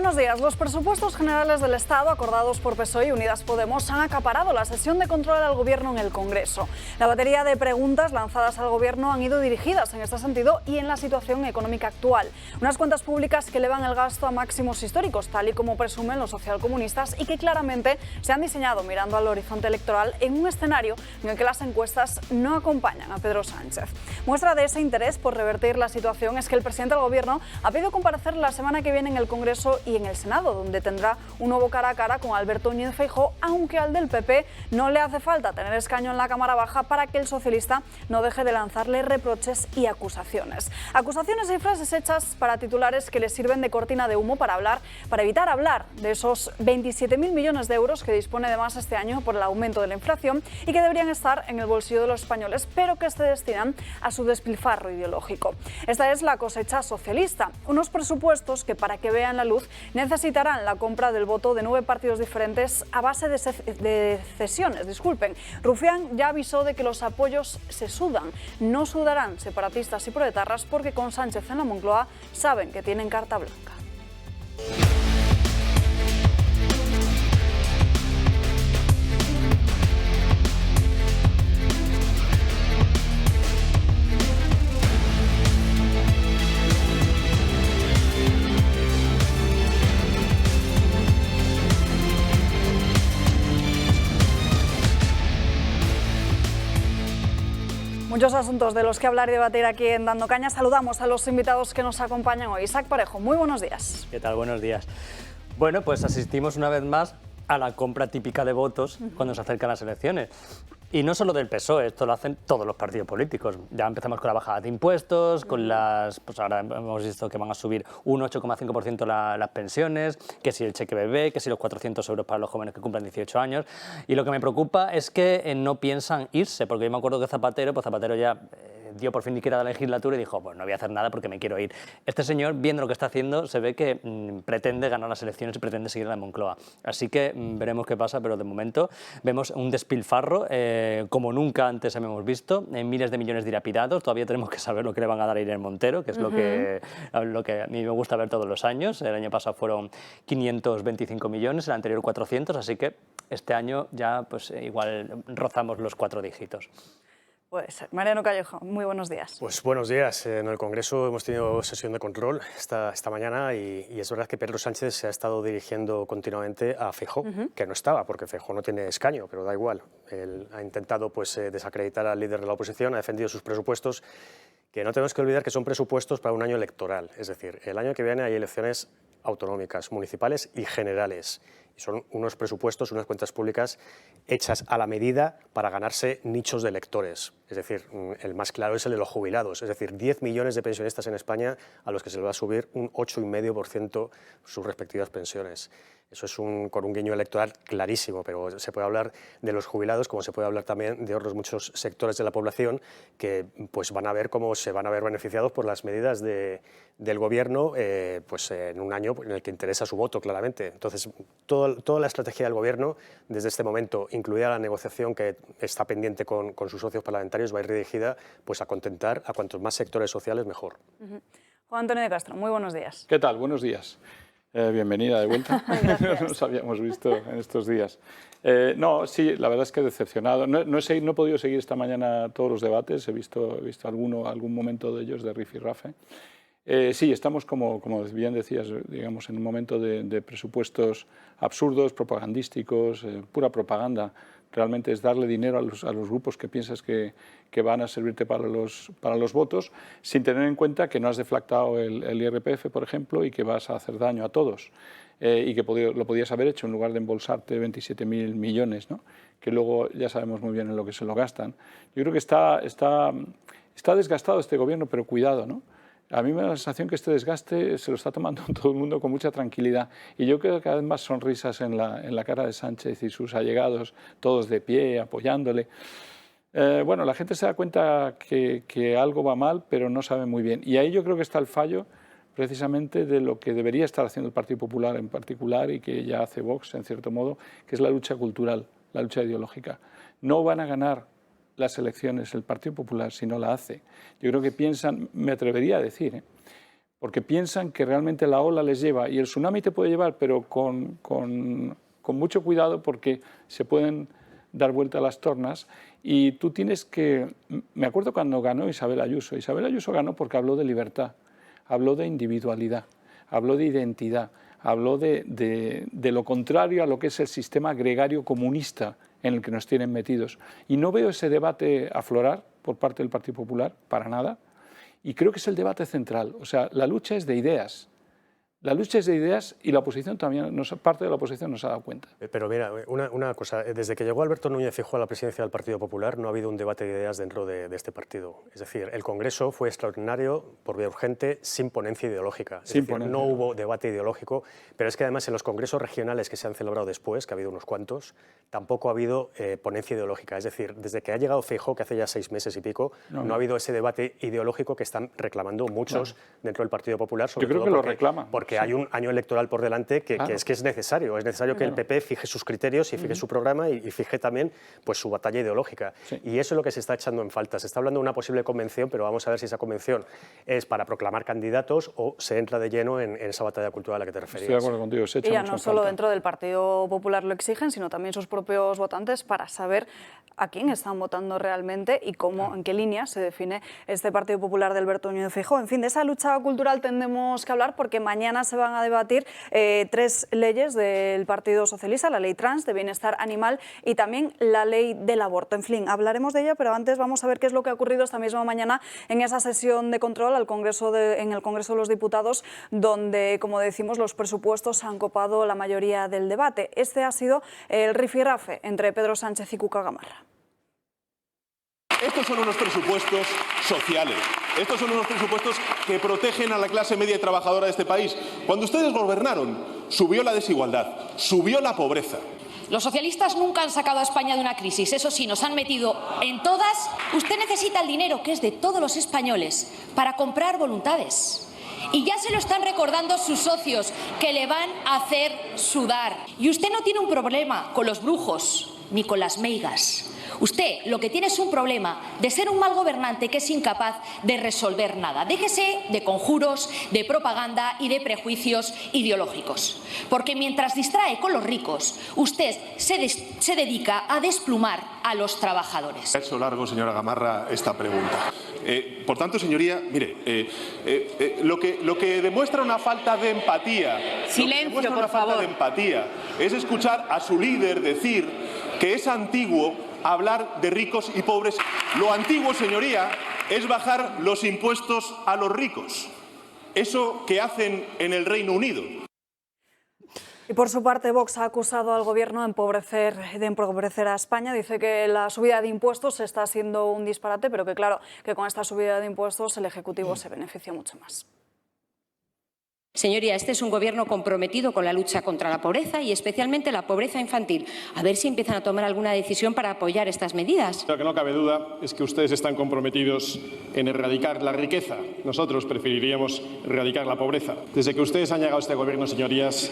buenos días. Los presupuestos generales del Estado acordados por PSOE y Unidas Podemos han acaparado la sesión de control al Gobierno en el Congreso. La batería de preguntas lanzadas al Gobierno han ido dirigidas en este sentido y en la situación económica actual. Unas cuentas públicas que elevan el gasto a máximos históricos, tal y como presumen los socialcomunistas, y que claramente se han diseñado mirando al horizonte electoral en un escenario en el que las encuestas no acompañan a Pedro Sánchez. Muestra de ese interés por revertir la situación es que el presidente del Gobierno ha pedido comparecer la semana que viene en el Congreso y en el Senado, donde tendrá un nuevo cara a cara con Alberto Núñez Feijóo, aunque al del PP no le hace falta tener escaño en la Cámara Baja para que el socialista no deje de lanzarle reproches y acusaciones. Acusaciones y frases hechas para titulares que le sirven de cortina de humo para evitar hablar de esos 27.000 millones de euros que dispone de más este año por el aumento de la inflación y que deberían estar en el bolsillo de los españoles, pero que se destinan a su despilfarro ideológico. Esta es la cosecha socialista, unos presupuestos que, para que vean la luz, necesitarán la compra del voto de 9 partidos diferentes a base de cesiones. Rufián ya avisó de que los apoyos se sudan. No sudarán separatistas y proetarras porque con Sánchez en la Moncloa saben que tienen carta blanca. Muchos asuntos de los que hablar y debatir aquí en Dando Caña. Saludamos a los invitados que nos acompañan hoy. Isaac Parejo, muy buenos días. ¿Qué tal? Buenos días. Bueno, pues asistimos una vez más a la compra típica de votos cuando se acercan las elecciones. Y no solo del PSOE, esto lo hacen todos los partidos políticos. Ya empezamos con la bajada de impuestos, con pues ahora hemos visto que van a subir un 8,5% las pensiones, que si el cheque bebé, que si los 400 euros para los jóvenes que cumplan 18 años. Y lo que me preocupa es que no piensan irse, porque yo me acuerdo que Zapatero ya dio por fin liquidada la legislatura y dijo, pues no voy a hacer nada porque me quiero ir. Este señor, viendo lo que está haciendo, se ve que pretende ganar las elecciones y pretende seguir en la Moncloa. Así que veremos qué pasa, pero de momento vemos un despilfarro como nunca antes hemos visto, en miles de millones dilapidados. Todavía tenemos que saber lo que le van a dar a Irene Montero, que es lo que a mí me gusta ver todos los años. El año pasado fueron 525 millones, el anterior 400, así que este año ya pues igual rozamos los 4 dígitos. Pues Mariano Callejo, muy buenos días. Pues buenos días. En el Congreso hemos tenido sesión de control esta mañana y es verdad que Pedro Sánchez se ha estado dirigiendo continuamente a Feijóo, que no estaba, porque Feijóo no tiene escaño, pero da igual. Él ha intentado pues, desacreditar al líder de la oposición, ha defendido sus presupuestos, que no tenemos que olvidar que son presupuestos para un año electoral. Es decir, el año que viene hay elecciones autonómicas, municipales y generales. Son unos presupuestos, unas cuentas públicas hechas a la medida para ganarse nichos de electores. Es decir, el más claro es el de los jubilados. Es decir, 10 millones de pensionistas en España a los que se les va a subir un 8,5% sus respectivas pensiones. Eso es con un guiño electoral clarísimo, pero se puede hablar de los jubilados como se puede hablar también de otros muchos sectores de la población que pues, van a ver cómo se van a ver beneficiados por las medidas del Gobierno pues, en un año en el que interesa su voto, claramente. Entonces, toda la estrategia del Gobierno, desde este momento, incluida la negociación que está pendiente con sus socios parlamentarios, va a ir dirigida pues, a contentar a cuantos más sectores sociales, mejor. Juan Antonio de Castro, muy buenos días. ¿Qué tal? Buenos días. Bienvenida de vuelta. No nos habíamos visto en estos días. No, sí, la verdad es que he decepcionado. No he podido seguir esta mañana todos los debates, he visto algún momento de ellos de rifirrafe. Sí, estamos, como bien decías, digamos, en un momento de presupuestos absurdos, propagandísticos, pura propaganda. Realmente es darle dinero a los grupos que piensas que van a servirte para los votos, sin tener en cuenta que no has deflactado el IRPF, por ejemplo, y que vas a hacer daño a todos. Y que lo podías haber hecho en lugar de embolsarte 27.000 millones, ¿no? Que luego ya sabemos muy bien en lo que se lo gastan. Yo creo que está desgastado este gobierno, pero cuidado, ¿no? A mí me da la sensación que este desgaste se lo está tomando todo el mundo con mucha tranquilidad. Y yo creo que cada vez más sonrisas en la cara de Sánchez y sus allegados, todos de pie, apoyándole. Bueno, la gente se da cuenta que algo va mal, pero no sabe muy bien. Y ahí yo creo que está el fallo precisamente de lo que debería estar haciendo el Partido Popular en particular y que ya hace Vox, en cierto modo, que es la lucha cultural, la lucha ideológica. No van a ganar las elecciones el Partido Popular si no la hace. Yo creo que piensan, me atrevería a decir, porque piensan que realmente la ola les lleva, y el tsunami te puede llevar, pero con mucho cuidado, porque se pueden dar vuelta a las tornas, y tú tienes que... Me acuerdo cuando ganó Isabel Ayuso. Isabel Ayuso ganó porque habló de libertad, habló de individualidad, habló de identidad, habló de lo contrario a lo que es el sistema gregario comunista en el que nos tienen metidos. Y no veo ese debate aflorar por parte del Partido Popular, para nada, y creo que es el debate central. O sea, la lucha es de ideas. La lucha es de ideas y la oposición también, parte de la oposición nos ha dado cuenta. Pero mira, una cosa, desde que llegó Alberto Núñez Feijóo a la presidencia del Partido Popular no ha habido un debate de ideas dentro de este partido. Es decir, el Congreso fue extraordinario por vía urgente, sin ponencia ideológica. No hubo debate ideológico, pero es que además en los congresos regionales que se han celebrado después, que ha habido unos cuantos, tampoco ha habido ponencia ideológica. Es decir, desde que ha llegado Feijóo, que hace ya 6 meses y pico, no ha habido ese debate ideológico que están reclamando muchos dentro del Partido Popular. Yo creo que lo reclaman. Porque hay un año electoral por delante que es necesario. Es necesario que el PP fije sus criterios y fije su programa y fije también pues, su batalla ideológica. Y eso es lo que se está echando en falta. Se está hablando de una posible convención, pero vamos a ver si esa convención es para proclamar candidatos o se entra de lleno en esa batalla cultural a la que te referías. Estoy de acuerdo contigo. Se echa y ya mucho no solo dentro del Partido Popular lo exigen, sino también sus propios votantes para saber a quién están votando realmente y cómo, en qué línea se define este Partido Popular de Alberto Núñez Feijóo. En fin, de esa lucha cultural tendremos que hablar porque mañana se van a debatir 3 leyes del Partido Socialista, la ley trans, de bienestar animal y también la ley del aborto. En fin, hablaremos de ella, pero antes vamos a ver qué es lo que ha ocurrido esta misma mañana en esa sesión de control en el Congreso de los Diputados, donde, como decimos, los presupuestos han copado la mayoría del debate. Este ha sido el rifirrafe entre Pedro Sánchez y Cuca Gamarra. Estos son unos presupuestos sociales. Estos son unos presupuestos que protegen a la clase media y trabajadora de este país. Cuando ustedes gobernaron, subió la desigualdad, subió la pobreza. Los socialistas nunca han sacado a España de una crisis, eso sí, nos han metido en todas. Usted necesita el dinero, que es de todos los españoles, para comprar voluntades. Y ya se lo están recordando sus socios, que le van a hacer sudar. Y usted no tiene un problema con los brujos, ni con las meigas. Usted lo que tiene es un problema de ser un mal gobernante que es incapaz de resolver nada. Déjese de conjuros, de propaganda y de prejuicios ideológicos. Porque mientras distrae con los ricos, usted se dedica a desplumar a los trabajadores. Ha hecho largo, señora Gamarra, esta pregunta. Por tanto, señoría, mire, lo que demuestra una falta de empatía, Silencio, por favor. Falta de empatía es escuchar a su líder decir que es antiguo hablar de ricos y pobres. Lo antiguo, señoría, es bajar los impuestos a los ricos. Eso que hacen en el Reino Unido. Y por su parte, Vox ha acusado al Gobierno de empobrecer a España. Dice que la subida de impuestos está siendo un disparate, pero que claro, que con esta subida de impuestos el Ejecutivo se beneficia mucho más. Señoría, este es un Gobierno comprometido con la lucha contra la pobreza y especialmente la pobreza infantil. A ver si empiezan a tomar alguna decisión para apoyar estas medidas. Lo que no cabe duda es que ustedes están comprometidos en erradicar la riqueza. Nosotros preferiríamos erradicar la pobreza. Desde que ustedes han llegado a este Gobierno, señorías,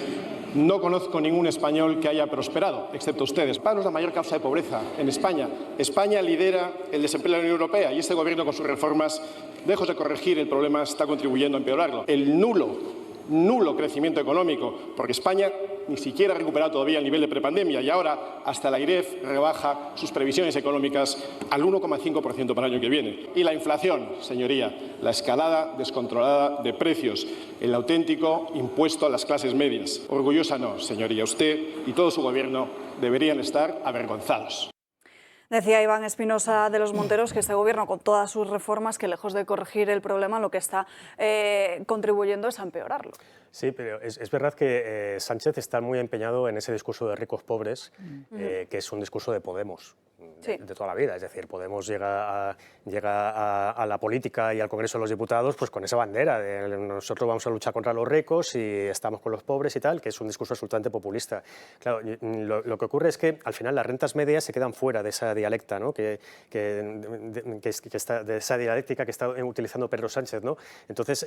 no conozco ningún español que haya prosperado, excepto ustedes. El paro es la mayor causa de pobreza en España. España lidera el desempleo de la Unión Europea y este Gobierno, con sus reformas, lejos de corregir el problema, está contribuyendo a empeorarlo. El nulo crecimiento económico, porque España ni siquiera ha recuperado todavía el nivel de prepandemia y ahora hasta la AIREF rebaja sus previsiones económicas al 1,5% para el año que viene. Y la inflación, señoría, la escalada descontrolada de precios, el auténtico impuesto a las clases medias. Orgullosa no, señoría, usted y todo su Gobierno deberían estar avergonzados. Decía Iván Espinosa de los Monteros que este Gobierno, con todas sus reformas, que lejos de corregir el problema, lo que está contribuyendo es a empeorarlo. Sí, pero es verdad que Sánchez está muy empeñado en ese discurso de ricos-pobres, que es un discurso de Podemos. De toda la vida, es decir, Podemos llega a la política y al Congreso de los Diputados pues con esa bandera de nosotros vamos a luchar contra los ricos y estamos con los pobres y tal, que es un discurso absolutamente populista. Claro, lo que ocurre es que al final las rentas medias se quedan fuera de esa dialecta, ¿no? de esa dialéctica que está utilizando Pedro Sánchez, ¿no? Entonces,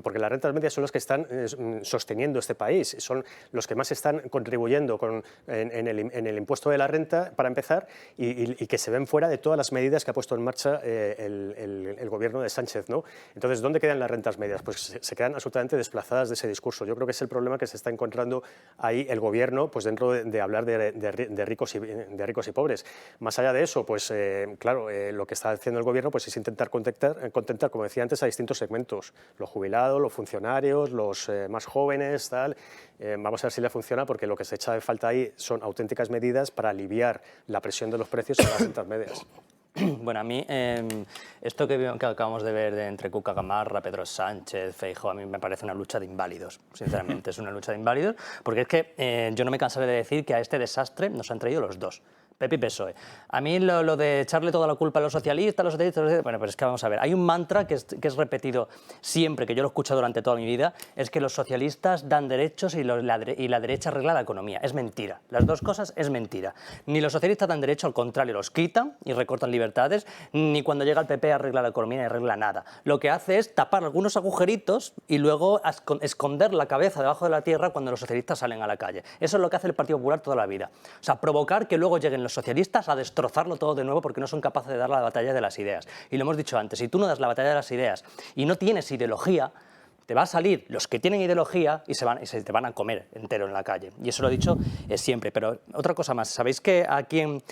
porque las rentas medias son las que están están sosteniendo este país, son los que más están contribuyendo en el impuesto de la renta, para empezar, y que se ven fuera de todas las medidas que ha puesto en marcha el gobierno de Sánchez, ¿no? Entonces, ¿dónde quedan las rentas medias? Pues se quedan absolutamente desplazadas de ese discurso. Yo creo que es el problema que se está encontrando ahí el gobierno, pues dentro de hablar de ricos y pobres. Más allá de eso, pues claro, lo que está haciendo el gobierno pues es intentar contentar, como decía antes, a distintos segmentos, los jubilados, los funcionarios, los más jóvenes, tal. Vamos a ver si le funciona, porque lo que se echa de falta ahí son auténticas medidas para aliviar la presión de los precios en las rentas medias. Bueno, a mí esto que acabamos de ver entre Cuca Gamarra, Pedro Sánchez, Feijóo, a mí me parece una lucha de inválidos, sinceramente, es una lucha de inválidos, porque es que yo no me cansaré de decir que a este desastre nos han traído los dos. PP y PSOE. A mí lo de echarle toda la culpa a los socialistas, bueno, pero es que vamos a ver, hay un mantra que es repetido siempre, que yo lo he escuchado durante toda mi vida, es que los socialistas dan derechos y la derecha arregla la economía. Es mentira, las dos cosas es mentira. Ni los socialistas dan derecho, al contrario, los quitan y recortan libertades, ni cuando llega el PP arregla la economía ni arregla nada. Lo que hace es tapar algunos agujeritos y luego esconder la cabeza debajo de la tierra cuando los socialistas salen a la calle. Eso es lo que hace el Partido Popular toda la vida. O sea, provocar que luego lleguen los socialistas a destrozarlo todo de nuevo porque no son capaces de dar la batalla de las ideas. Y lo hemos dicho antes, si tú no das la batalla de las ideas y no tienes ideología, te va a salir los que tienen ideología y se te van a comer entero en la calle. Y eso lo he dicho siempre. Pero otra cosa más, ¿sabéis que a quién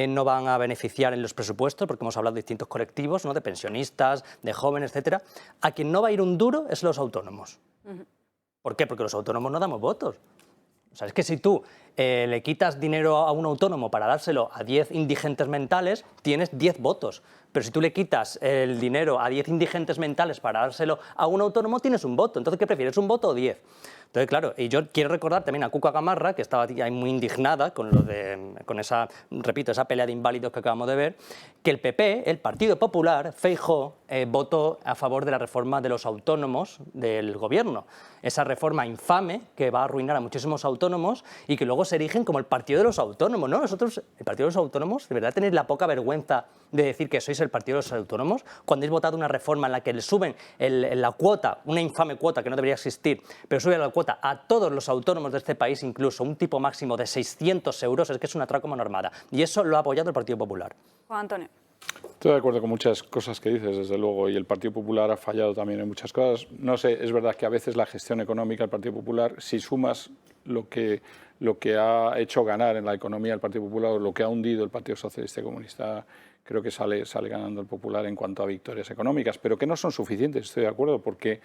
no van a beneficiar en los presupuestos? Porque hemos hablado de distintos colectivos, ¿no? De pensionistas, de jóvenes, etcétera. A quien no va a ir un duro es los autónomos. ¿Por qué? Porque los autónomos no damos votos. O sea, es que si tú le quitas dinero a un autónomo para dárselo a 10 indigentes mentales, tienes 10 votos. Pero si tú le quitas el dinero a 10 indigentes mentales para dárselo a un autónomo, tienes un voto. Entonces, ¿qué prefieres, un voto o 10? Entonces, claro, y yo quiero recordar también a Cuca Gamarra, que estaba ahí muy indignada con esa pelea de inválidos que acabamos de ver, que el PP, el Partido Popular, Feijóo, votó a favor de la reforma de los autónomos del gobierno. Esa reforma infame que va a arruinar a muchísimos autónomos y que luego se erigen como el Partido de los Autónomos, ¿no? Nosotros, el Partido de los Autónomos, ¿de verdad tenéis la poca vergüenza de decir que sois el Partido de los Autónomos? Cuando habéis votado una reforma en la que le suben la cuota, una infame cuota que no debería existir, pero sube la cuota a todos los autónomos de este país, incluso un tipo máximo de 600 euros, es que es una atraco mano armada. Y eso lo ha apoyado el Partido Popular. Juan Antonio. Estoy de acuerdo con muchas cosas que dices, desde luego, y el Partido Popular ha fallado también en muchas cosas. No sé, es verdad que a veces la gestión económica del Partido Popular, si sumas lo que ha hecho ganar en la economía el Partido Popular, o lo que ha hundido el Partido Socialista y Comunista, creo que sale ganando el Popular en cuanto a victorias económicas, pero que no son suficientes, estoy de acuerdo, porque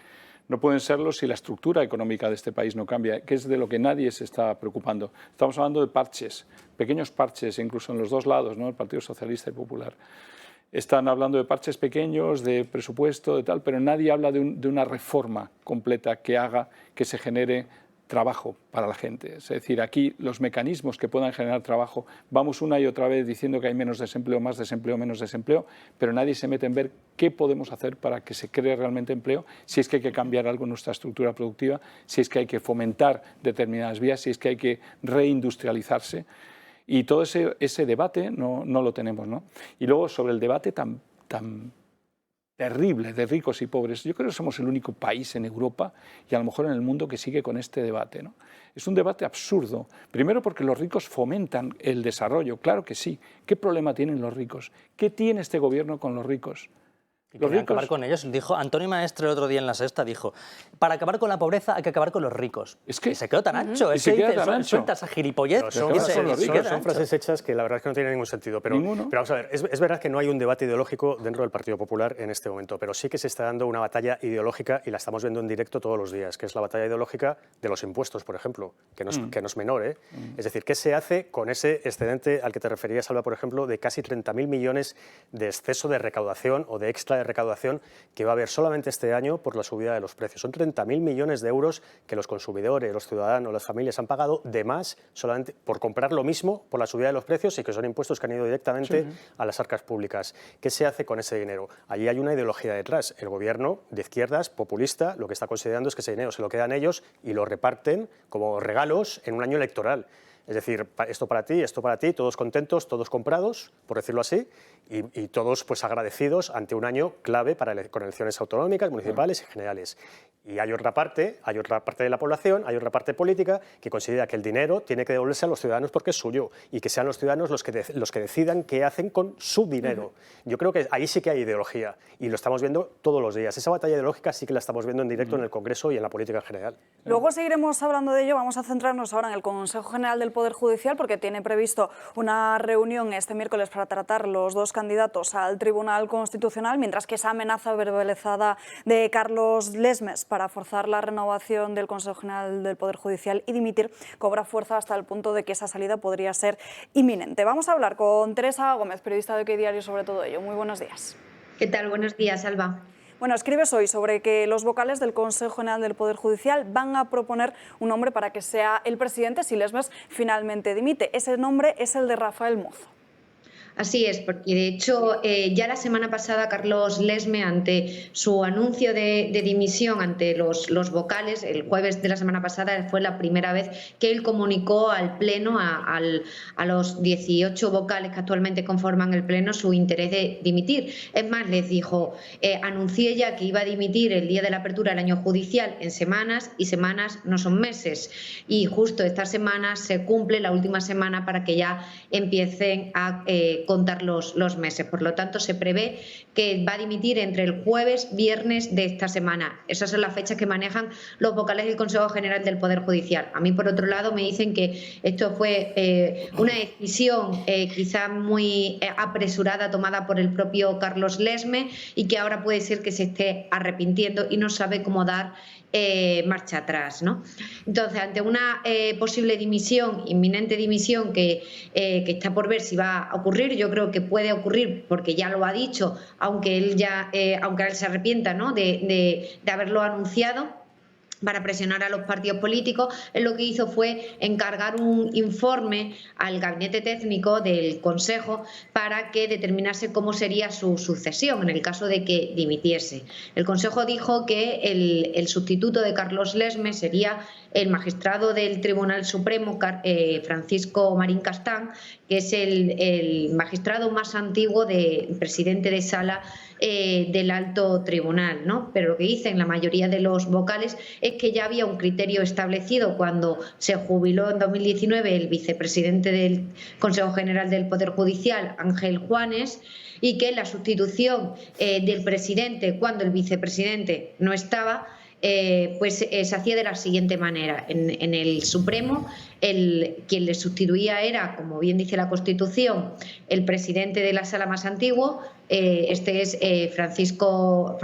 no pueden serlo si la estructura económica de este país no cambia, que es de lo que nadie se está preocupando. Estamos hablando de parches, pequeños parches, incluso en los dos lados, ¿no? El Partido Socialista y Popular. Están hablando de parches pequeños, de presupuesto, de tal, pero nadie habla de una reforma completa que haga que se genere trabajo para la gente. Es decir, aquí los mecanismos que puedan generar trabajo, vamos una y otra vez diciendo que hay menos desempleo, más desempleo, menos desempleo, pero nadie se mete en ver qué podemos hacer para que se cree realmente empleo, si es que hay que cambiar algo en nuestra estructura productiva, si es que hay que fomentar determinadas vías, si es que hay que reindustrializarse. Y todo ese debate no lo tenemos, ¿no? Y luego, sobre el debate tan terrible de ricos y pobres, yo creo que somos el único país en Europa y a lo mejor en el mundo que sigue con este debate, ¿no? Es un debate absurdo. Primero porque los ricos fomentan el desarrollo, claro que sí. ¿Qué problema tienen los ricos? ¿Qué tiene este gobierno con los ricos? Los ricos, acabar con ellos. Dijo Antonio Maestre el otro día en La Sexta, dijo, para acabar con la pobreza hay que acabar con los ricos. Es que y se quedó tan ancho. Es que dice, suelta esa gilipollez. Son frases hechas que la verdad es que no tienen ningún sentido. Pero vamos a ver, es verdad que no hay un debate ideológico dentro del Partido Popular en este momento, pero sí que se está dando una batalla ideológica y la estamos viendo en directo todos los días, que es la batalla ideológica de los impuestos, por ejemplo, que no es menor, ¿eh? Es decir, ¿qué se hace con ese excedente al que te referías, Alba, por ejemplo, de casi 30.000 millones de exceso de recaudación o de extra de recaudación que va a haber solamente este año por la subida de los precios? Son 30.000 millones de euros que los consumidores, los ciudadanos, las familias han pagado de más solamente por comprar lo mismo por la subida de los precios y que son impuestos que han ido directamente a las arcas públicas. ¿Qué se hace con ese dinero? Allí hay una ideología detrás. El gobierno de izquierdas, populista, lo que está considerando es que ese dinero se lo quedan ellos y lo reparten como regalos en un año electoral. Es decir, esto para ti, todos contentos, todos comprados, por decirlo así, y todos pues agradecidos ante un año clave con elecciones autonómicas, municipales y generales. Y hay otra parte de la población, hay otra parte política que considera que el dinero tiene que devolverse a los ciudadanos porque es suyo y que sean los ciudadanos los que decidan qué hacen con su dinero. Yo creo que ahí sí que hay ideología y lo estamos viendo todos los días. Esa batalla ideológica sí que la estamos viendo en directo en el Congreso y en la política en general. Luego seguiremos hablando de ello. Vamos a centrarnos ahora en el Consejo General del Poder Judicial porque tiene previsto una reunión este miércoles para tratar los dos candidatos al Tribunal Constitucional, mientras que esa amenaza verbalizada de Carlos Lesmes para forzar la renovación del Consejo General del Poder Judicial y dimitir cobra fuerza hasta el punto de que esa salida podría ser inminente. Vamos a hablar con Teresa Gómez, periodista de OK Diario, sobre todo ello. Muy buenos días. ¿Qué tal? Buenos días, Alba. Bueno, escribes hoy sobre que los vocales del Consejo General del Poder Judicial van a proponer un nombre para que sea el presidente si Lesmes finalmente dimite. Ese nombre es el de Rafael Mozo. Así es, porque de hecho ya la semana pasada Carlos Lesmes, ante su anuncio de dimisión ante los vocales, el jueves de la semana pasada fue la primera vez que él comunicó al Pleno, a los 18 vocales que actualmente conforman el Pleno, su interés de dimitir. Es más, les dijo, anuncié ya que iba a dimitir el día de la apertura del año judicial en semanas, y semanas no son meses. Y justo esta semana se cumple la última semana para que ya empiecen a contar los meses. Por lo tanto, se prevé que va a dimitir entre el jueves, viernes de esta semana. Esas son las fechas que manejan los vocales del Consejo General del Poder Judicial. A mí, por otro lado, me dicen que esto fue una decisión quizá muy apresurada tomada por el propio Carlos Lesmes y que ahora puede ser que se esté arrepintiendo y no sabe cómo dar marcha atrás, ¿no? Entonces, ante una posible dimisión, inminente dimisión que está por ver si va a ocurrir, yo creo que puede ocurrir porque ya lo ha dicho, aunque él se arrepienta, ¿no?, de haberlo anunciado, para presionar a los partidos políticos. Él lo que hizo fue encargar un informe al gabinete técnico del Consejo para que determinase cómo sería su sucesión en el caso de que dimitiese. El Consejo dijo que el sustituto de Carlos Lesmes sería el magistrado del Tribunal Supremo, Francisco Marín Castán, que es el magistrado más antiguo presidente de sala del alto tribunal, ¿no? Pero lo que dicen la mayoría de los vocales es que ya había un criterio establecido cuando se jubiló en 2019 el vicepresidente del Consejo General del Poder Judicial, Ángel Juanes, y que la sustitución del presidente cuando el vicepresidente no estaba se hacía de la siguiente manera. En el Supremo, quien le sustituía era, como bien dice la Constitución, el presidente de la sala más antiguo, este es Francisco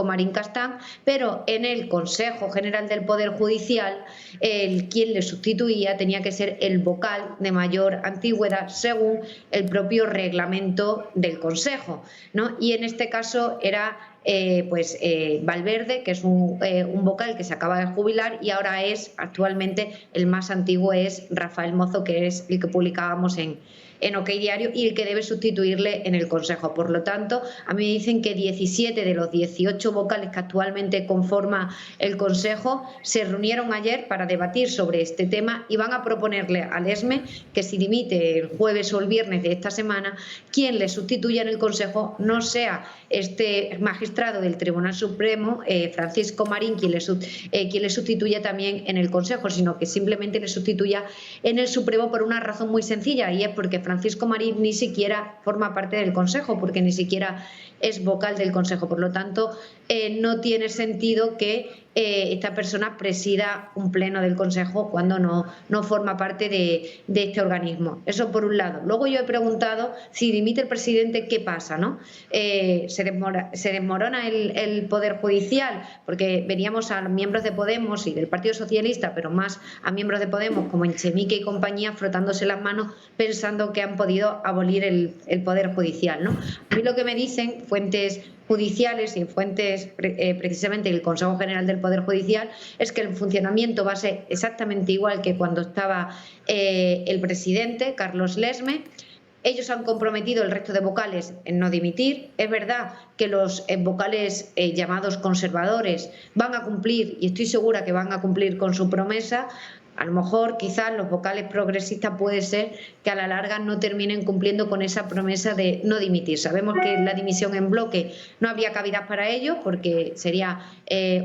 Marín Castán, pero en el Consejo General del Poder Judicial, quien le sustituía tenía que ser el vocal de mayor antigüedad según el propio reglamento del Consejo, ¿no? Y en este caso era Valverde, que es un vocal que se acaba de jubilar, y ahora actualmente el más antiguo es Rafael Mozo, que es el que publicábamos en OK Diario y el que debe sustituirle en el Consejo. Por lo tanto, a mí me dicen que 17 de los 18 vocales que actualmente conforma el Consejo se reunieron ayer para debatir sobre este tema y van a proponerle a Lesmes que si dimite el jueves o el viernes de esta semana, quien le sustituya en el Consejo no sea este magistrado del Tribunal Supremo, Francisco Marín, quien le sustituya también en el Consejo, sino que simplemente le sustituya en el Supremo por una razón muy sencilla, y es porque Francisco Marín ni siquiera forma parte del Consejo, porque ni siquiera es vocal del Consejo. Por lo tanto, no tiene sentido que esta persona presida un pleno del Consejo cuando no forma parte de este organismo. Eso por un lado. Luego yo he preguntado, si dimite el presidente, ¿qué pasa, no? Se desmorona el Poder Judicial, porque veníamos a miembros de Podemos y del Partido Socialista, pero más a miembros de Podemos como Echenique y compañía, frotándose las manos pensando que han podido abolir el Poder Judicial, ¿no? A mí lo que me dicen fuentes judiciales y fuentes precisamente del Consejo General del Poder Judicial es que el funcionamiento va a ser exactamente igual que cuando estaba el presidente, Carlos Lesmes. Ellos han comprometido el resto de vocales en no dimitir. Es verdad que los vocales llamados conservadores van a cumplir, y estoy segura que van a cumplir con su promesa. a lo mejor quizás los vocales progresistas puede ser que a la larga no terminen cumpliendo con esa promesa de no dimitir. Sabemos que la dimisión en bloque no habría cabida para ello porque sería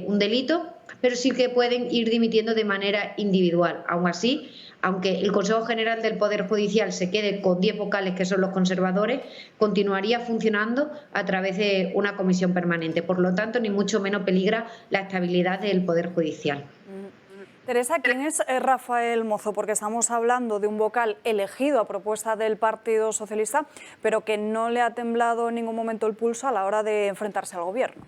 un delito, pero sí que pueden ir dimitiendo de manera individual. Aún así, aunque el Consejo General del Poder Judicial se quede con 10 vocales, que son los conservadores, continuaría funcionando a través de una comisión permanente. Por lo tanto, ni mucho menos peligra la estabilidad del Poder Judicial. Teresa, ¿quién es Rafael Mozo? Porque estamos hablando de un vocal elegido a propuesta del Partido Socialista, pero que no le ha temblado en ningún momento el pulso a la hora de enfrentarse al Gobierno.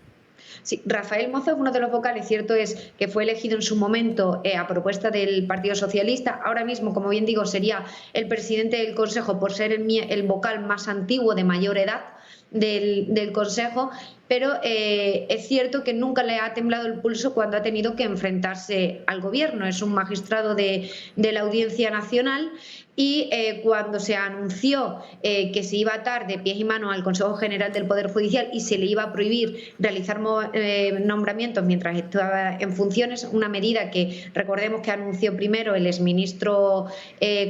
Sí, Rafael Mozo es uno de los vocales, cierto es que fue elegido en su momento a propuesta del Partido Socialista. Ahora mismo, como bien digo, sería el presidente del Consejo por ser el vocal más antiguo de mayor edad del Consejo, pero es cierto que nunca le ha temblado el pulso cuando ha tenido que enfrentarse al Gobierno. Es un magistrado de la Audiencia Nacional y cuando se anunció que se iba a atar de pies y manos al Consejo General del Poder Judicial y se le iba a prohibir realizar nombramientos mientras estaba en funciones, una medida que recordemos que anunció primero el exministro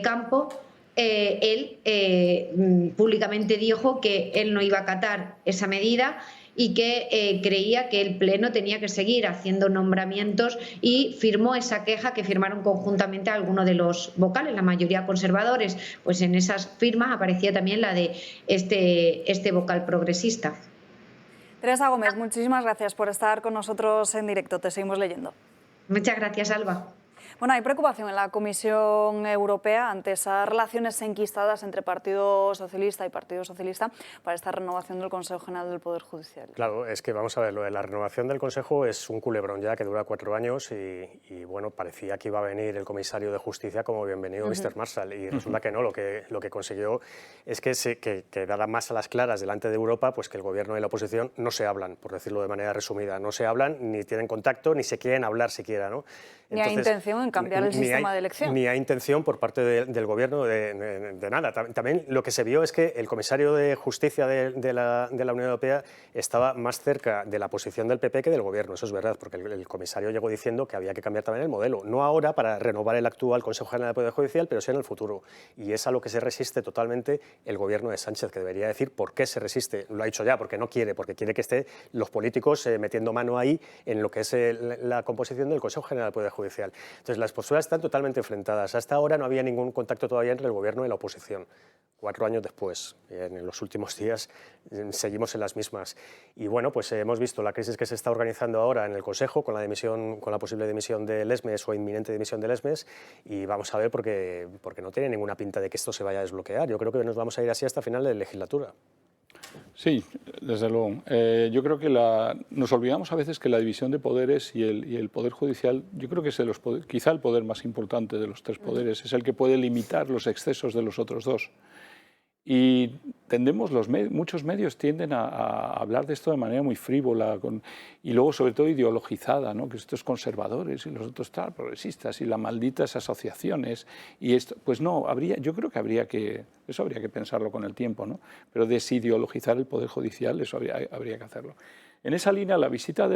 Campo, él públicamente dijo que él no iba a acatar esa medida y que creía que el Pleno tenía que seguir haciendo nombramientos y firmó esa queja que firmaron conjuntamente algunos de los vocales, la mayoría conservadores. Pues en esas firmas aparecía también la de este vocal progresista. Teresa Gómez, muchísimas gracias por estar con nosotros en directo. Te seguimos leyendo. Muchas gracias, Alba. Bueno, hay preocupación en la Comisión Europea ante esas relaciones enquistadas entre Partido Socialista y Partido Socialista para esta renovación del Consejo General del Poder Judicial. Claro, es que vamos a ver, lo de la renovación del Consejo es un culebrón ya que dura 4 años y bueno, parecía que iba a venir el comisario de Justicia como bienvenido Mr. Marshall y resulta que no, lo que consiguió es que dada más a las claras delante de Europa, pues que el Gobierno y la oposición no se hablan, por decirlo de manera resumida, no se hablan, ni tienen contacto, ni se quieren hablar siquiera, ¿no? Ni hay intención en cambiar el sistema de elección. Ni hay intención por parte del Gobierno de nada. También lo que se vio es que el comisario de Justicia de la Unión Europea estaba más cerca de la posición del PP que del Gobierno, eso es verdad, porque el comisario llegó diciendo que había que cambiar también el modelo, no ahora para renovar el actual Consejo General del Poder Judicial, pero sí en el futuro. Y es a lo que se resiste totalmente el Gobierno de Sánchez, que debería decir por qué se resiste. Lo ha dicho ya, porque no quiere, porque quiere que estén los políticos metiendo mano ahí en lo que es la composición del Consejo General del Poder Judicial. Entonces, las posturas están totalmente enfrentadas. Hasta ahora no había ningún contacto todavía entre el Gobierno y la oposición. 4 años después, en los últimos días, seguimos en las mismas. Y bueno, pues hemos visto la crisis que se está organizando ahora en el Consejo con la posible dimisión de Lesmes o inminente dimisión de Lesmes, y vamos a ver porque no tiene ninguna pinta de que esto se vaya a desbloquear. Yo creo que nos vamos a ir así hasta final de legislatura. Sí, desde luego. Yo creo que nos olvidamos a veces que la división de poderes y el Poder Judicial, yo creo que es quizá el poder más importante de los 3 poderes, es el que puede limitar los excesos de los otros 2. Y muchos medios tienden a hablar de esto de manera muy frívola y luego sobre todo ideologizada, ¿no? Que estos conservadores y los otros progresistas y las malditas asociaciones y esto, pues no, yo creo que eso habría que pensarlo con el tiempo, ¿no? Pero desideologizar el Poder Judicial, eso habría que hacerlo. En esa línea, la visita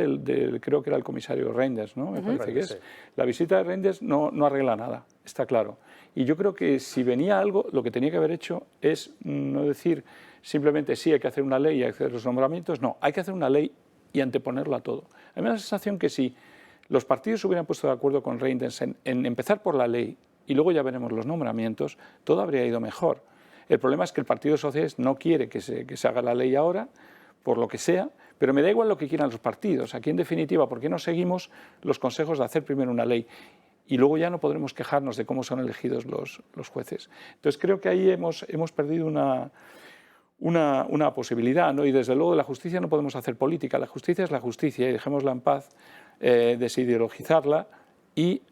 creo que era el comisario Reinders, ¿no? Me parece que es. La visita de Reinders no arregla nada, está claro. Y yo creo que si venía algo, lo que tenía que haber hecho es no decir simplemente sí, hay que hacer una ley y hay que hacer los nombramientos. No, hay que hacer una ley y anteponerla a todo. A mí me da la sensación que si los partidos se hubieran puesto de acuerdo con Reinders en empezar por la ley y luego ya veremos los nombramientos, todo habría ido mejor. El problema es que el Partido Socialista no quiere que se haga la ley ahora, por lo que sea, pero me da igual lo que quieran los partidos. Aquí, en definitiva, ¿por qué no seguimos los consejos de hacer primero una ley? Y luego ya no podremos quejarnos de cómo son elegidos los jueces. Entonces creo que ahí hemos perdido una posibilidad, ¿no? Y desde luego de la justicia no podemos hacer política. La justicia es la justicia y dejémosla en paz, desideologizarla y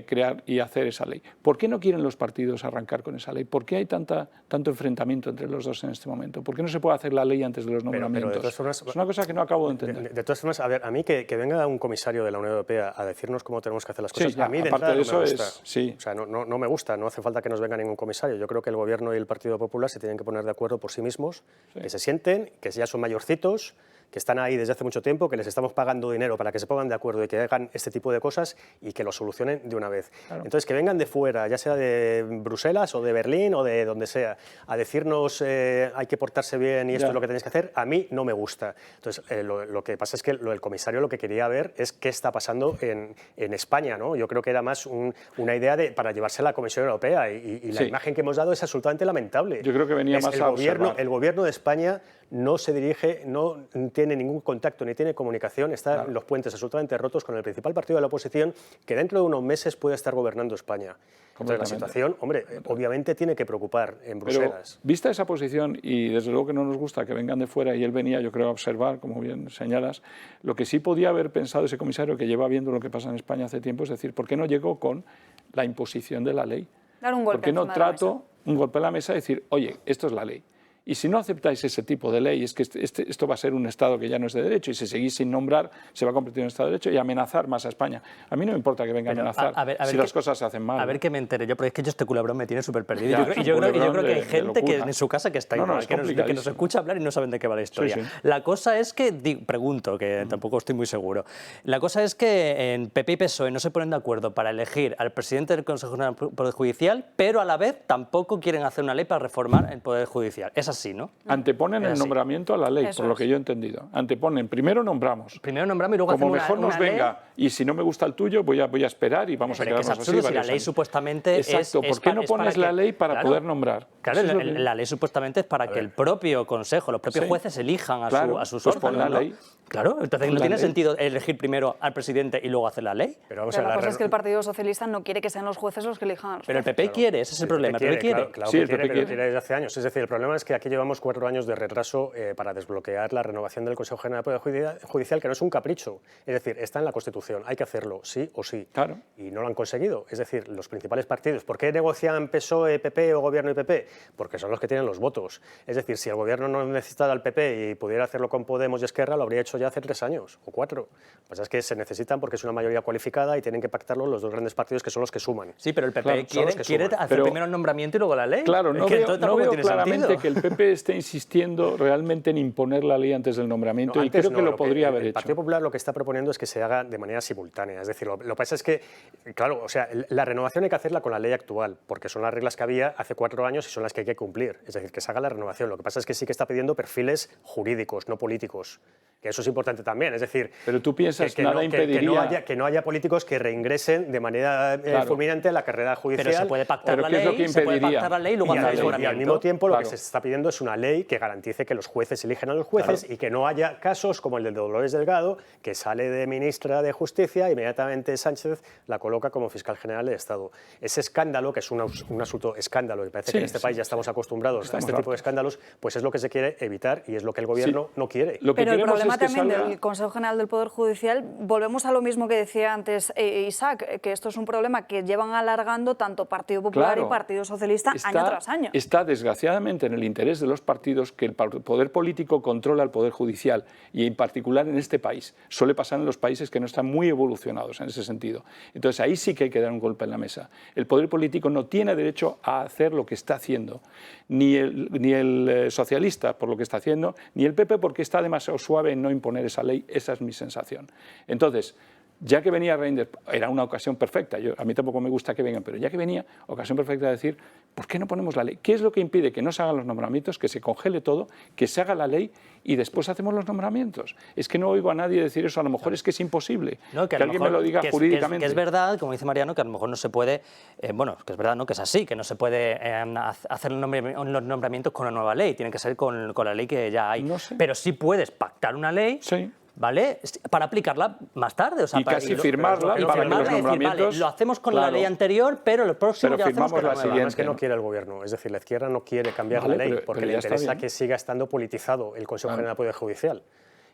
crear y hacer esa ley. ¿Por qué no quieren los partidos arrancar con esa ley? ¿Por qué hay tanto enfrentamiento entre los dos en este momento? ¿Por qué no se puede hacer la ley antes de los nombramientos? Pero de todas formas, es una cosa que no acabo de entender. De todas formas, a ver, a mí que venga un comisario de la Unión Europea a decirnos cómo tenemos que hacer las cosas, sí, ya, a mí de entrada no me gusta. Sí. O sea, no me gusta, no hace falta que nos venga ningún comisario. Yo creo que el Gobierno y el Partido Popular se tienen que poner de acuerdo por sí mismos, que se sienten, que ya son mayorcitos, que están ahí desde hace mucho tiempo, que les estamos pagando dinero para que se pongan de acuerdo y que hagan este tipo de cosas y que lo solucionen de una vez. Claro. Entonces, que vengan de fuera, ya sea de Bruselas o de Berlín o de donde sea, a decirnos hay que portarse bien y esto es lo que tenéis que hacer, a mí no me gusta. Entonces, lo que pasa es que el comisario lo que quería ver es qué está pasando en España, ¿no? Yo creo que era más una idea para llevarse a la Comisión Europea y la imagen que hemos dado es absolutamente lamentable. Yo creo que venía más a observar. El gobierno de España no se dirige, no tiene ningún contacto ni tiene comunicación, están los puentes absolutamente rotos con el principal partido de la oposición que dentro de unos meses puede estar gobernando España. Entonces la situación, hombre, obviamente tiene que preocupar en Bruselas. Pero, vista esa posición, y desde luego que no nos gusta que vengan de fuera, y él venía, yo creo, a observar, como bien señalas, lo que sí podía haber pensado ese comisario que lleva viendo lo que pasa en España hace tiempo, es decir, ¿por qué no llegó con la imposición de la ley? Dar un golpe. ¿Por qué no trato un golpe a la mesa y decir, oye, esto es la ley? Y si no aceptáis ese tipo de ley, es que esto va a ser un Estado que ya no es de derecho, y si seguís sin nombrar, se va a convertir en un Estado de derecho y amenazar más a España. A mí no me importa que venga a amenazar si las cosas se hacen mal. A ver que me entere yo, porque es que yo este culebrón me tiene súper perdido. Y yo creo que hay gente que en su casa que está igual, que nos escucha hablar y no saben de qué va la historia. Sí, sí. La cosa es que, pregunto, que tampoco estoy muy seguro, la cosa es que en PP y PSOE no se ponen de acuerdo para elegir al presidente del Consejo General del Poder Judicial, pero a la vez tampoco quieren hacer una ley para reformar el Poder Judicial. Es así, ¿no? Anteponen el nombramiento a la ley, por lo que yo he entendido. Anteponen, primero nombramos. Primero nombramos y luego como hacemos mejor nos venga, y si no me gusta el tuyo, voy a esperar y vamos a quedarnos así. Si la ley supuestamente Exacto, ¿por qué no pones la ley para poder nombrar? Claro, la ley supuestamente es para que el propio Consejo, los propios jueces elijan a sus órganos. La ley. Claro, entonces no tiene sentido elegir primero al presidente y luego hacer la ley. Pero la cosa es que el Partido Socialista no quiere que sean los jueces los que elijan a los Pero el PP quiere, ese es el problema. El PP quiere. Claro que quiere, pero quiere desde hace años. Es decir, el problema es que aquí llevamos 4 años de retraso para desbloquear la renovación del Consejo General del Poder Judicial, que no es un capricho. Es decir, está en la Constitución, hay que hacerlo, sí o sí. Claro. Y no lo han conseguido. Es decir, los principales partidos. ¿Por qué negocian PSOE, PP o Gobierno y PP? Porque son los que tienen los votos. Es decir, si el Gobierno no necesitara al PP y pudiera hacerlo con Podemos y Esquerra, lo habría hecho ya hace 3 años o 4. Lo que pasa es que se necesitan porque es una mayoría cualificada y tienen que pactarlo los 2 grandes partidos que son los que suman. Sí, pero el PP quiere hacer primero el nombramiento y luego la ley. Claro, no veo claramente que el PP esté insistiendo realmente en imponer la ley antes del nombramiento, y creo que lo podría haber hecho. El Partido Popular lo que está proponiendo es que se haga de manera simultánea. Es decir, lo que pasa es que, claro, o sea, la renovación hay que hacerla con la ley actual, porque son las reglas que había hace 4 años y son las que hay que cumplir. Es decir, que se haga la renovación. Lo que pasa es que sí que está pidiendo perfiles jurídicos, no políticos. Que eso es importante también. Es decir, pero tú piensas que nada impediría que no haya políticos que reingresen de manera fulminante a la carrera judicial. Pero se puede pactar la ley, y al mismo tiempo lo que se está pidiendo es una ley que garantice que los jueces eligen a los jueces y que no haya casos como el de Dolores Delgado, que sale de ministra de Justicia, inmediatamente Sánchez la coloca como fiscal general del Estado. Ese escándalo, que es un asunto escándalo, y parece que en este país ya estamos acostumbrados a este tipo de escándalos, pues es lo que se quiere evitar y es lo que el Gobierno no quiere. Pero el problema también del Consejo General del Poder Judicial, volvemos a lo mismo que decía antes Isaac, que esto es un problema que llevan alargando tanto Partido Popular y Partido Socialista año tras año. Está desgraciadamente en el interés de los partidos que el poder político controla el poder judicial, y en particular en este país. Suele pasar en los países que no están muy evolucionados en ese sentido. Entonces ahí sí que hay que dar un golpe en la mesa. El poder político no tiene derecho a hacer lo que está haciendo, ni el socialista por lo que está haciendo, ni el PP porque está demasiado suave en no imponer esa ley. Esa es mi sensación. Entonces, ya que venía Reinders, era una ocasión perfecta, a mí tampoco me gusta que vengan, pero ya que venía, ocasión perfecta de decir, ¿por qué no ponemos la ley? ¿Qué es lo que impide que no se hagan los nombramientos, que se congele todo, que se haga la ley y después hacemos los nombramientos? Es que no oigo a nadie decir eso, a lo mejor es que es imposible, no, que alguien me lo diga jurídicamente. Que es verdad, como dice Mariano, que a lo mejor no se puede, bueno, que es verdad, ¿no? Que es así, que no se puede hacer los nombramientos con una nueva ley, tiene que ser con la ley que ya hay. No sé. Pero sí puedes pactar una ley. Sí. ¿Vale? Para aplicarla más tarde. O sea, y casi firmarla para que los nombramientos... Vale, lo hacemos con la ley anterior, pero el próximo ya hacemos con la siguiente. Es que no quiere el Gobierno. Es decir, la izquierda no quiere cambiar la ley porque le interesa que siga estando politizado el Consejo General del Poder Judicial.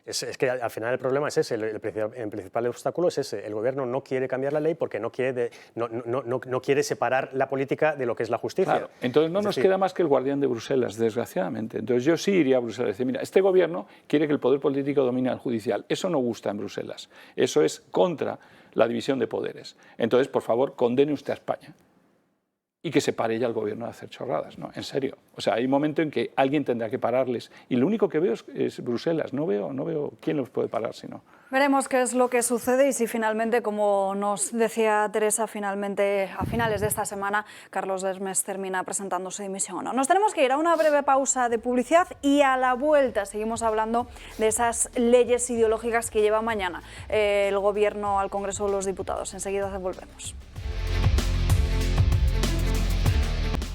Es que al final el problema es ese, el principal obstáculo es ese. El Gobierno no quiere cambiar la ley porque no quiere separar la política de lo que es la justicia. Claro. Entonces no nos queda más que el guardián de Bruselas, desgraciadamente. Entonces yo sí iría a Bruselas y decir, mira, este Gobierno quiere que el poder político domine al judicial. Eso no gusta en Bruselas. Eso es contra la división de poderes. Entonces, por favor, condene usted a España. y que se pare ya el gobierno de hacer chorradas, ¿no? En serio. O sea, hay un momento en que alguien tendrá que pararles y lo único que veo es Bruselas. No veo quién los puede parar si no. Veremos qué es lo que sucede y si finalmente, como nos decía Teresa, finalmente a finales de esta semana Carlos Lesmes termina presentando su dimisión o no. Nos tenemos que ir a una breve pausa de publicidad y a la vuelta seguimos hablando de esas leyes ideológicas que lleva mañana el Gobierno al Congreso de los Diputados. Enseguida volvemos.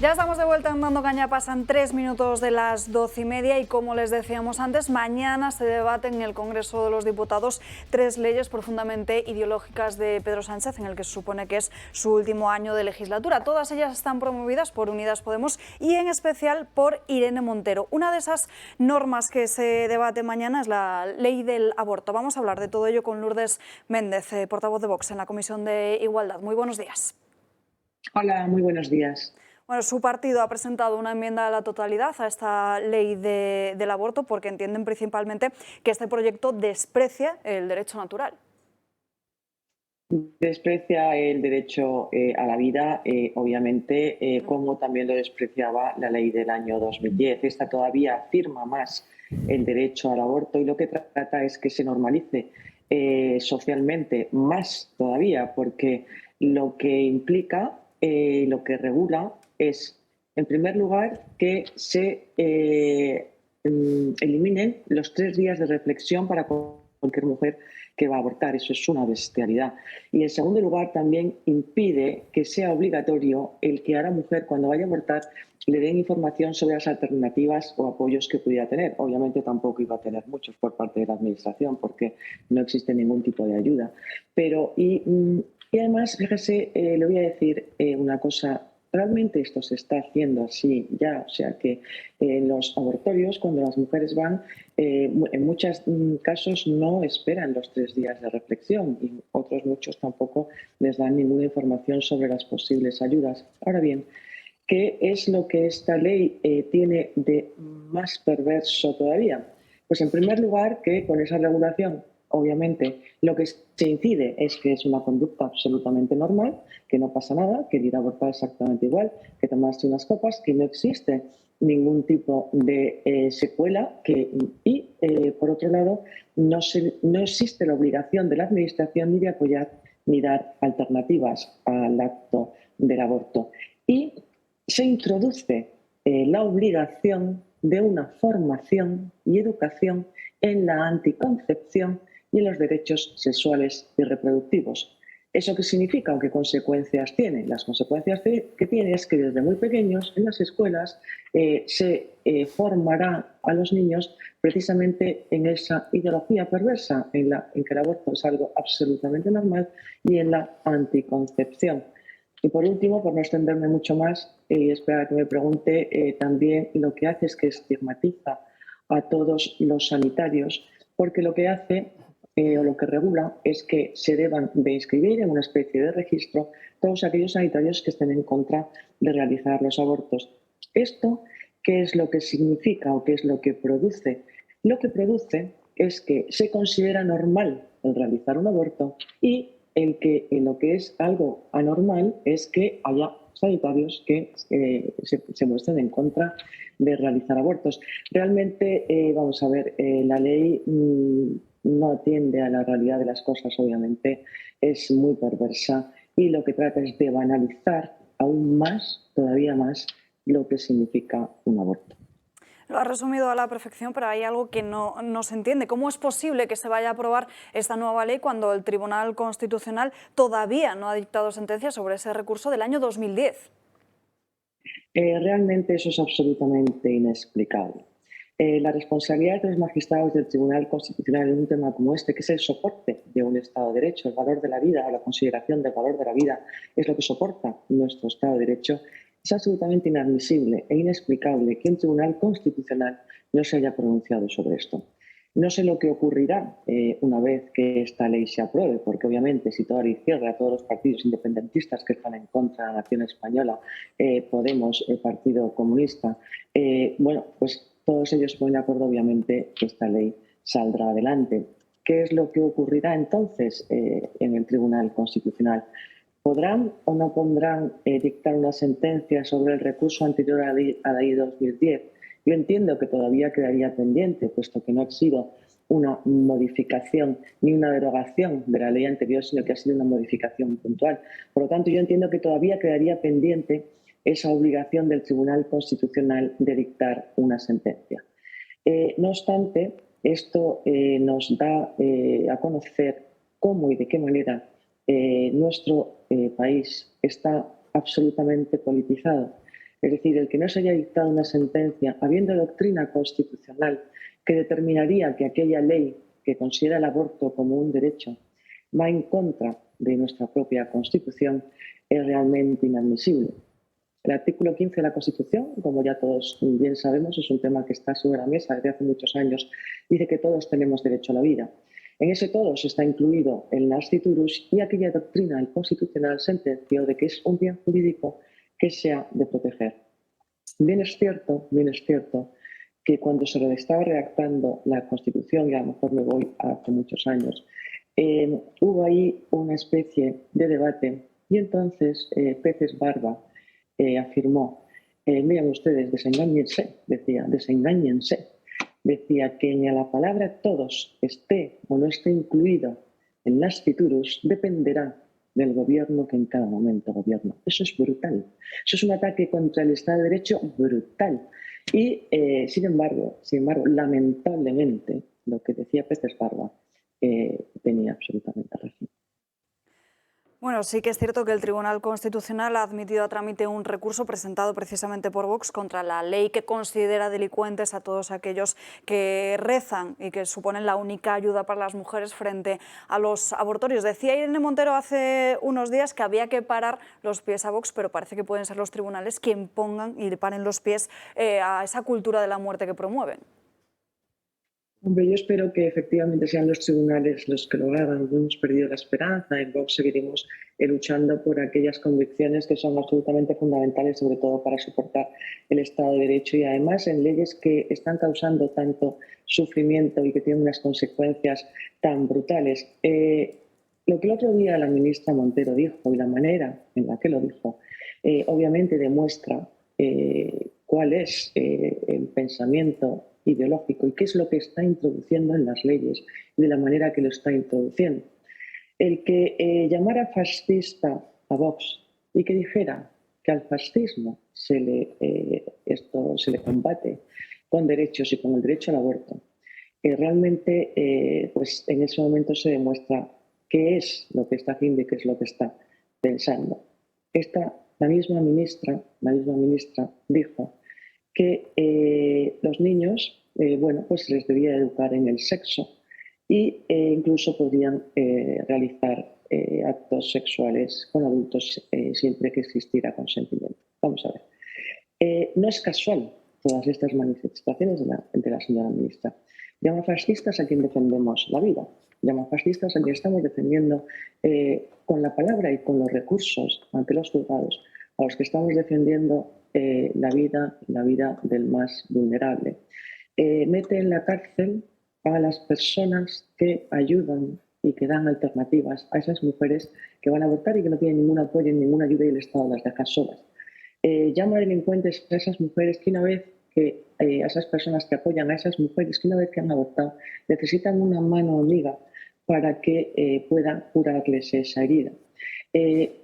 Ya estamos de vuelta en Dando Caña, pasan 3 minutos de las 12:30 y como les decíamos antes, mañana se debaten en el Congreso de los Diputados 3 leyes profundamente ideológicas de Pedro Sánchez, en el que se supone que es su último año de legislatura. Todas ellas están promovidas por Unidas Podemos y en especial por Irene Montero. Una de esas normas que se debate mañana es la ley del aborto. Vamos a hablar de todo ello con Lourdes Méndez, portavoz de Vox en la Comisión de Igualdad. Muy buenos días. Hola, muy buenos días. Bueno, su partido ha presentado una enmienda a la totalidad a esta ley del aborto porque entienden principalmente que este proyecto desprecia el derecho natural. Desprecia el derecho a la vida, obviamente, como también lo despreciaba la ley del año 2010. Esta todavía afirma más el derecho al aborto y lo que trata es que se normalice socialmente más todavía, porque lo que implica, lo que regula, es, en primer lugar, que se eliminen los 3 días de reflexión para cualquier mujer que va a abortar. Eso es una bestialidad. Y, en segundo lugar, también impide que sea obligatorio el que a la mujer, cuando vaya a abortar, le den información sobre las alternativas o apoyos que pudiera tener. Obviamente tampoco iba a tener muchos por parte de la Administración porque no existe ningún tipo de ayuda. Pero, y además, fíjese, le voy a decir una cosa. Realmente esto se está haciendo así ya, o sea que en los abortorios, cuando las mujeres van, en muchos casos no esperan los 3 días de reflexión y otros muchos tampoco les dan ninguna información sobre las posibles ayudas. Ahora bien, ¿qué es lo que esta ley tiene de más perverso todavía? Pues en primer lugar que con esa regulación, obviamente, lo que se incide es que es una conducta absolutamente normal, que no pasa nada, que ir a abortar exactamente igual, que tomarse unas copas, que no existe ningún tipo de secuela y, por otro lado, no existe la obligación de la Administración ni de apoyar ni dar alternativas al acto del aborto. Y se introduce la obligación de una formación y educación en la anticoncepción y en los derechos sexuales y reproductivos. ¿Eso qué significa o qué consecuencias tiene? Las consecuencias que tiene es que desde muy pequeños en las escuelas se formará a los niños precisamente en esa ideología perversa, en que el aborto es algo absolutamente normal, y en la anticoncepción. Y por último, por no extenderme mucho más y esperar a que me pregunte, también lo que hace es que estigmatiza a todos los sanitarios, porque lo que hace o lo que regula es que se deban de inscribir en una especie de registro todos aquellos sanitarios que estén en contra de realizar los abortos. ¿Esto qué es lo que significa o qué es lo que produce? Lo que produce es que se considera normal el realizar un aborto y en lo que es algo anormal es que haya sanitarios que se muestren en contra de realizar abortos. Realmente, vamos a ver, la ley no atiende a la realidad de las cosas, obviamente, es muy perversa y lo que trata es de banalizar aún más, todavía más, lo que significa un aborto. Lo ha resumido a la perfección, pero hay algo que no se entiende. ¿Cómo es posible que se vaya a aprobar esta nueva ley cuando el Tribunal Constitucional todavía no ha dictado sentencia sobre ese recurso del año 2010? Realmente eso es absolutamente inexplicable. La responsabilidad de los magistrados del Tribunal Constitucional en un tema como este, que es el soporte de un Estado de Derecho, el valor de la vida o la consideración del valor de la vida es lo que soporta nuestro Estado de Derecho, es absolutamente inadmisible e inexplicable que un Tribunal Constitucional no se haya pronunciado sobre esto. No sé lo que ocurrirá una vez que esta ley se apruebe, porque obviamente si toda la izquierda, todos los partidos independentistas que están en contra de la nación española, Podemos, el Partido Comunista, bueno, pues todos ellos se ponen de acuerdo, obviamente, que esta ley saldrá adelante. ¿Qué es lo que ocurrirá entonces en el Tribunal Constitucional? ¿Podrán o no podrán dictar una sentencia sobre el recurso anterior a la ley 2010? Yo entiendo que todavía quedaría pendiente, puesto que no ha sido una modificación ni una derogación de la ley anterior, sino que ha sido una modificación puntual. Por lo tanto, yo entiendo que todavía quedaría pendiente esa obligación del Tribunal Constitucional de dictar una sentencia. No obstante, esto nos da a conocer cómo y de qué manera nuestro país está absolutamente politizado. Es decir, el que no se haya dictado una sentencia, habiendo doctrina constitucional que determinaría que aquella ley que considera el aborto como un derecho va en contra de nuestra propia Constitución, es realmente inadmisible. El artículo 15 de la Constitución, como ya todos bien sabemos, es un tema que está sobre la mesa desde hace muchos años, dice que todos tenemos derecho a la vida. En ese todos está incluido el nasciturus y aquella doctrina constitucional sentenció de que es un bien jurídico que se ha de proteger. Bien es cierto que cuando se estaba redactando la Constitución, y a lo mejor me voy hace muchos años, hubo ahí una especie de debate y entonces Peces Barba afirmó, miren ustedes, desengáñense, decía, desengáñense. Decía que en la palabra todos esté o no esté incluido el nasciturus dependerá del gobierno que en cada momento gobierna. Eso es brutal. Eso es un ataque contra el Estado de Derecho brutal. Y, sin embargo, lamentablemente, lo que decía Peces Barba tenía absolutamente razón. Bueno, sí que es cierto que el Tribunal Constitucional ha admitido a trámite un recurso presentado precisamente por Vox contra la ley que considera delincuentes a todos aquellos que rezan y que suponen la única ayuda para las mujeres frente a los abortorios. Decía Irene Montero hace unos días que había que parar los pies a Vox, pero parece que pueden ser los tribunales quien pongan y le paren los pies a esa cultura de la muerte que promueven. Hombre, yo espero que efectivamente sean los tribunales los que lo hagan. No hemos perdido la esperanza. En Vox seguiremos luchando por aquellas convicciones que son absolutamente fundamentales, sobre todo para soportar el Estado de Derecho y además en leyes que están causando tanto sufrimiento y que tienen unas consecuencias tan brutales. Lo que el otro día la ministra Montero dijo y la manera en la que lo dijo, obviamente demuestra cuál es el pensamiento ideológico y qué es lo que está introduciendo en las leyes y de la manera que lo está introduciendo. El que llamara fascista a Vox y que dijera que al fascismo se le combate con derechos y con el derecho al aborto, realmente pues en ese momento se demuestra qué es lo que está haciendo y qué es lo que está pensando. La misma ministra dijo que los niños, pues se les debía educar en el sexo e incluso podrían realizar actos sexuales con adultos siempre que existiera consentimiento. Vamos a ver. No es casual todas estas manifestaciones de la señora ministra. Llama fascistas a quien defendemos la vida. Llama fascistas a quien estamos defendiendo con la palabra y con los recursos ante los juzgados, a los que estamos defendiendo la vida del más vulnerable. Mete en la cárcel a las personas que ayudan y que dan alternativas a esas mujeres que van a abortar y que no tienen ningún apoyo, ninguna ayuda y el Estado las deja solas. Llama delincuentes a esas mujeres que una vez que a esas personas que apoyan a esas mujeres que una vez que han abortado necesitan una mano amiga para que puedan curarles esa herida.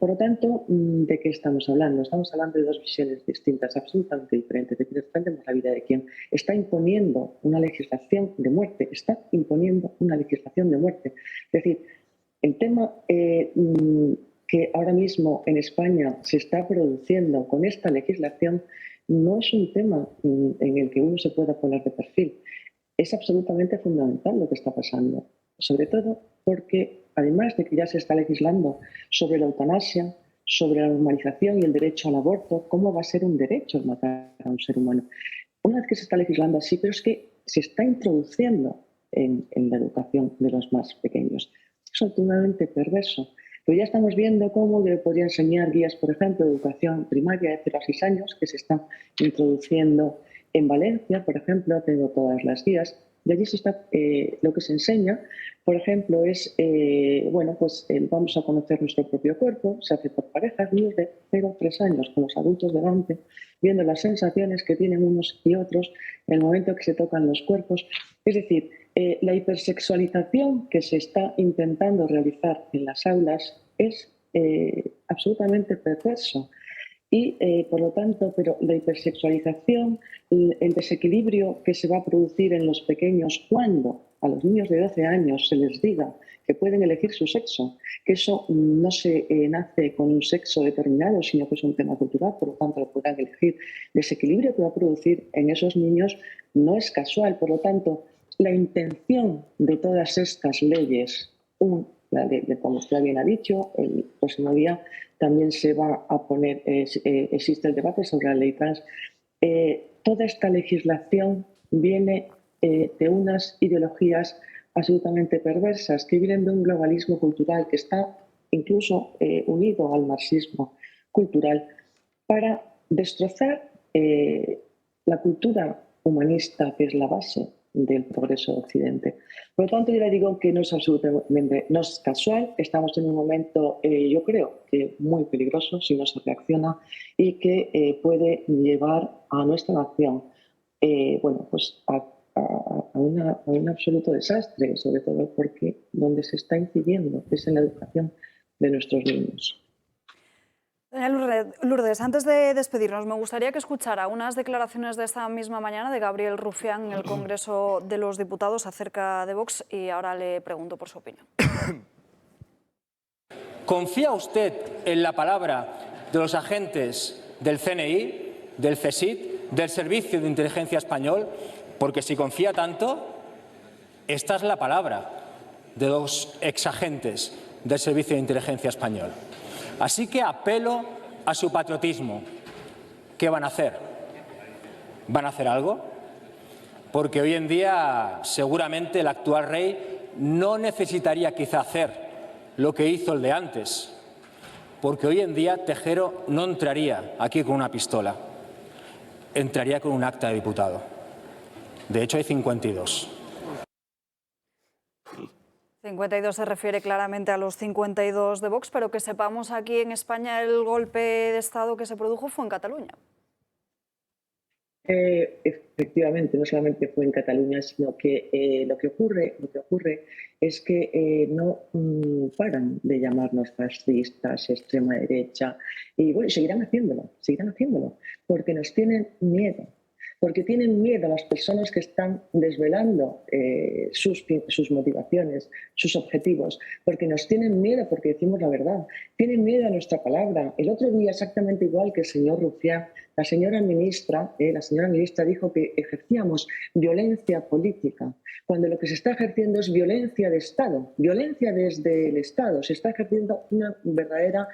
Por lo tanto, ¿de qué estamos hablando? Estamos hablando de dos visiones distintas, absolutamente diferentes. Es decir, defendemos la vida de quien está imponiendo una legislación de muerte. Está imponiendo una legislación de muerte. Es decir, el tema que ahora mismo en España se está produciendo con esta legislación no es un tema en el que uno se pueda poner de perfil. Es absolutamente fundamental lo que está pasando, sobre todo porque además de que ya se está legislando sobre la eutanasia, sobre la normalización y el derecho al aborto, ¿cómo va a ser un derecho el matar a un ser humano? Una vez que se está legislando así, pero es que se está introduciendo en la educación de los más pequeños. Es absolutamente perverso. Pero ya estamos viendo cómo le podría enseñar guías, por ejemplo, de educación primaria de 0 a 6 años, que se están introduciendo en Valencia, por ejemplo, tengo todas las guías, Y allí se está, lo que se enseña, por ejemplo, es, vamos a conocer nuestro propio cuerpo, se hace por parejas, niños de 0 a 3 años, con los adultos delante, viendo las sensaciones que tienen unos y otros en el momento que se tocan los cuerpos. Es decir, la hipersexualización que se está intentando realizar en las aulas es absolutamente perverso. Y, por lo tanto, pero la hipersexualización, el desequilibrio que se va a producir en los pequeños cuando a los niños de 12 años se les diga que pueden elegir su sexo, que eso no se nace con un sexo determinado, sino que es un tema cultural, por lo tanto lo podrán elegir. El desequilibrio que va a producir en esos niños no es casual, por lo tanto, la intención de todas estas leyes, como usted bien ha dicho, el próximo día también se va a poner, existe el debate sobre la ley trans. Toda esta legislación viene de unas ideologías absolutamente perversas que vienen de un globalismo cultural que está incluso unido al marxismo cultural para destrozar la cultura humanista, que es la base del progreso de Occidente. Por lo tanto, yo le digo que no es absolutamente, no es casual, estamos en un momento, yo creo, que muy peligroso si no se reacciona y que puede llevar a nuestra nación a un absoluto desastre, sobre todo porque donde se está incidiendo es en la educación de nuestros niños. Doña Lourdes, antes de despedirnos, me gustaría que escuchara unas declaraciones de esta misma mañana de Gabriel Rufián en el Congreso de los Diputados acerca de Vox y ahora le pregunto por su opinión. ¿Confía usted en la palabra de los agentes del CNI, del CSIC, del Servicio de Inteligencia Español? Porque si confía tanto, esta es la palabra de los exagentes del Servicio de Inteligencia Español. Así que apelo a su patriotismo. ¿Qué van a hacer? ¿Van a hacer algo? Porque hoy en día seguramente el actual rey no necesitaría quizá hacer lo que hizo el de antes, porque hoy en día Tejero no entraría aquí con una pistola, entraría con un acta de diputado. De hecho hay 52. 52 se refiere claramente a los 52 de Vox, pero que sepamos aquí en España el golpe de Estado que se produjo fue en Cataluña. Efectivamente, no solamente fue en Cataluña, sino que lo que ocurre es que no paran de llamarnos fascistas, extrema derecha, y bueno, seguirán haciéndolo, porque nos tienen miedo. Porque tienen miedo a las personas que están desvelando sus motivaciones, sus objetivos, porque nos tienen miedo porque decimos la verdad, tienen miedo a nuestra palabra. El otro día, exactamente igual que el señor Rufián, la señora ministra dijo que ejercíamos violencia política, cuando lo que se está ejerciendo es violencia de Estado, violencia desde el Estado, se está ejerciendo una verdadera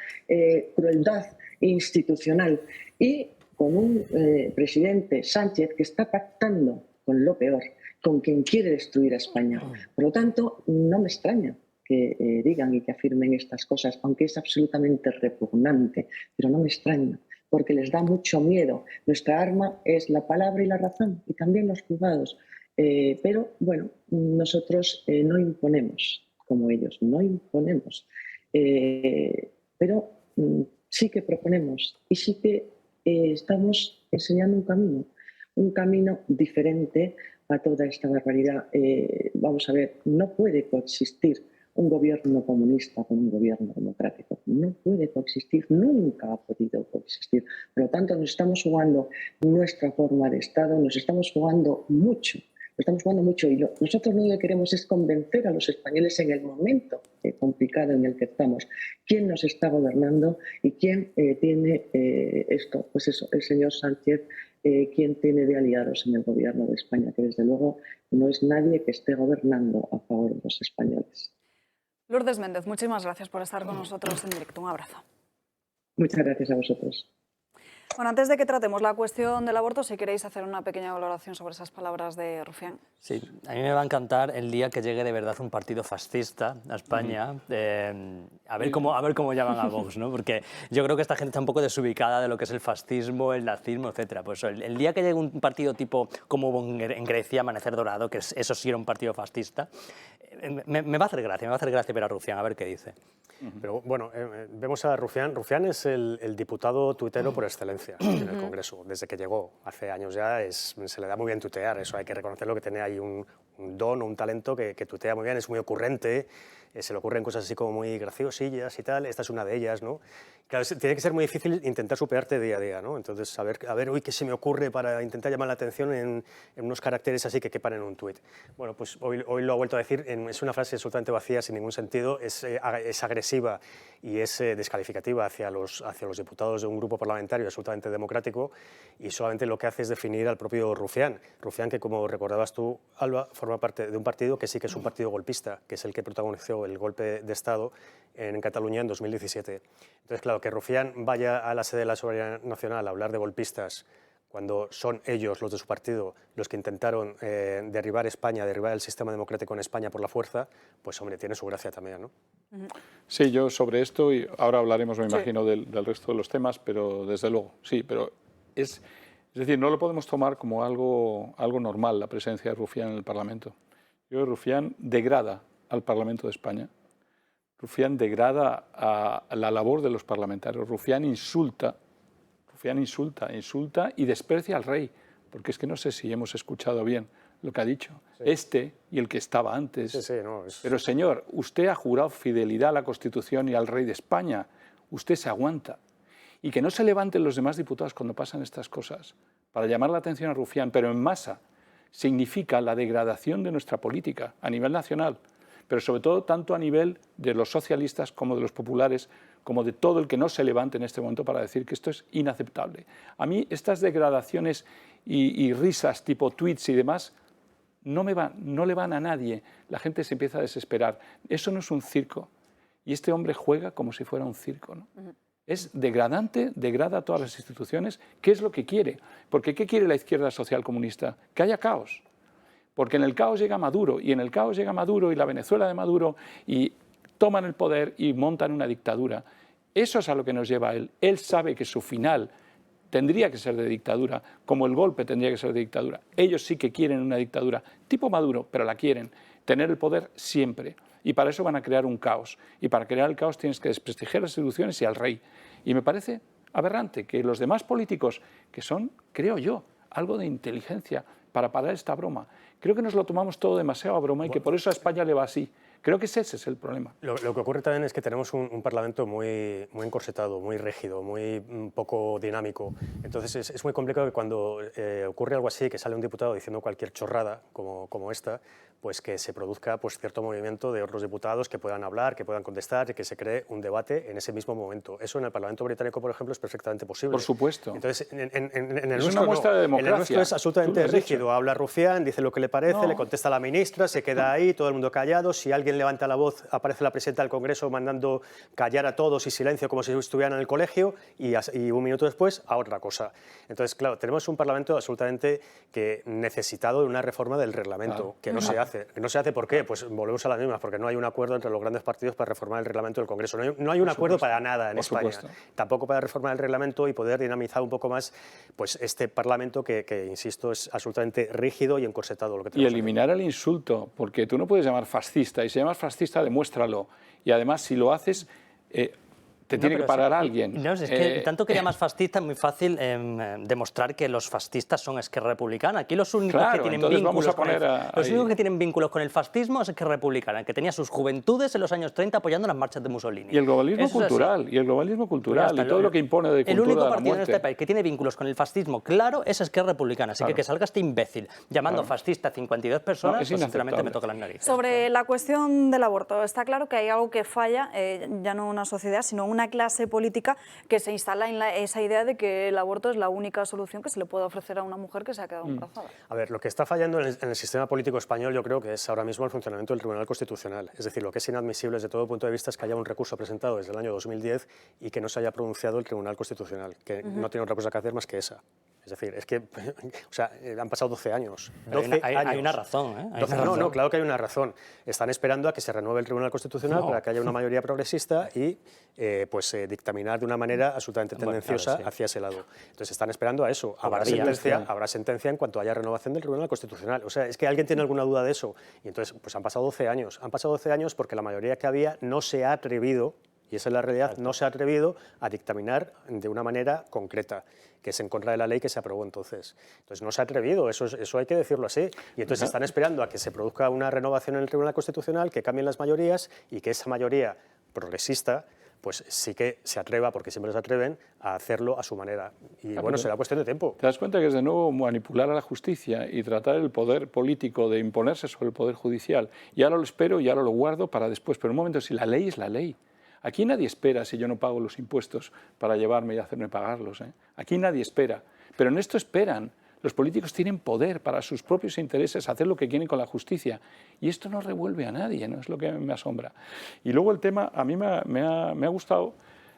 crueldad institucional. Y con un presidente Sánchez que está pactando con lo peor, con quien quiere destruir a España. Por lo tanto, no me extraña que digan y que afirmen estas cosas, aunque es absolutamente repugnante, pero no me extraña, porque les da mucho miedo. Nuestra arma es la palabra y la razón, y también los juzgados. Pero, bueno, nosotros no imponemos como ellos, no imponemos. Pero sí que proponemos y sí que estamos enseñando un camino diferente a toda esta barbaridad. Vamos a ver, no puede coexistir un gobierno comunista con un gobierno democrático. No puede coexistir, nunca ha podido coexistir. Por lo tanto, nos estamos jugando nuestra forma de Estado, nos estamos jugando mucho. Y nosotros lo que queremos es convencer a los españoles en el momento complicado en el que estamos, quién nos está gobernando y quién tiene esto, pues eso, el señor Sánchez, quién tiene de aliados en el gobierno de España, que desde luego no es nadie que esté gobernando a favor de los españoles. Lourdes Méndez, muchísimas gracias por estar con nosotros en directo. Un abrazo. Muchas gracias a vosotros. Bueno, antes de que tratemos la cuestión del aborto, si queréis hacer una pequeña valoración sobre esas palabras de Rufián. Sí, a mí me va a encantar el día que llegue de verdad un partido fascista a España, a ver cómo llaman a Vox, ¿no? Porque yo creo que esta gente está un poco desubicada de lo que es el fascismo, el nazismo, etcétera. Pues el día que llegue un partido tipo como en Grecia, Amanecer Dorado, que eso sí era un partido fascista, me va a hacer gracia ver a Rufián, a ver qué dice. Pero bueno, vemos a Rufián. Rufián es el diputado tuitero por excelencia en el Congreso. Desde que llegó, hace años ya, se le da muy bien tuitear. Eso hay que reconocerlo, que tiene ahí un don o un talento que tuitea muy bien, es muy ocurrente, se le ocurren cosas así como muy graciosillas y tal. Esta es una de ellas, ¿no? Claro, tiene que ser muy difícil intentar superarte día a día, ¿no? Entonces, a ver, uy, ¿qué se me ocurre para intentar llamar la atención en unos caracteres así que quepan en un tuit? Bueno, pues hoy lo ha vuelto a decir, es una frase absolutamente vacía, sin ningún sentido, es agresiva y es descalificativa hacia los diputados de un grupo parlamentario absolutamente democrático, y solamente lo que hace es definir al propio Rufián. Rufián, que como recordabas tú, Alba, forma parte de un partido que sí que es un partido golpista, que es el que protagonizó el golpe de Estado en Cataluña en 2017. Entonces, claro, que Rufián vaya a la sede de la Soberanía Nacional a hablar de golpistas cuando son ellos, los de su partido, los que intentaron derribar España, derribar el sistema democrático en España por la fuerza, pues hombre, tiene su gracia también, ¿no? Sí, yo sobre esto, y ahora hablaremos, me imagino, del resto de los temas, pero desde luego, sí, pero es decir, no lo podemos tomar como algo normal, la presencia de Rufián en el Parlamento. Yo creo que Rufián degrada al Parlamento de España. Rufián degrada a la labor de los parlamentarios. Rufián insulta y desprecia al rey, porque es que no sé si hemos escuchado bien lo que ha dicho. Sí. Este y el que estaba antes. Sí, no, Pero señor, usted ha jurado fidelidad a la Constitución y al rey de España. Usted se aguanta. Y que no se levanten los demás diputados cuando pasan estas cosas para llamar la atención a Rufián, pero en masa, significa la degradación de nuestra política a nivel nacional, pero sobre todo tanto a nivel de los socialistas como de los populares, como de todo el que no se levante en este momento para decir que esto es inaceptable. A mí estas degradaciones y risas tipo tweets y demás no le van a nadie. La gente se empieza a desesperar. Eso no es un circo. Y este hombre juega como si fuera un circo, ¿no? Es degradante, degrada a todas las instituciones. ¿Qué es lo que quiere? Porque ¿qué quiere la izquierda social comunista? Que haya caos. Porque en el caos llega Maduro, y en el caos llega Maduro y la Venezuela de Maduro, y toman el poder y montan una dictadura. Eso es a lo que nos lleva a él. Él sabe que su final tendría que ser de dictadura, como el golpe tendría que ser de dictadura. Ellos sí que quieren una dictadura, tipo Maduro, pero la quieren. Tener el poder siempre. Y para eso van a crear un caos. Y para crear el caos tienes que desprestigiar las instituciones y al rey. Y me parece aberrante que los demás políticos, que son, creo yo, algo de inteligencia para parar esta broma, creo que nos lo tomamos todo demasiado a broma y que por eso a España le va así. Creo que ese es el problema. Lo que ocurre también es que tenemos un Parlamento muy encorsetado, muy rígido, muy poco dinámico. Entonces es muy complicado que cuando ocurre algo así, que sale un diputado diciendo cualquier chorrada como esta, pues que se produzca pues, cierto movimiento de otros diputados que puedan hablar, que puedan contestar y que se cree un debate en ese mismo momento. Eso en el Parlamento británico, por ejemplo, es perfectamente posible. Por supuesto. Entonces, en el es una muestra de democracia. En el nuestro es absolutamente rígido. Habla Rufián, dice lo que le parece, le contesta a la ministra, se queda ahí, todo el mundo callado. Si alguien levanta la voz, aparece la presidenta del Congreso mandando callar a todos y silencio como si estuvieran en el colegio, y un minuto después a otra cosa. Entonces, claro, tenemos un Parlamento absolutamente necesitado de una reforma del reglamento, que no se hace. ¿No se hace por qué? Pues volvemos a las mismas, porque no hay un acuerdo entre los grandes partidos para reformar el reglamento del Congreso. No hay un acuerdo para nada en España. Tampoco para reformar el reglamento y poder dinamizar un poco más pues, este Parlamento que, insisto, es absolutamente rígido y encorsetado. Lo que y eliminar el insulto, porque tú no puedes llamar fascista, y si llamas fascista, demuéstralo. Y además, si lo haces, te tiene que parar alguien. No, es que tanto que llamas fascista es muy fácil demostrar que los fascistas son Esquerra Republicana. Aquí los únicos que tienen vínculos con el fascismo es Esquerra Republicana, que tenía sus juventudes en los años 30 apoyando las marchas de Mussolini. Y el globalismo cultural, y todo lo que impone de cultura. El único partido en este país que tiene vínculos con el fascismo, claro, es Esquerra Republicana. Así que salga este imbécil llamando fascista a 52 personas, pues sinceramente me toca las narices. Sobre la cuestión del aborto, está claro que hay algo que falla, ya no una sociedad, sino una una clase política que se instala en esa idea de que el aborto es la única solución que se le puede ofrecer a una mujer que se ha quedado embarazada. A ver, lo que está fallando en el sistema político español yo creo que es ahora mismo el funcionamiento del Tribunal Constitucional. Es decir, lo que es inadmisible desde todo punto de vista es que haya un recurso presentado desde el año 2010 y que no se haya pronunciado el Tribunal Constitucional, que no tiene otra cosa que hacer más que esa. Es decir, es que o sea, han pasado 12 años. 12 años. Hay una razón, ¿eh? Hay 12, una razón. No, claro que hay una razón. Están esperando a que se renueve el Tribunal Constitucional para que haya una mayoría progresista y dictaminar de una manera absolutamente tendenciosa hacia ese lado. Entonces están esperando a eso. Habrá sentencia en cuanto haya renovación del Tribunal Constitucional. O sea, es que alguien tiene alguna duda de eso. Y entonces, pues han pasado 12 años. Han pasado 12 años porque la mayoría que había no se ha atrevido, y esa es la realidad, no se ha atrevido a dictaminar de una manera concreta, que es en contra de la ley que se aprobó entonces. Entonces no se ha atrevido, eso hay que decirlo así. Y entonces están esperando a que se produzca una renovación en el Tribunal Constitucional, que cambien las mayorías y que esa mayoría progresista pues sí que se atreva, porque siempre se atreven, a hacerlo a su manera. Y bueno, será cuestión de tiempo. ¿Te das cuenta que es de nuevo manipular a la justicia y tratar el poder político de imponerse sobre el poder judicial? Y ahora lo espero y ahora lo guardo para después. Pero un momento, si la ley es la ley. Aquí nadie espera si yo no pago los impuestos para llevarme y hacerme pagarlos, ¿eh? Aquí nadie espera. Pero en esto esperan. Los políticos tienen poder para sus propios intereses, hacer lo que quieren con la justicia. Y esto no revuelve a nadie, ¿no? Es lo que me asombra. Y luego el tema, a mí me ha gustado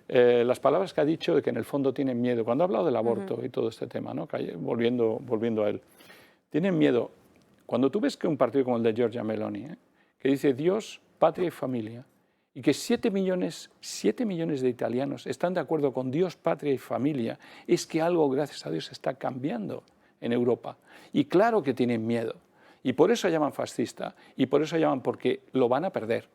las palabras que ha dicho de que en el fondo tienen miedo. Cuando ha hablado del aborto y todo este tema, ¿no? Volviendo a él. Tienen miedo. Cuando tú ves que un partido como el de Giorgia Meloni, que dice Dios, patria y familia, y que 7 millones de italianos están de acuerdo con Dios, patria y familia, es que algo, gracias a Dios, está cambiando en Europa. Y claro que tienen miedo. Y por eso llaman fascista. Y por eso llaman, porque lo van a perder.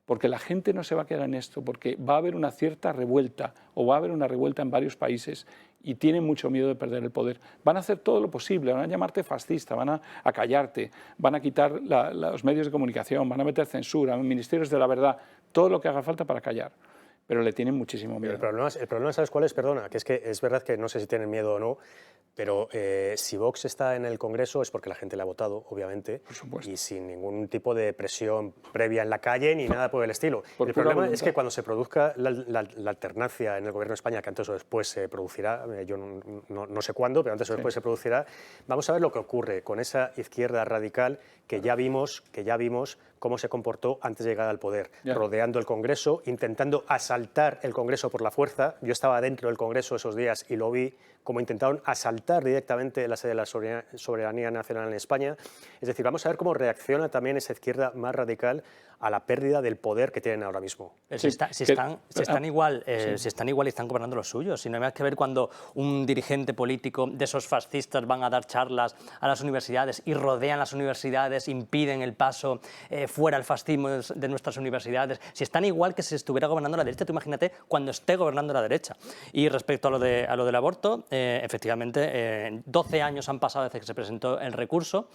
Porque la gente no se va a quedar en esto, porque va a haber una cierta revuelta, o va a haber una revuelta en varios países, y tienen mucho miedo de perder el poder. Van a hacer todo lo posible, van a llamarte fascista, van a callarte, van a quitar los medios de comunicación, van a meter censura, ministerios de la verdad, todo lo que haga falta para callar. Pero le tienen muchísimo miedo. El problema, ¿sabes cuál es? Perdona, que es verdad que no sé si tienen miedo o no, pero si Vox está en el Congreso es porque la gente le ha votado, obviamente, por supuesto, y sin ningún tipo de presión previa en la calle ni nada por el estilo. El problema es que cuando se produzca la alternancia en el Gobierno de España, que antes o después se producirá, yo no sé cuándo, pero antes o después se producirá, vamos a ver lo que ocurre con esa izquierda radical que ya vimos cómo se comportó antes de llegar al poder, rodeando el Congreso, intentando asaltar el Congreso por la fuerza. Yo estaba dentro del Congreso esos días y lo vi cómo intentaron asaltar directamente la sede de la soberanía nacional en España. Es decir, vamos a ver cómo reacciona también esa izquierda más radical a la pérdida del poder que tienen ahora mismo. Si están igual y están gobernando los suyos. Si no hay más que ver cuando un dirigente político de esos fascistas van a dar charlas a las universidades y rodean las universidades, impiden el paso fuera el fascismo de nuestras universidades. Si están igual que si estuviera gobernando la derecha, tú imagínate cuando esté gobernando la derecha. Y respecto a lo del aborto, efectivamente, 12 años han pasado desde que se presentó el recurso,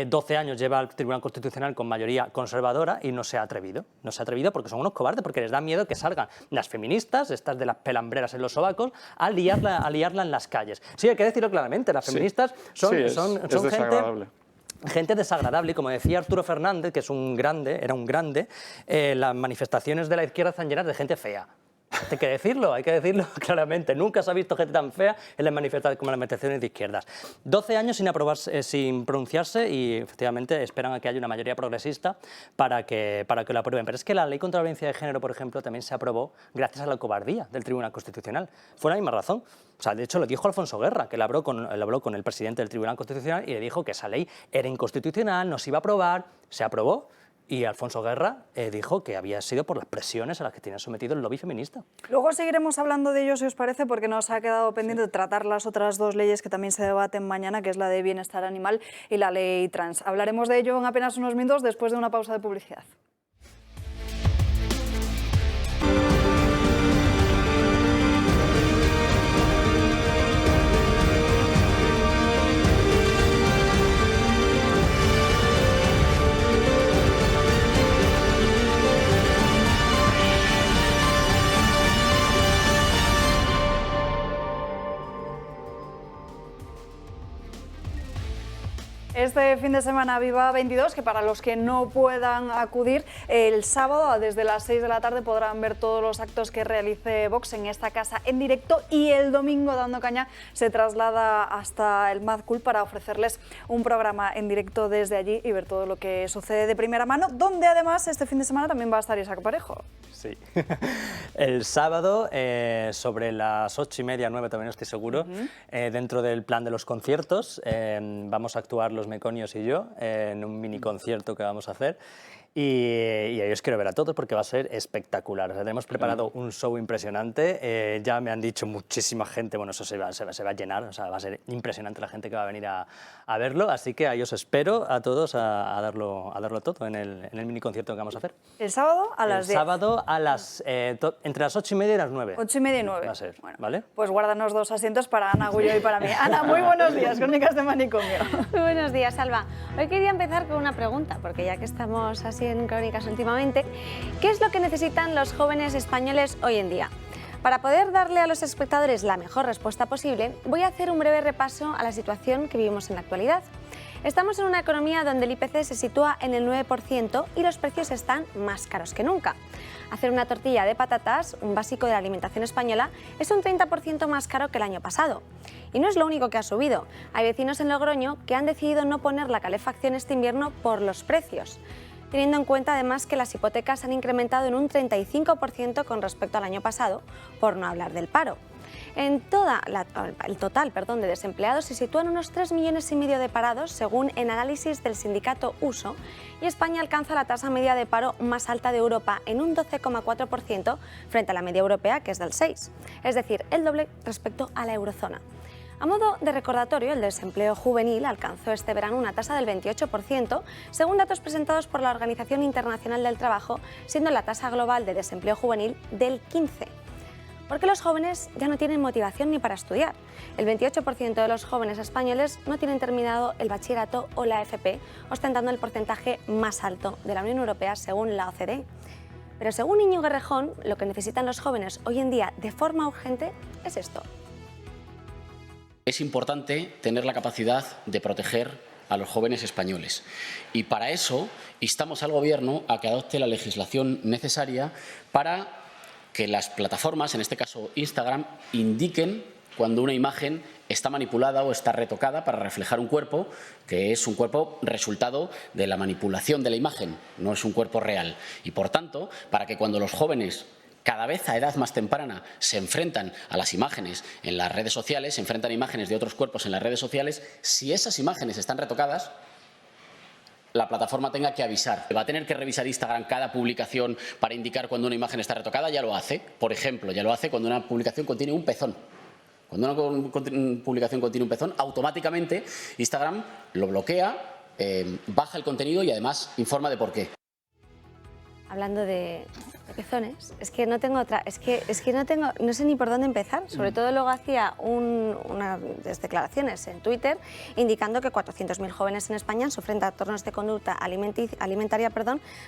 12 años lleva el Tribunal Constitucional con mayoría conservadora y no se ha atrevido. No se ha atrevido porque son unos cobardes, porque les da miedo que salgan las feministas, estas de las pelambreras en los sobacos, a liarla en las calles. Sí, hay que decirlo claramente, las feministas son gente desagradable, y como decía Arturo Fernández, que es era un grande, las manifestaciones de la izquierda están llenas de gente fea. Hay que decirlo claramente. Nunca se ha visto gente tan fea en las manifestaciones como en las manifestaciones de izquierdas. 12 años sin pronunciarse y efectivamente esperan a que haya una mayoría progresista para que lo aprueben. Pero es que la ley contra la violencia de género, por ejemplo, también se aprobó gracias a la cobardía del Tribunal Constitucional. Fue la misma razón. O sea, de hecho, lo dijo Alfonso Guerra, que él habló con el presidente del Tribunal Constitucional y le dijo que esa ley era inconstitucional, no se iba a aprobar, se aprobó. Y Alfonso Guerra dijo que había sido por las presiones a las que tiene sometido el lobby feminista. Luego seguiremos hablando de ello, si os parece, porque nos ha quedado pendiente de tratar las otras dos leyes que también se debaten mañana, que es la de bienestar animal y la ley trans. Hablaremos de ello en apenas unos minutos después de una pausa de publicidad. Este fin de semana Viva 22, que para los que no puedan acudir, el sábado desde las 6 de la tarde podrán ver todos los actos que realice Vox en esta casa en directo, y el domingo Dando Caña se traslada hasta el Mad Cool para ofrecerles un programa en directo desde allí y ver todo lo que sucede de primera mano, donde además este fin de semana también va a estar Isaac Parejo. Sí. El sábado, sobre las 8:30, 9, todavía no estoy seguro, dentro del plan de los conciertos, vamos a actuar los Meconios y yo en un mini concierto que vamos a hacer. Y ahí os quiero ver a todos porque va a ser espectacular. O sea, tenemos preparado un show impresionante. Ya me han dicho muchísima gente, bueno, eso se va a llenar, o sea, va a ser impresionante la gente que va a venir a verlo. Así que ahí os espero a todos a darlo todo en el mini concierto que vamos a hacer. El sábado a las 10. El sábado a entre las 8:30 y las 9. 8:30 y 9. Va a ser, bueno, ¿vale? Pues guárdanos 2 asientos para Ana Gullo y para mí. Ana, muy buenos días, Crónicas de Manicomio. Muy buenos días, Alba. Hoy quería empezar con una pregunta, porque ya que estamos así en Crónicas últimamente, ¿qué es lo que necesitan los jóvenes españoles hoy en día? Para poder darle a los espectadores la mejor respuesta posible, voy a hacer un breve repaso a la situación que vivimos en la actualidad. Estamos en una economía donde el IPC se sitúa en el 9% y los precios están más caros que nunca. Hacer una tortilla de patatas, un básico de la alimentación española, es un 30% más caro que el año pasado. Y no es lo único que ha subido. Hay vecinos en Logroño que han decidido no poner la calefacción este invierno por los precios, teniendo en cuenta además que las hipotecas han incrementado en un 35% con respecto al año pasado, por no hablar del paro. El total de desempleados se sitúa en unos 3,5 millones de parados, según el análisis del sindicato USO, y España alcanza la tasa media de paro más alta de Europa en un 12,4% frente a la media europea, que es del 6%, es decir, el doble respecto a la eurozona. A modo de recordatorio, el desempleo juvenil alcanzó este verano una tasa del 28%, según datos presentados por la Organización Internacional del Trabajo, siendo la tasa global de desempleo juvenil del 15%. Porque los jóvenes ya no tienen motivación ni para estudiar. El 28% de los jóvenes españoles no tienen terminado el bachillerato o la FP, ostentando el porcentaje más alto de la Unión Europea según la OCDE. Pero según Íñigo Errejón, lo que necesitan los jóvenes hoy en día de forma urgente es esto. Es importante tener la capacidad de proteger a los jóvenes españoles y para eso instamos al Gobierno a que adopte la legislación necesaria para que las plataformas, en este caso Instagram, indiquen cuando una imagen está manipulada o está retocada para reflejar un cuerpo que es un cuerpo resultado de la manipulación de la imagen, no es un cuerpo real. Y por tanto, para que cuando los jóvenes cada vez a edad más temprana se enfrentan a las imágenes en las redes sociales, se enfrentan a imágenes de otros cuerpos en las redes sociales, si esas imágenes están retocadas, la plataforma tenga que avisar. Va a tener que revisar Instagram cada publicación para indicar cuando una imagen está retocada, ya lo hace. Por ejemplo, ya lo hace cuando una publicación contiene un pezón. Cuando una publicación contiene un pezón, automáticamente Instagram lo bloquea, baja el contenido y además informa de por qué. Hablando de pezones, es que no tengo otra, no sé ni por dónde empezar. Sobre todo luego hacía unas declaraciones en Twitter indicando que 400.000 jóvenes en España sufren trastornos de conducta alimentaria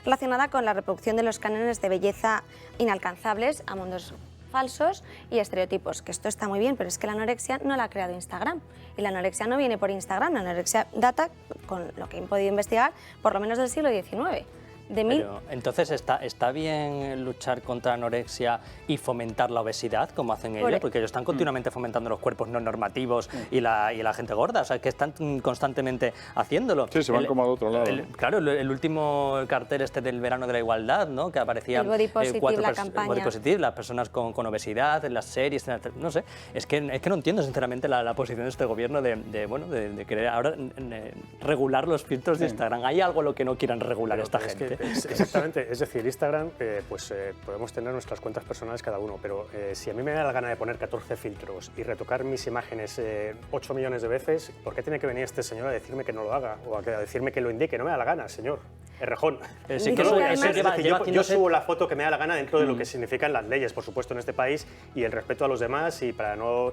relacionada con la reproducción de los cánones de belleza inalcanzables a mundos falsos y estereotipos, que esto está muy bien, pero es que la anorexia no la ha creado Instagram. Y la anorexia no viene por Instagram, la anorexia data, con lo que he podido investigar, por lo menos del siglo XIX. Pero, entonces, ¿está bien luchar contra la anorexia y fomentar la obesidad, como hacen ellos? Porque ellos están continuamente fomentando los cuerpos no normativos y la gente gorda, o sea, que están constantemente haciéndolo. Sí, se van como al otro lado. Claro, el último cartel del verano de la igualdad, ¿no? Que aparecía el Body Positive, la campaña. Body Positive, las personas con obesidad, en las series, no sé. Es que no entiendo, sinceramente, la posición de este gobierno de querer ahora regular los filtros de Instagram. ¿Hay algo lo que no quieran regular esta gente? Exactamente, es decir, Instagram, podemos tener nuestras cuentas personales cada uno, pero si a mí me da la gana de poner 14 filtros y retocar mis imágenes 8 millones de veces, ¿por qué tiene que venir este señor a decirme que no lo haga o a decirme que lo indique? No me da la gana, señor. Errejón. Sí, que yo subo la foto que me da la gana dentro de lo que significan las leyes, por supuesto, en este país, y el respeto a los demás, y para no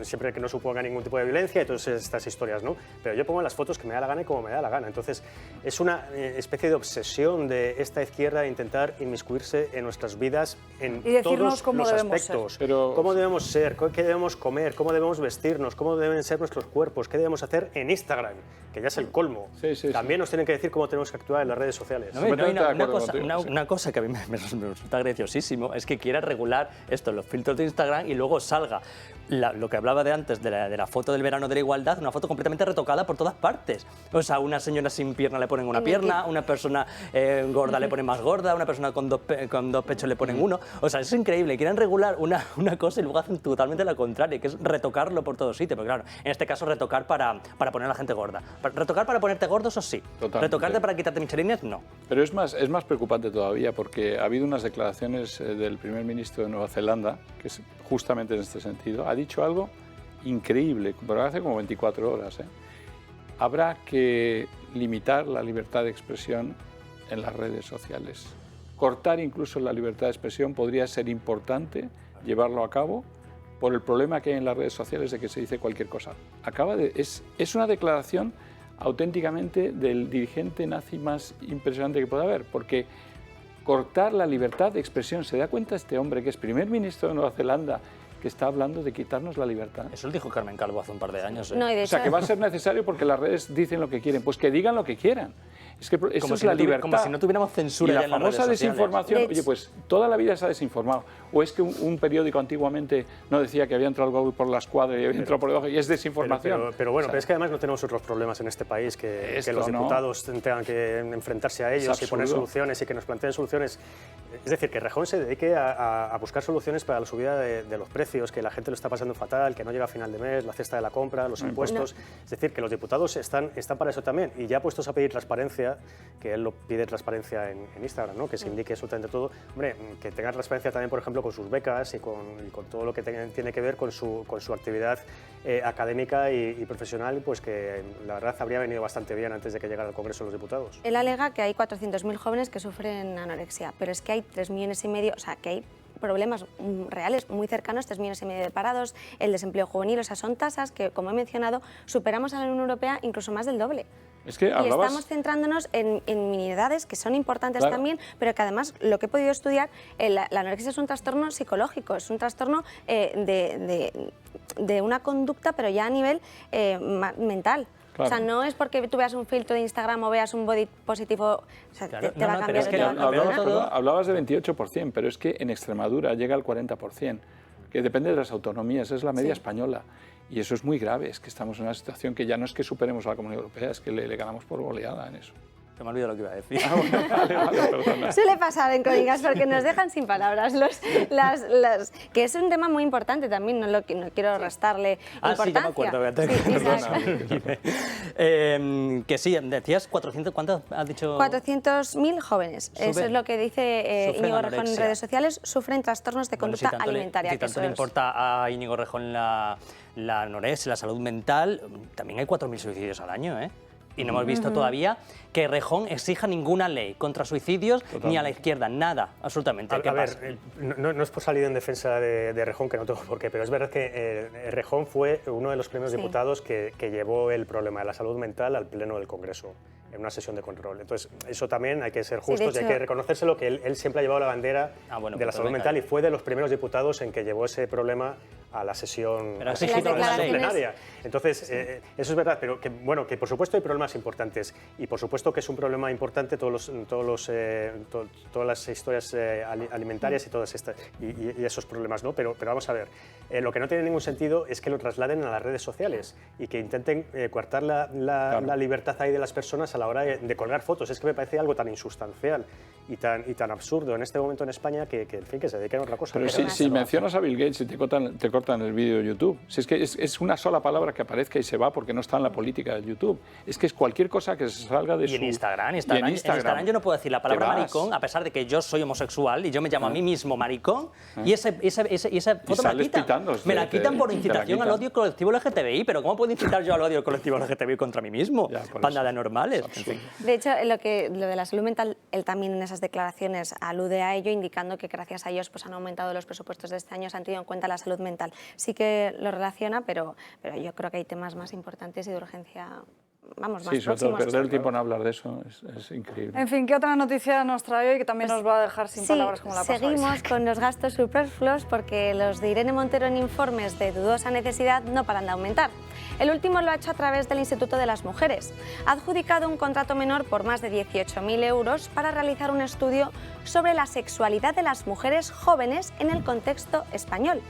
siempre que no suponga ningún tipo de violencia y todas estas historias, ¿no? Pero yo pongo las fotos que me da la gana y como me da la gana. Entonces, es una especie de obsesión de esta izquierda de intentar inmiscuirse en nuestras vidas en todos los aspectos. Cómo debemos ser, qué debemos comer, cómo debemos vestirnos, cómo deben ser nuestros cuerpos, qué debemos hacer en Instagram, que ya es el colmo. También nos tienen que decir cómo tenemos que actuar en las redes sociales. Una cosa que a mí me resulta graciosísimo es que quiera regular esto, los filtros de Instagram, y luego salga lo que hablaba de antes, de la foto del verano de la igualdad, una foto completamente retocada por todas partes. O sea, una señora sin pierna le ponen una pierna, una persona gorda le ponen más gorda, una persona con dos pechos le ponen uno. O sea, es increíble. Quieren regular una cosa y luego hacen totalmente lo contrario, que es retocarlo por todos sitios. Pero claro, en este caso retocar para poner a la gente gorda. Retocar para ponerte gordo, eso sí. Totalmente. Retocarte para quitarte michelines, no. Pero es más preocupante todavía, porque ha habido unas declaraciones del primer ministro de Nueva Zelanda, que es justamente en este sentido. Ha dicho algo increíble, pero hace como 24 horas. Habrá que limitar la libertad de expresión en las redes sociales. Cortar incluso la libertad de expresión podría ser importante llevarlo a cabo por el problema que hay en las redes sociales de que se dice cualquier cosa. Es una declaración auténticamente del dirigente nazi más impresionante que pueda haber, porque cortar la libertad de expresión, ¿se da cuenta este hombre que es primer ministro de Nueva Zelanda, que está hablando de quitarnos la libertad? Eso lo dijo Carmen Calvo hace un par de años. No, o sea, que va a ser necesario porque las redes dicen lo que quieren. Pues que digan lo que quieran. Es que eso es la libertad. Como si no tuviéramos censura. Y la famosa desinformación, oye, pues toda la vida se ha desinformado. O es que un periódico antiguamente no decía que había entrado el Gobi por la escuadra y había entrado por debajo, y es desinformación. Pero bueno, pero es que además no tenemos otros problemas en este país que los diputados tengan que enfrentarse a ellos y poner soluciones y que nos planteen soluciones. Es decir, que Rejón se dedique a buscar soluciones para la subida de los precios, que la gente lo está pasando fatal, que no llega a final de mes, la cesta de la compra, los impuestos. Es decir, que los diputados están para eso también. Y ya puestos a pedir transparencia, que él lo pide transparencia en Instagram, ¿no? Que se indique absolutamente todo. Hombre, que tenga transparencia también, por ejemplo, con sus becas y con todo lo que tiene que ver con su actividad académica y profesional, pues que la verdad habría venido bastante bien antes de que llegara al Congreso de los Diputados. Él alega que hay 400.000 jóvenes que sufren anorexia, pero es que hay 3,5 millones, o sea, que hay problemas reales muy cercanos, 3,5 millones de parados, el desempleo juvenil, o sea, son tasas que, como he mencionado, superamos a la Unión Europea incluso más del doble. Es que y estamos centrándonos en minidades que son importantes también, pero que además lo que he podido estudiar, la anorexia es un trastorno psicológico, es un trastorno de una conducta, pero ya a nivel mental. Claro. O sea, no es porque tú veas un filtro de Instagram o veas un body positivo, o sea, te va a cambiar de toda hablabas de 28%, pero es que en Extremadura llega al 40%, que depende de las autonomías, es la media española. Y eso es muy grave, es que estamos en una situación que ya no es que superemos a la Comunidad Europea, es que le ganamos por goleada en eso. Se me ha olvidado lo que iba a decir. Vale, suele pasar en Crónicas porque nos dejan sin palabras. Que es un tema muy importante también, no quiero restarle importancia. Sí, ya me acuerdo, que sí, decías 400, ¿cuánto has dicho? 400.000 jóvenes, eso es lo que dice Íñigo Rejón en redes sociales, sufren trastornos de conducta alimentaria. Si tanto le importa a Íñigo Rejón la anorexia, la salud mental, también hay 4.000 suicidios al año, ¿eh? Y no hemos visto todavía que Rejón exija ninguna ley contra suicidios ni a la izquierda, nada, absolutamente. A ver, no es por salir en defensa de Rejón, que no tengo por qué, pero es verdad que Rejón fue uno de los primeros diputados que llevó el problema de la salud mental al Pleno del Congreso, en una sesión de control. Entonces, eso también hay que ser justos y hay que reconocérselo, que él siempre ha llevado la bandera de la salud mental y fue de los primeros diputados en que llevó ese problema a la sesión plenaria. Entonces, eso es verdad, pero que por supuesto hay problemas importantes y por supuesto que es un problema importante todas las historias alimentarias y todas estas y esos problemas, ¿no? Pero vamos a ver, lo que no tiene ningún sentido es que lo trasladen a las redes sociales y que intenten coartar la libertad ahí de las personas a la hora de colgar fotos. Es que me parece algo tan insustancial y tan absurdo en este momento en España que en fin, que se dediquen a otra cosa. Pero si mencionas a Bill Gates y te cortan el vídeo de YouTube, si es que es una sola palabra que aparezca y se va porque no está en la política de YouTube. Es que es cualquier cosa que se salga de en Instagram yo no puedo decir la palabra maricón, a pesar de que yo soy homosexual y yo me llamo a mí mismo maricón, y esa foto me la quita. escuchando. Me la quitan por incitación al odio colectivo LGTBI, pero ¿cómo puedo incitar yo al odio colectivo LGTBI contra mí mismo? Panda de anormales. En fin. De hecho, lo de la salud mental, él también en esas declaraciones alude a ello, indicando que gracias a ellos pues, han aumentado los presupuestos de este año, se han tenido en cuenta la salud mental. Sí que lo relaciona, pero yo creo que hay temas más importantes y de urgencia. Vamos, más sí, sobre próximos. todo perder el tiempo en hablar de eso es increíble. En fin, ¿qué otra noticia nos trae hoy que también nos va a dejar sin palabras como la pasada? Seguimos con los gastos superfluos porque los de Irene Montero en informes de dudosa necesidad no paran de aumentar. El último lo ha hecho a través del Instituto de las Mujeres. Ha adjudicado un contrato menor por más de 18.000 euros para realizar un estudio sobre la sexualidad de las mujeres jóvenes en el contexto español.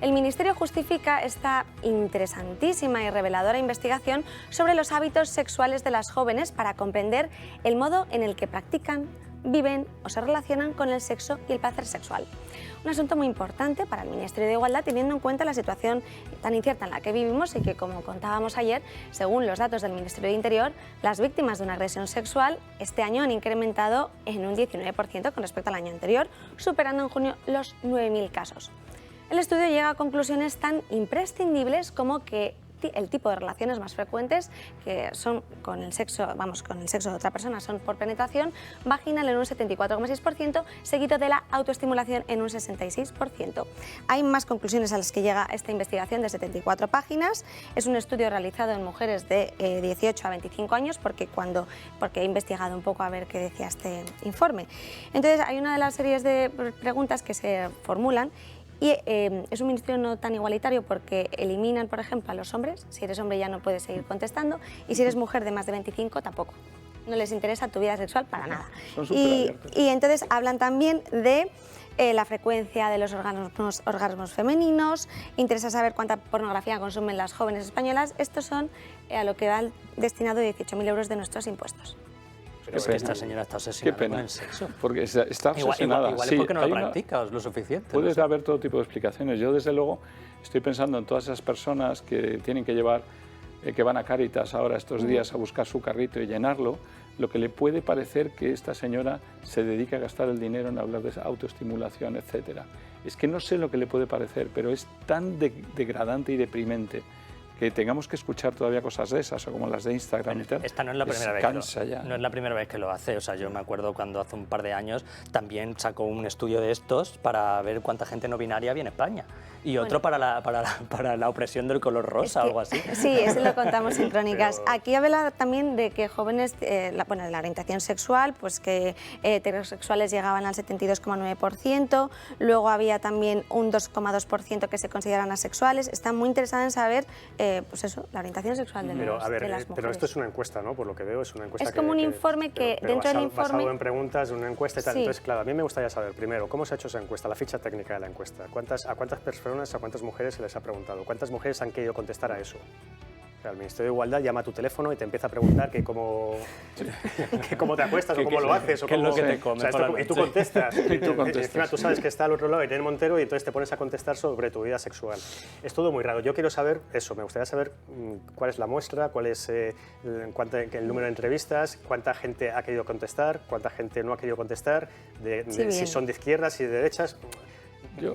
El Ministerio justifica esta interesantísima y reveladora investigación sobre los hábitos sexuales de las jóvenes para comprender el modo en el que practican, viven o se relacionan con el sexo y el placer sexual. Un asunto muy importante para el Ministerio de Igualdad, teniendo en cuenta la situación tan incierta en la que vivimos y que, como contábamos ayer, según los datos del Ministerio de Interior, las víctimas de una agresión sexual este año han incrementado en un 19% con respecto al año anterior, superando en junio los 9.000 casos. El estudio llega a conclusiones tan imprescindibles como que el tipo de relaciones más frecuentes, que son con el sexo de otra persona, son por penetración vaginal en un 74,6%, seguido de la autoestimulación en un 66%. Hay más conclusiones a las que llega esta investigación de 74 páginas. Es un estudio realizado en mujeres de 18 a 25 años, porque he investigado un poco a ver qué decía este informe. Entonces, hay una de las series de preguntas que se formulan. Y es un ministerio no tan igualitario porque eliminan, por ejemplo, a los hombres. Si eres hombre ya no puedes seguir contestando, y si eres mujer de más de 25 tampoco. No les interesa tu vida sexual para nada. Y entonces hablan también de la frecuencia de los orgasmos femeninos, interesa saber cuánta pornografía consumen las jóvenes españolas. Estos son a lo que van destinado 18.000 euros de nuestros impuestos. Pero es que esta señora está obsesionada con el sexo. Porque está obsesionada. Igual es porque no lo practica lo suficiente. Puede haber todo tipo de explicaciones. Yo, desde luego, estoy pensando en todas esas personas que tienen que llevar, que van a Cáritas ahora estos días a buscar su carrito y llenarlo, lo que le puede parecer que esta señora se dedica a gastar el dinero en hablar de autoestimulación, etc. Es que no sé lo que le puede parecer, pero es tan degradante y deprimente que tengamos que escuchar todavía cosas de esas, o como las de Instagram y tal. Esta no es la primera vez no es la primera vez que lo hace. O sea, yo me acuerdo cuando hace un par de años también sacó un estudio de estos para ver cuánta gente no binaria había en España. Y otro para la opresión del color rosa, algo así. Sí, eso lo contamos en Crónicas. Aquí habla también de que jóvenes, de la orientación sexual, pues que heterosexuales llegaban al 72,9%, luego había también un 2,2% que se consideran asexuales. Está muy interesada en saber, pues eso, la orientación sexual de las mujeres. Pero esto es una encuesta, ¿no? Por lo que veo, es una encuesta. Es como un informe que dentro del informe... Basado en preguntas, una encuesta y tal. Sí. Entonces, claro, a mí me gustaría saber, primero, ¿cómo se ha hecho esa encuesta? La ficha técnica de la encuesta. ¿A cuántas personas, a cuántas mujeres se les ha preguntado? ¿Cuántas mujeres han querido contestar a eso? O sea, el Ministerio de Igualdad llama a tu teléfono y te empieza a preguntar que cómo te acuestas o cómo lo haces o qué es cómo... lo que te comes. O sea, y tú contestas. Encima tú sabes que está al otro lado y tiene Montero y entonces te pones a contestar sobre tu vida sexual. Es todo muy raro. Yo quiero saber eso, me gustaría saber cuál es la muestra, cuál es el número de entrevistas, cuánta gente ha querido contestar, cuánta gente no ha querido contestar, si son de izquierdas y de derechas.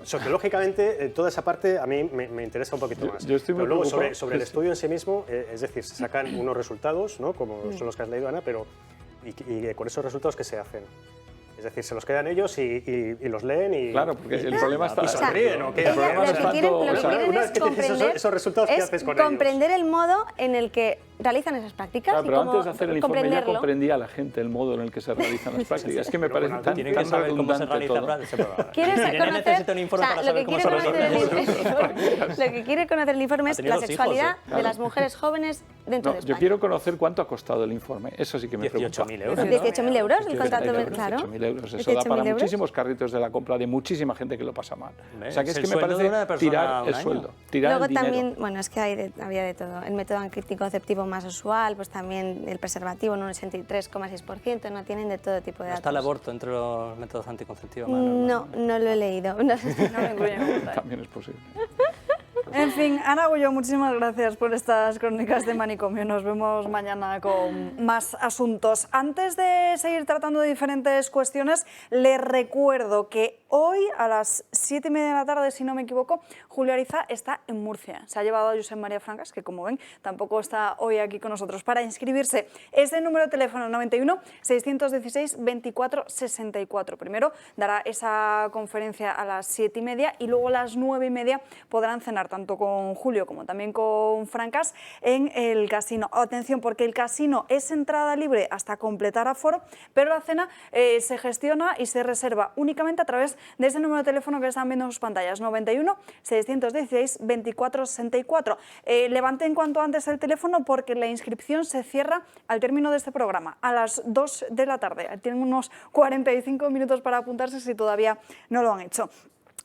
Sociológicamente, toda esa parte a mí me interesa un poquito más. Yo estoy muy Pero luego, sobre el estudio en sí mismo, es decir, se sacan unos resultados, ¿no? Como son los que has leído, Ana, pero y con esos resultados, ¿qué se hacen? Es decir, se los quedan ellos y los leen y... Claro, porque el problema está... Y sonríen, ¿no? Lo que quieren es comprender, esos resultados que haces con ellos. comprender el modo en el que realizan esas prácticas. Claro, pero antes de hacer el informe ya comprenderlo. comprendía a la gente el modo en el que se realizan las prácticas. Es que me parece tan Tienen que saber cómo se realiza todo. ¿Quieres necesita un informe para saber cómo se realiza? Lo que quiere conocer el informe es la sexualidad de las mujeres jóvenes dentro de España. Yo quiero conocer cuánto ha costado el informe. Eso sí que me preocupa. 18.000 euros. 18.000 euros el contrato, claro. 18.000 euros. Eso da para muchísimos carritos de la compra de muchísima gente que lo pasa mal. O sea, que es que me parece tirar el sueldo, tirar el dinero. Luego también, bueno, es que había de todo. El método anticonceptivo más usual, pues también el preservativo en un 83,6%, no tienen de todo tipo de datos. ¿Está el aborto entre los métodos anticonceptivos? No lo he leído. No me incluyen. También es posible. En fin, Ana Agulló, muchísimas gracias por estas crónicas de Manicomio. Nos vemos mañana con más asuntos. Antes de seguir tratando de diferentes cuestiones, les recuerdo que hoy a las 7:30 de la tarde, si no me equivoco, Julio Ariza está en Murcia. Se ha llevado a Josep María Francas, que como ven tampoco está hoy aquí con nosotros. Para inscribirse, ese número de teléfono 91 616 24 64. Primero dará esa conferencia a las 7:30 y luego a las 9:30 podrán cenar tanto con Julio como también con Francas en el casino. Atención, porque el casino es entrada libre hasta completar aforo, pero la cena se gestiona y se reserva únicamente a través de ese número de teléfono que están viendo en sus pantallas, 91 616 24 64. Levanten cuanto antes el teléfono porque la inscripción se cierra al término de este programa, a las 2 de la tarde. Tienen unos 45 minutos para apuntarse si todavía no lo han hecho.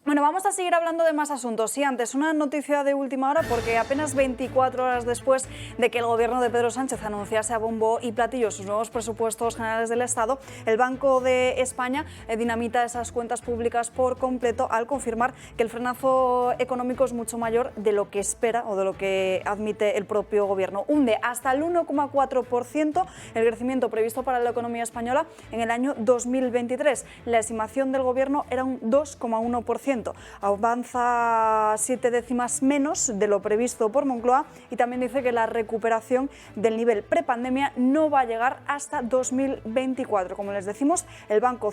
Bueno, vamos a seguir hablando de más asuntos. Y antes, una noticia de última hora, porque apenas 24 horas después de que el gobierno de Pedro Sánchez anunciase a bombo y platillo sus nuevos presupuestos generales del Estado, el Banco de España dinamita esas cuentas públicas por completo al confirmar que el frenazo económico es mucho mayor de lo que espera o de lo que admite el propio gobierno. Hunde hasta el 1,4% el crecimiento previsto para la economía española en el año 2023. La estimación del gobierno era un 2,1%. Avanza 7 décimas menos de lo previsto por Moncloa y también dice que la recuperación del nivel prepandemia no va a llegar hasta 2024. Como les decimos, el Banco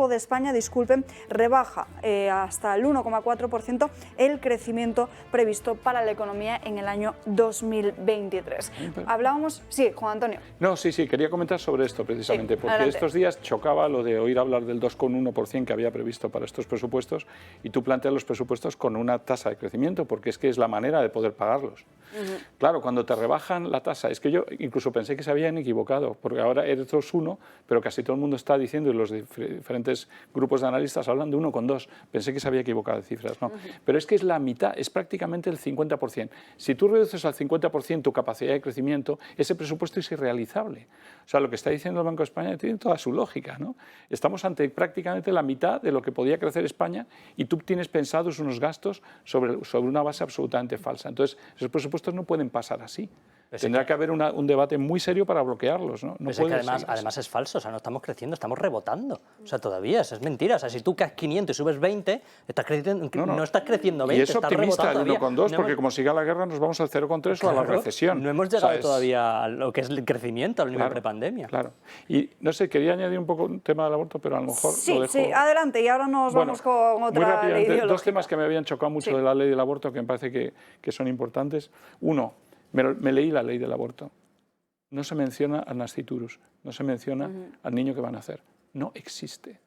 de España, rebaja hasta el 1,4% el crecimiento previsto para la economía en el año 2023. Hablábamos... Sí, Juan Antonio. No, sí, quería comentar sobre esto precisamente, sí, porque adelante. estos días chocaba lo de oír hablar del 2,1% que había previsto para estos presupuestos y tú planteas los presupuestos con una tasa de crecimiento, porque es que es la manera de poder pagarlos. Claro, cuando te rebajan la tasa, es que yo incluso pensé que se habían equivocado, porque ahora eres 2,1, pero casi todo el mundo está diciendo, y los diferentes grupos de analistas hablan de 1,2. Pensé que se había equivocado de cifras, ¿no? Pero es que es la mitad, es prácticamente el 50%. Si tú reduces al 50% tu capacidad de crecimiento, ese presupuesto es irrealizable. O sea, lo que está diciendo el Banco de España tiene toda su lógica, ¿no? Estamos ante prácticamente la mitad de lo que podía crecer España y tú tienes pensados unos gastos sobre una base absolutamente falsa. Entonces, esos presupuestos no pueden pasar así. Tendrá que haber un debate muy serio para bloquearlos, ¿no? No es que además es falso, o sea, no estamos creciendo, estamos rebotando. O sea, todavía es mentira. O sea, si tú caes 500 y subes 20, estás creciendo, no estás creciendo 20, y es optimista el 1,2, porque como siga la guerra nos vamos al 0,3 o a la recesión. No hemos llegado todavía a lo que es el crecimiento, al nivel prepandemia. Claro. Y no sé, quería añadir un poco un tema del aborto, pero a lo mejor lo dejo. Sí, adelante, y ahora nos vamos con otra muy rápidamente, ley ideológica. Dos temas que me habían chocado mucho de la ley del aborto, que me parece que son importantes. Uno, me leí la ley del aborto. No se menciona al nasciturus, no se menciona al niño que va a nacer. No existe.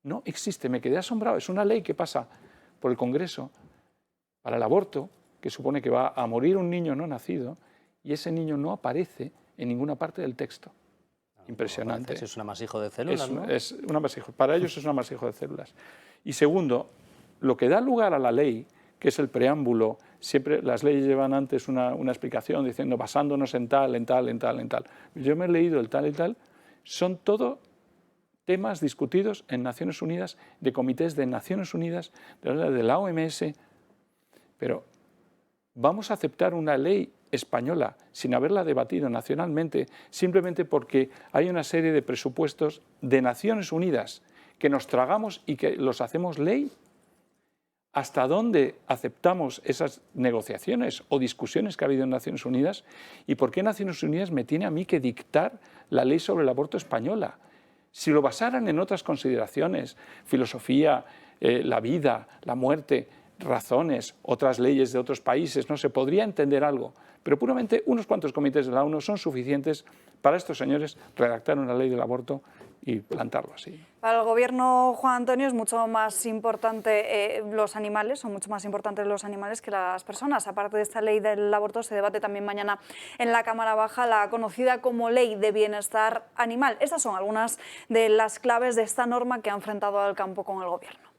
No existe. Me quedé asombrado. Es una ley que pasa por el Congreso para el aborto, que supone que va a morir un niño no nacido, y ese niño no aparece en ninguna parte del texto. Impresionante. Es un amasijo de células, ¿no? Es un amasijo. Para ellos es un amasijo de células. Y segundo, lo que da lugar a la ley, que es el preámbulo, siempre las leyes llevan antes una explicación diciendo basándonos en tal. Yo me he leído el tal y tal, son todo temas discutidos en Naciones Unidas, de comités de Naciones Unidas, de la OMS, pero vamos a aceptar una ley española sin haberla debatido nacionalmente, simplemente porque hay una serie de presupuestos de Naciones Unidas que nos tragamos y que los hacemos ley. ¿Hasta dónde aceptamos esas negociaciones o discusiones que ha habido en Naciones Unidas? ¿Y por qué Naciones Unidas me tiene a mí que dictar la ley sobre el aborto española? Si lo basaran en otras consideraciones, filosofía, la vida, la muerte, razones, otras leyes de otros países, no se podría entender algo. Pero puramente unos cuantos comités de la ONU son suficientes para estos señores redactar una ley del aborto y plantarlo así. Para el gobierno, Juan Antonio, es mucho más importante los animales, son mucho más importantes los animales que las personas. Aparte de esta ley del aborto, se debate también mañana en la Cámara Baja la conocida como Ley de Bienestar Animal. Estas son algunas de las claves de esta norma que ha enfrentado al campo con el gobierno.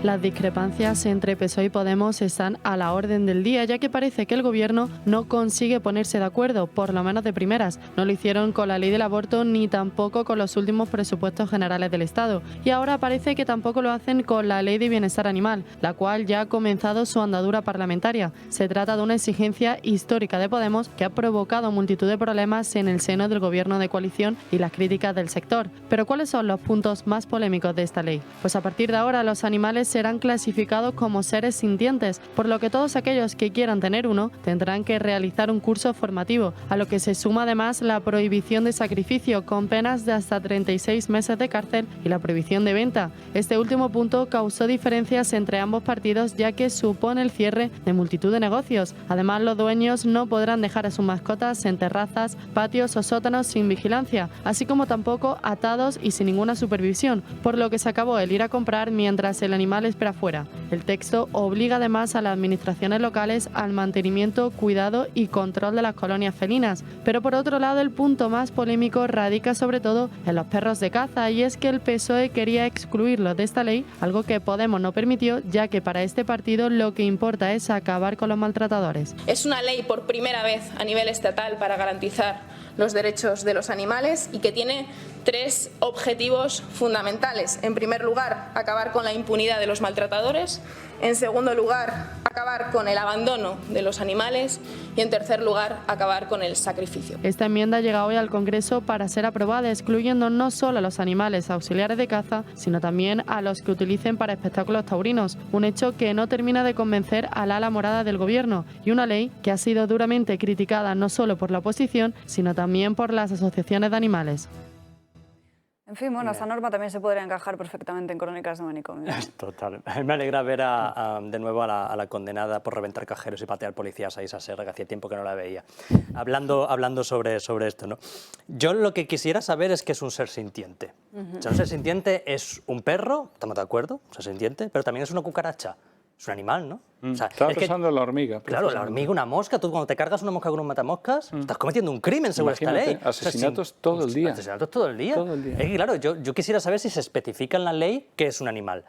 Las discrepancias entre PSOE y Podemos están a la orden del día, ya que parece que el Gobierno no consigue ponerse de acuerdo, por lo menos de primeras. No lo hicieron con la ley del aborto ni tampoco con los últimos presupuestos generales del Estado. Y ahora parece que tampoco lo hacen con la ley de bienestar animal, la cual ya ha comenzado su andadura parlamentaria. Se trata de una exigencia histórica de Podemos que ha provocado multitud de problemas en el seno del Gobierno de coalición y las críticas del sector. Pero ¿cuáles son los puntos más polémicos de esta ley? Pues a partir de ahora los animales serán clasificados como seres sintientes, por lo que todos aquellos que quieran tener uno tendrán que realizar un curso formativo, a lo que se suma además la prohibición de sacrificio con penas de hasta 36 meses de cárcel y la prohibición de venta. Este último punto causó diferencias entre ambos partidos, ya que supone el cierre de multitud de negocios. Además, los dueños no podrán dejar a sus mascotas en terrazas, patios o sótanos sin vigilancia, así como tampoco atados y sin ninguna supervisión, por lo que se acabó el ir a comprar mientras el animal espera fuera. El texto obliga además a las administraciones locales al mantenimiento, cuidado y control de las colonias felinas. Pero por otro lado, el punto más polémico radica sobre todo en los perros de caza, y es que el PSOE quería excluirlos de esta ley, algo que Podemos no permitió, ya que para este partido lo que importa es acabar con los maltratadores. Es una ley por primera vez a nivel estatal para garantizar los derechos de los animales y que tiene 3 objetivos fundamentales. En primer lugar, acabar con la impunidad de los maltratadores. En segundo lugar, acabar con el abandono de los animales. Y en tercer lugar, acabar con el sacrificio. Esta enmienda llega hoy al Congreso para ser aprobada, excluyendo no solo a los animales auxiliares de caza, sino también a los que utilicen para espectáculos taurinos, un hecho que no termina de convencer al ala morada del Gobierno, y una ley que ha sido duramente criticada no solo por la oposición, sino también por las asociaciones de animales. En fin, bueno, esta norma también se podría encajar perfectamente en Crónicas de Manicomio. Total. Me alegra ver de nuevo a la condenada por reventar cajeros y patear policías a Isa Serra, que hacía tiempo que no la veía. Hablando sobre esto, ¿no? Yo lo que quisiera saber es qué es un ser sintiente. O sea, un ser sintiente es un perro, estamos de acuerdo, un ser sintiente, pero también es una cucaracha. Es un animal, ¿no? O sea, estaba pensando en la hormiga. Claro, la hormiga, una mosca. Tú cuando te cargas una mosca con un matamoscas, estás cometiendo un crimen según esta ley. Asesinatos todo el día. Asesinatos todo el día. Claro, yo quisiera saber si se especifica en la ley qué es un animal.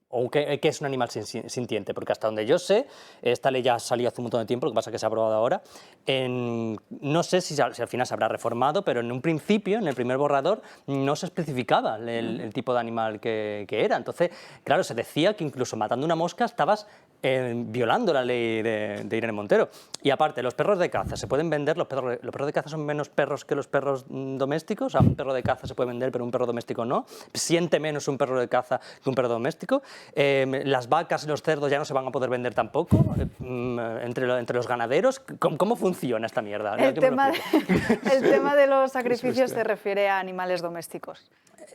O qué es un animal sintiente, porque hasta donde yo sé, esta ley ya salió hace un montón de tiempo, lo que pasa es que se ha aprobado ahora. No sé si al final se habrá reformado, pero en un principio, en el primer borrador, no se especificaba el tipo de animal que era. Entonces, claro, se decía que incluso matando una mosca estabas violando la ley de Irene Montero. Y aparte, los perros de caza se pueden vender, los perros de caza son menos perros que los perros domésticos. O sea, un perro de caza se puede vender, pero un perro doméstico no. Siente menos un perro de caza que un perro doméstico. Las vacas y los cerdos ya no se van a poder vender tampoco entre los ganaderos. ¿Cómo funciona esta mierda? El tema de los sacrificios se refiere a animales domésticos.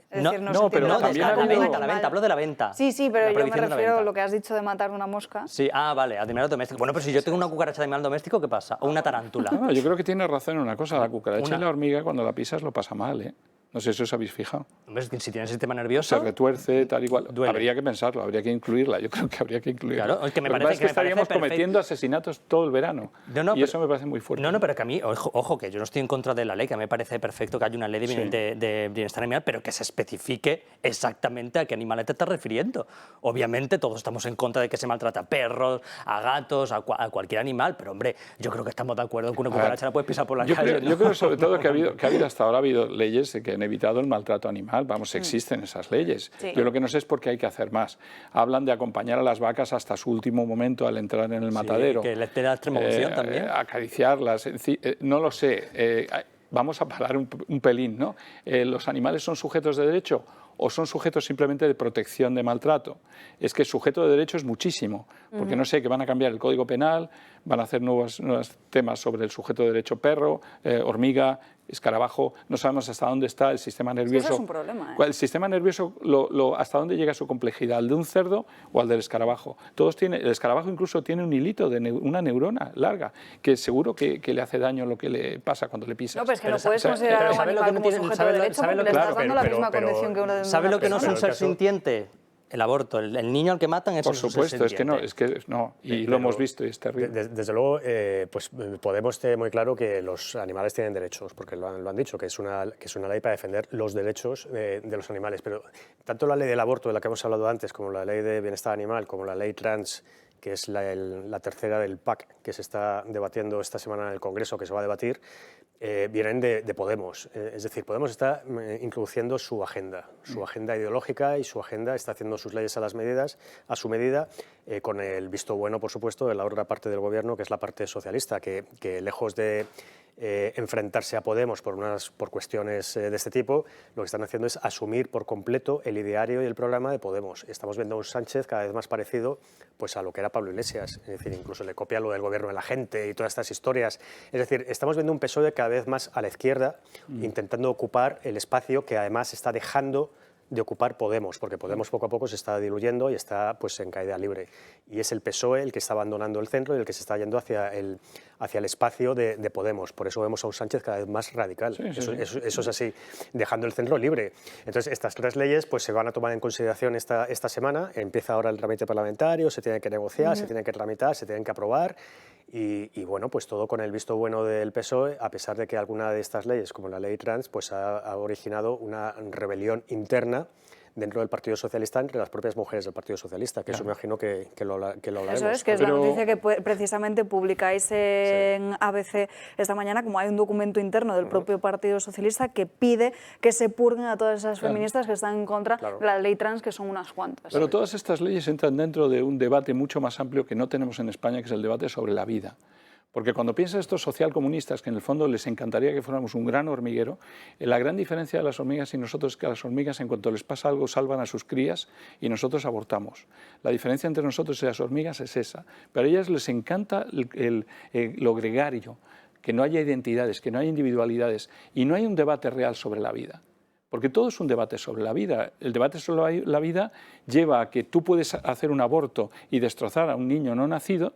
Es decir, pero también la venta, hablo de la venta. Sí, pero yo me refiero a lo que has dicho de matar una mosca. Sí, vale, animales domésticos. Bueno, pero si yo tengo una cucaracha de animal doméstico, ¿qué pasa? O una tarántula. No, yo creo que tienes razón en una cosa. La cucaracha y la hormiga, cuando la pisas, lo pasa mal, ¿eh? No sé si os habéis fijado. Hombre, si tiene sistema nervioso... Se retuerce, tal y cual. Duele. Habría que pensarlo, habría que incluirla. Yo creo que habría que incluirla. Claro, es que me Lo parece que estaríamos cometiendo asesinatos todo el verano. Y eso me parece muy fuerte. No, pero que a mí, ojo, que yo no estoy en contra de la ley, que a mí me parece perfecto que haya una ley de bienestar animal, pero que se especifique exactamente a qué animales te estás refiriendo. Obviamente todos estamos en contra de que se maltrata a perros, a gatos, a cualquier animal, pero hombre, yo creo que estamos de acuerdo que una cucaracha la puedes pisar por la calle. Yo creo sobre todo que hasta ahora ha habido leyes que han evitado el maltrato animal. Vamos, existen esas leyes. Sí. Yo lo que no sé es por qué hay que hacer más. Hablan de acompañar a las vacas hasta su último momento al entrar en el matadero. Que les te da extrema también. Acariciarlas. No lo sé. Vamos a parar un pelín, ¿no? ¿Los animales son sujetos de derecho o son sujetos simplemente de protección de maltrato? Es que sujeto de derecho es muchísimo, porque no sé, que van a cambiar el Código Penal, van a hacer nuevos temas sobre el sujeto de derecho perro, hormiga, escarabajo, no sabemos hasta dónde está el sistema nervioso. Es que eso es un problema, El sistema nervioso, hasta dónde llega su complejidad, ¿al de un cerdo o al del escarabajo? El escarabajo incluso tiene un hilito de una neurona larga, que seguro que le hace daño lo que le pasa cuando le pisas. No, pero es que no puedes considerar a un animal como sujeto de derecho porque le estás dando la misma condición que uno de una ¿Sabe lo que no es un ser sintiente? El aborto, el niño al que matan es por supuesto, es que no, y lo hemos visto y es terrible. Desde luego, pues Podemos tener muy claro que los animales tienen derechos, porque lo han dicho, que es una ley para defender los derechos de los animales, pero tanto la ley del aborto, de la que hemos hablado antes, como la ley de bienestar animal, como la ley trans, que es la tercera del PAC, que se está debatiendo esta semana en el Congreso, que se va a debatir, vienen de Podemos. Es decir, Podemos está introduciendo su agenda ideológica, y su agenda está haciendo sus leyes a su medida, con el visto bueno, por supuesto, de la otra parte del Gobierno, que es la parte socialista, que lejos de enfrentarse a Podemos por cuestiones de este tipo, lo que están haciendo es asumir por completo el ideario y el programa de Podemos. Estamos viendo a un Sánchez cada vez más parecido pues, a lo que era Pablo Iglesias, es decir, incluso le copia lo del gobierno de la gente y todas estas historias. Es decir, estamos viendo un PSOE cada vez más a la izquierda, intentando ocupar el espacio que además está dejando de ocupar Podemos, porque Podemos poco a poco se está diluyendo y está pues, en caída libre. Y es el PSOE el que está abandonando el centro y el que se está yendo hacia el espacio de Podemos. Por eso vemos a un Sánchez cada vez más radical. Sí, Eso es así, dejando el centro libre. Entonces, estas 3 leyes pues, se van a tomar en consideración esta semana. Empieza ahora el trámite parlamentario, se tiene que negociar, se tienen que tramitar, se tienen que aprobar. Y bueno, pues todo con el visto bueno del PSOE, a pesar de que alguna de estas leyes, como la ley trans, pues ha originado una rebelión interna dentro del Partido Socialista entre las propias mujeres del Partido Socialista, que eso me imagino que lo hablaremos. Eso es, que es la noticia que precisamente publicáis en ABC esta mañana, como hay un documento interno del propio Partido Socialista que pide que se purguen a todas esas feministas que están en contra de la ley trans, que son unas cuantas. Pero todas estas leyes entran dentro de un debate mucho más amplio que no tenemos en España, que es el debate sobre la vida. Porque cuando piensas estos socialcomunistas, que en el fondo les encantaría que fuéramos un gran hormiguero, la gran diferencia de las hormigas y nosotros es que a las hormigas, en cuanto les pasa algo, salvan a sus crías y nosotros abortamos. La diferencia entre nosotros y las hormigas es esa. Pero a ellas les encanta lo gregario, que no haya identidades, que no haya individualidades y no hay un debate real sobre la vida. Porque todo es un debate sobre la vida. El debate sobre la vida lleva a que tú puedes hacer un aborto y destrozar a un niño no nacido,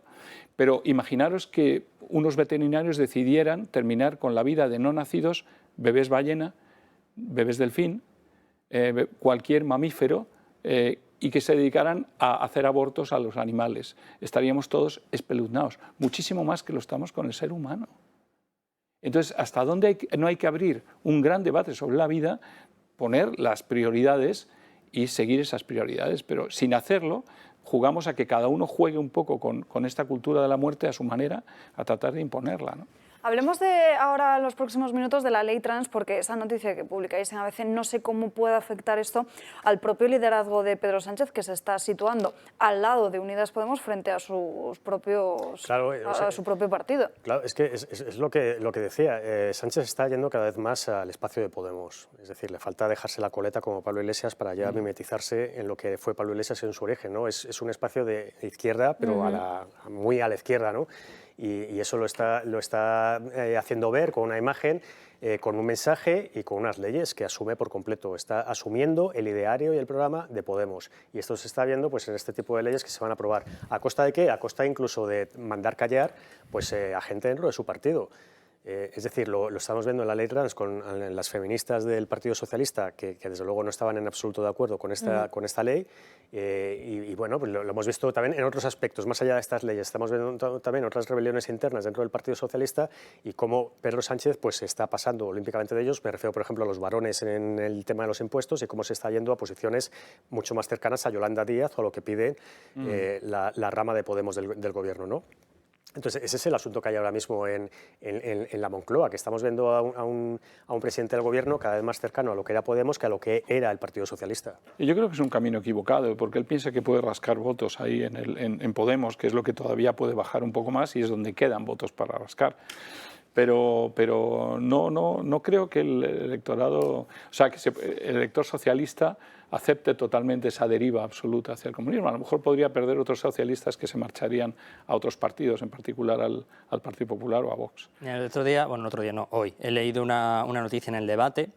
pero imaginaros que unos veterinarios decidieran terminar con la vida de no nacidos, bebés ballena, bebés delfín, cualquier mamífero, y que se dedicaran a hacer abortos a los animales. Estaríamos todos espeluznados, muchísimo más que lo estamos con el ser humano. Entonces, ¿hasta dónde no hay que abrir un gran debate sobre la vida, poner las prioridades y seguir esas prioridades? Pero sin hacerlo, jugamos a que cada uno juegue un poco con esta cultura de la muerte a su manera, a tratar de imponerla, ¿no? Hablemos ahora en los próximos minutos de la ley trans, porque esa noticia que publicáis en ABC, no sé cómo puede afectar esto al propio liderazgo de Pedro Sánchez, que se está situando al lado de Unidas Podemos frente a sus propios, a su propio partido. Claro, es que es lo que decía. Sánchez está yendo cada vez más al espacio de Podemos. Es decir, le falta dejarse la coleta como Pablo Iglesias para ya mimetizarse en lo que fue Pablo Iglesias en su origen, ¿no? Es un espacio de izquierda, pero muy a la izquierda, ¿no? Y eso lo está haciendo ver con una imagen, con un mensaje y con unas leyes que asume por completo. Está asumiendo el ideario y el programa de Podemos. Y esto se está viendo pues, en este tipo de leyes que se van a aprobar. ¿A costa de qué? A costa incluso de mandar callar pues, a gente dentro de su partido. Es decir, lo estamos viendo en la ley trans con las feministas del Partido Socialista, que desde luego no estaban en absoluto de acuerdo con esta ley, y bueno, pues lo hemos visto también en otros aspectos, más allá de estas leyes. Estamos viendo también otras rebeliones internas dentro del Partido Socialista y cómo Pedro Sánchez pues, está pasando olímpicamente de ellos. Me refiero, por ejemplo, a los varones en el tema de los impuestos y cómo se está yendo a posiciones mucho más cercanas a Yolanda Díaz o a lo que pide la rama de Podemos del gobierno, ¿no? Entonces, ese es el asunto que hay ahora mismo en la Moncloa, que estamos viendo a un presidente del gobierno cada vez más cercano a lo que era Podemos que a lo que era el Partido Socialista. Y yo creo que es un camino equivocado, porque él piensa que puede rascar votos ahí en Podemos, que es lo que todavía puede bajar un poco más y es donde quedan votos para rascar. Pero no creo que el electorado, o sea, que el elector socialista acepte totalmente esa deriva absoluta hacia el comunismo. A lo mejor podría perder otros socialistas que se marcharían a otros partidos, en particular al Partido Popular o a Vox. Hoy he leído una noticia en El Debate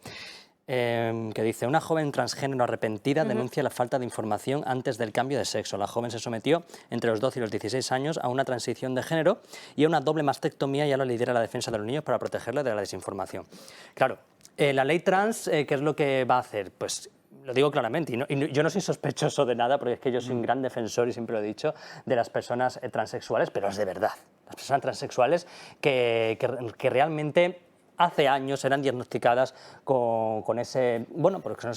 que dice: una joven transgénero arrepentida denuncia la falta de información antes del cambio de sexo. La joven se sometió entre los 12 y los 16 años a una transición de género y a una doble mastectomía, y ahora lidera la defensa de los niños para protegerles de la desinformación. Claro, la ley trans, ¿qué es lo que va a hacer? Pues lo digo claramente, y yo no soy sospechoso de nada, porque es que yo soy un gran defensor, y siempre lo he dicho, de las personas transexuales, pero es de verdad. Las personas transexuales que realmente hace años eran diagnosticadas con ese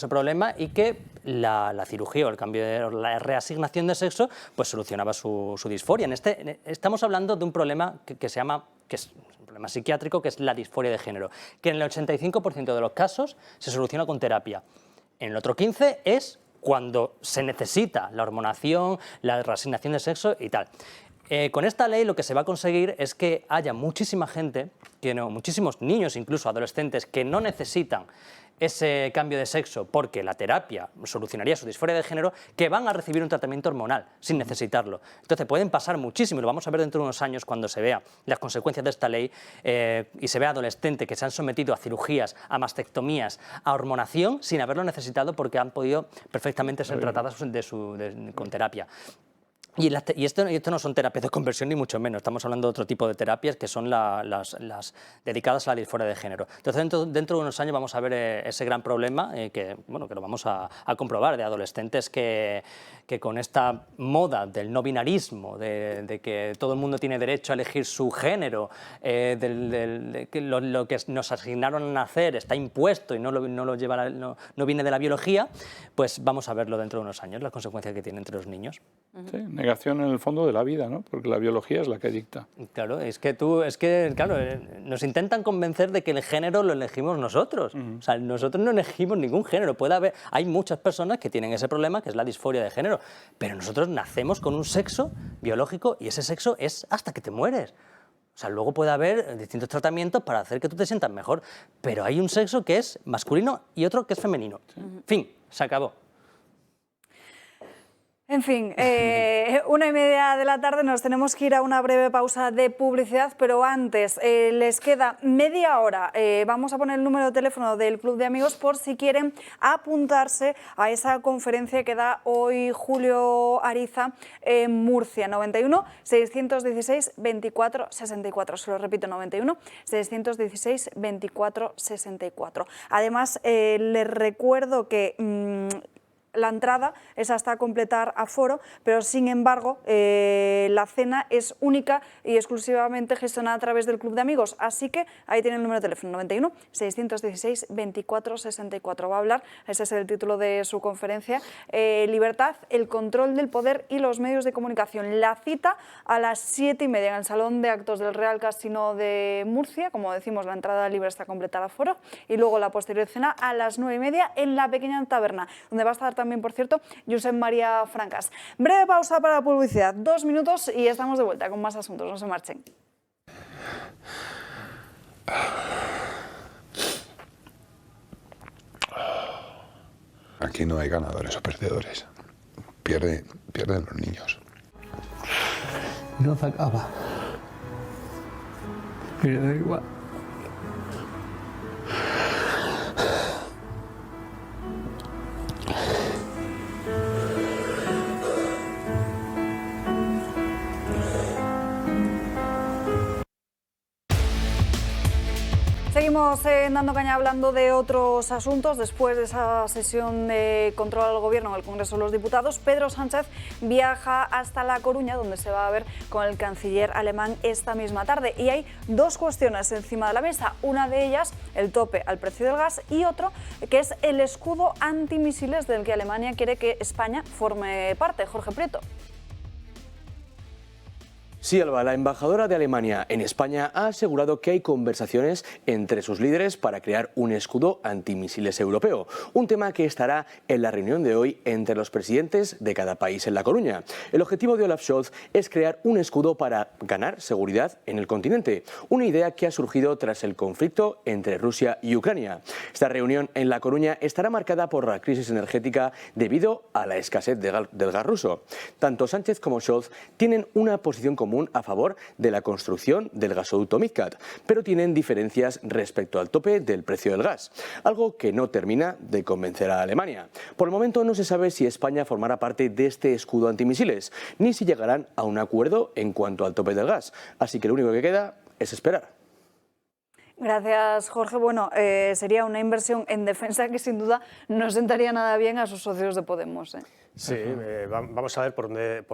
problema, y que la cirugía o el cambio de la reasignación de sexo pues solucionaba su disforia. Estamos hablando de un problema que es un problema psiquiátrico, que es la disforia de género, que en el 85% de los casos se soluciona con terapia. En el otro 15% es cuando se necesita la hormonación, la reasignación de sexo y tal. Con esta ley lo que se va a conseguir es que haya muchísima gente, muchísimos niños, incluso adolescentes, que no necesitan ese cambio de sexo porque la terapia solucionaría su disforia de género, que van a recibir un tratamiento hormonal sin necesitarlo. Entonces pueden pasar muchísimo, y lo vamos a ver dentro de unos años cuando se vean las consecuencias de esta ley y se vea adolescentes que se han sometido a cirugías, a mastectomías, a hormonación sin haberlo necesitado porque han podido perfectamente ser tratadas con terapia. Y esto no son terapias de conversión ni mucho menos, estamos hablando de otro tipo de terapias que son las dedicadas a la disforia de género. Entonces dentro de unos años vamos a ver ese gran problema que lo vamos a comprobar, de adolescentes que con esta moda del no binarismo, de que todo el mundo tiene derecho a elegir su género, que lo que nos asignaron a nacer está impuesto y no viene de la biología, pues vamos a verlo dentro de unos años, las consecuencias que tiene entre los niños. Sí, negación en el fondo de la vida, ¿no? Porque la biología es la que dicta. Claro, nos intentan convencer de que el género lo elegimos nosotros. O sea, nosotros no elegimos ningún género. Hay muchas personas que tienen ese problema, que es la disforia de género, pero nosotros nacemos con un sexo biológico y ese sexo es hasta que te mueres. O sea, luego puede haber distintos tratamientos para hacer que tú te sientas mejor, pero hay un sexo que es masculino y otro que es femenino. Fin, se acabó. En fin, 1:30 de la tarde, nos tenemos que ir a una breve pausa de publicidad, pero antes les queda media hora. Vamos a poner el número de teléfono del Club de Amigos por si quieren apuntarse a esa conferencia que da hoy Julio Ariza en Murcia. 91 616 24 64. Se lo repito, 91 616 24 64. Además, les recuerdo que la entrada es hasta completar aforo, pero sin embargo la cena es única y exclusivamente gestionada a través del Club de Amigos, así que ahí tiene el número de teléfono, 91 616 24 64. Va a hablar, ese es el título de su conferencia, Libertad, el control del poder y los medios de comunicación. La cita a las 7:30 en el Salón de Actos del Real Casino de Murcia. Como decimos, la entrada libre está completada aforo, y luego la posterior cena a las 9:30 en la pequeña taberna, donde va a estar también, por cierto, Josep María Francas. Breve pausa para la publicidad, 2 minutos y estamos de vuelta con más asuntos, no se marchen. Aquí no hay ganadores o perdedores. Pierden los niños. No se acaba. Pero da igual. Seguimos dando caña hablando de otros asuntos. Después de esa sesión de control al Gobierno en el Congreso de los Diputados, Pedro Sánchez viaja hasta La Coruña, donde se va a ver con el canciller alemán esta misma tarde. Y hay dos cuestiones encima de la mesa. Una de ellas, el tope al precio del gas, y otro, que es el escudo antimisiles del que Alemania quiere que España forme parte. Jorge Prieto. Sí, Alba, la embajadora de Alemania en España ha asegurado que hay conversaciones entre sus líderes para crear un escudo antimisiles europeo, un tema que estará en la reunión de hoy entre los presidentes de cada país en La Coruña. El objetivo de Olaf Scholz es crear un escudo para ganar seguridad en el continente, una idea que ha surgido tras el conflicto entre Rusia y Ucrania. Esta reunión en La Coruña estará marcada por la crisis energética debido a la escasez del gas ruso. Tanto Sánchez como Scholz tienen una posición común a favor de la construcción del gasoducto MidCat, pero tienen diferencias respecto al tope del precio del gas, algo que no termina de convencer a Alemania. Por el momento no se sabe si España formará parte de este escudo antimisiles, ni si llegarán a un acuerdo en cuanto al tope del gas, así que lo único que queda es esperar. Gracias, Jorge. Bueno, sería una inversión en defensa que sin duda no sentaría nada bien a sus socios de Podemos. Sí, vamos a ver por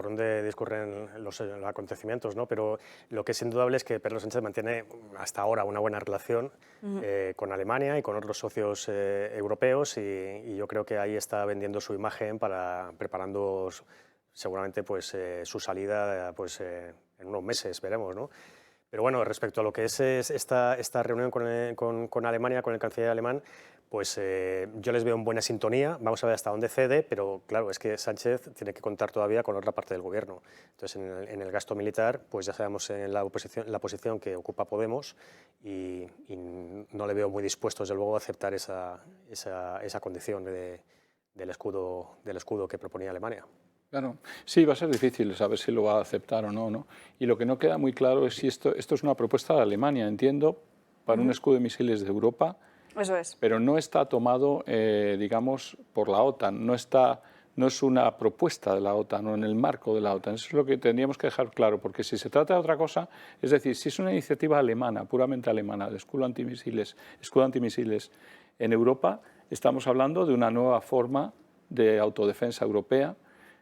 dónde discurren los acontecimientos, ¿no? Pero lo que es indudable es que Pedro Sánchez mantiene hasta ahora una buena relación con Alemania y con otros socios europeos, y yo creo que ahí está vendiendo su imagen preparando seguramente pues, su salida pues, en unos meses, veremos, ¿no? Pero bueno, respecto a lo que es esta reunión con Alemania, con el canciller alemán, pues yo les veo en buena sintonía, vamos a ver hasta dónde cede, pero claro, es que Sánchez tiene que contar todavía con otra parte del gobierno. Entonces, en el gasto militar, pues ya sabemos en la posición que ocupa Podemos y no le veo muy dispuesto, desde luego, a aceptar esa condición del escudo que proponía Alemania. Claro, sí, va a ser difícil saber si lo va a aceptar o no, ¿no? Y lo que no queda muy claro es si esto es una propuesta de Alemania, entiendo, para un escudo de misiles de Europa. Eso es. Pero no está tomado, digamos, por la OTAN, no es una propuesta de la OTAN o en el marco de la OTAN. Eso es lo que tendríamos que dejar claro, porque si se trata de otra cosa, es decir, si es una iniciativa alemana, puramente alemana, de escudo antimisiles en Europa, estamos hablando de una nueva forma de autodefensa europea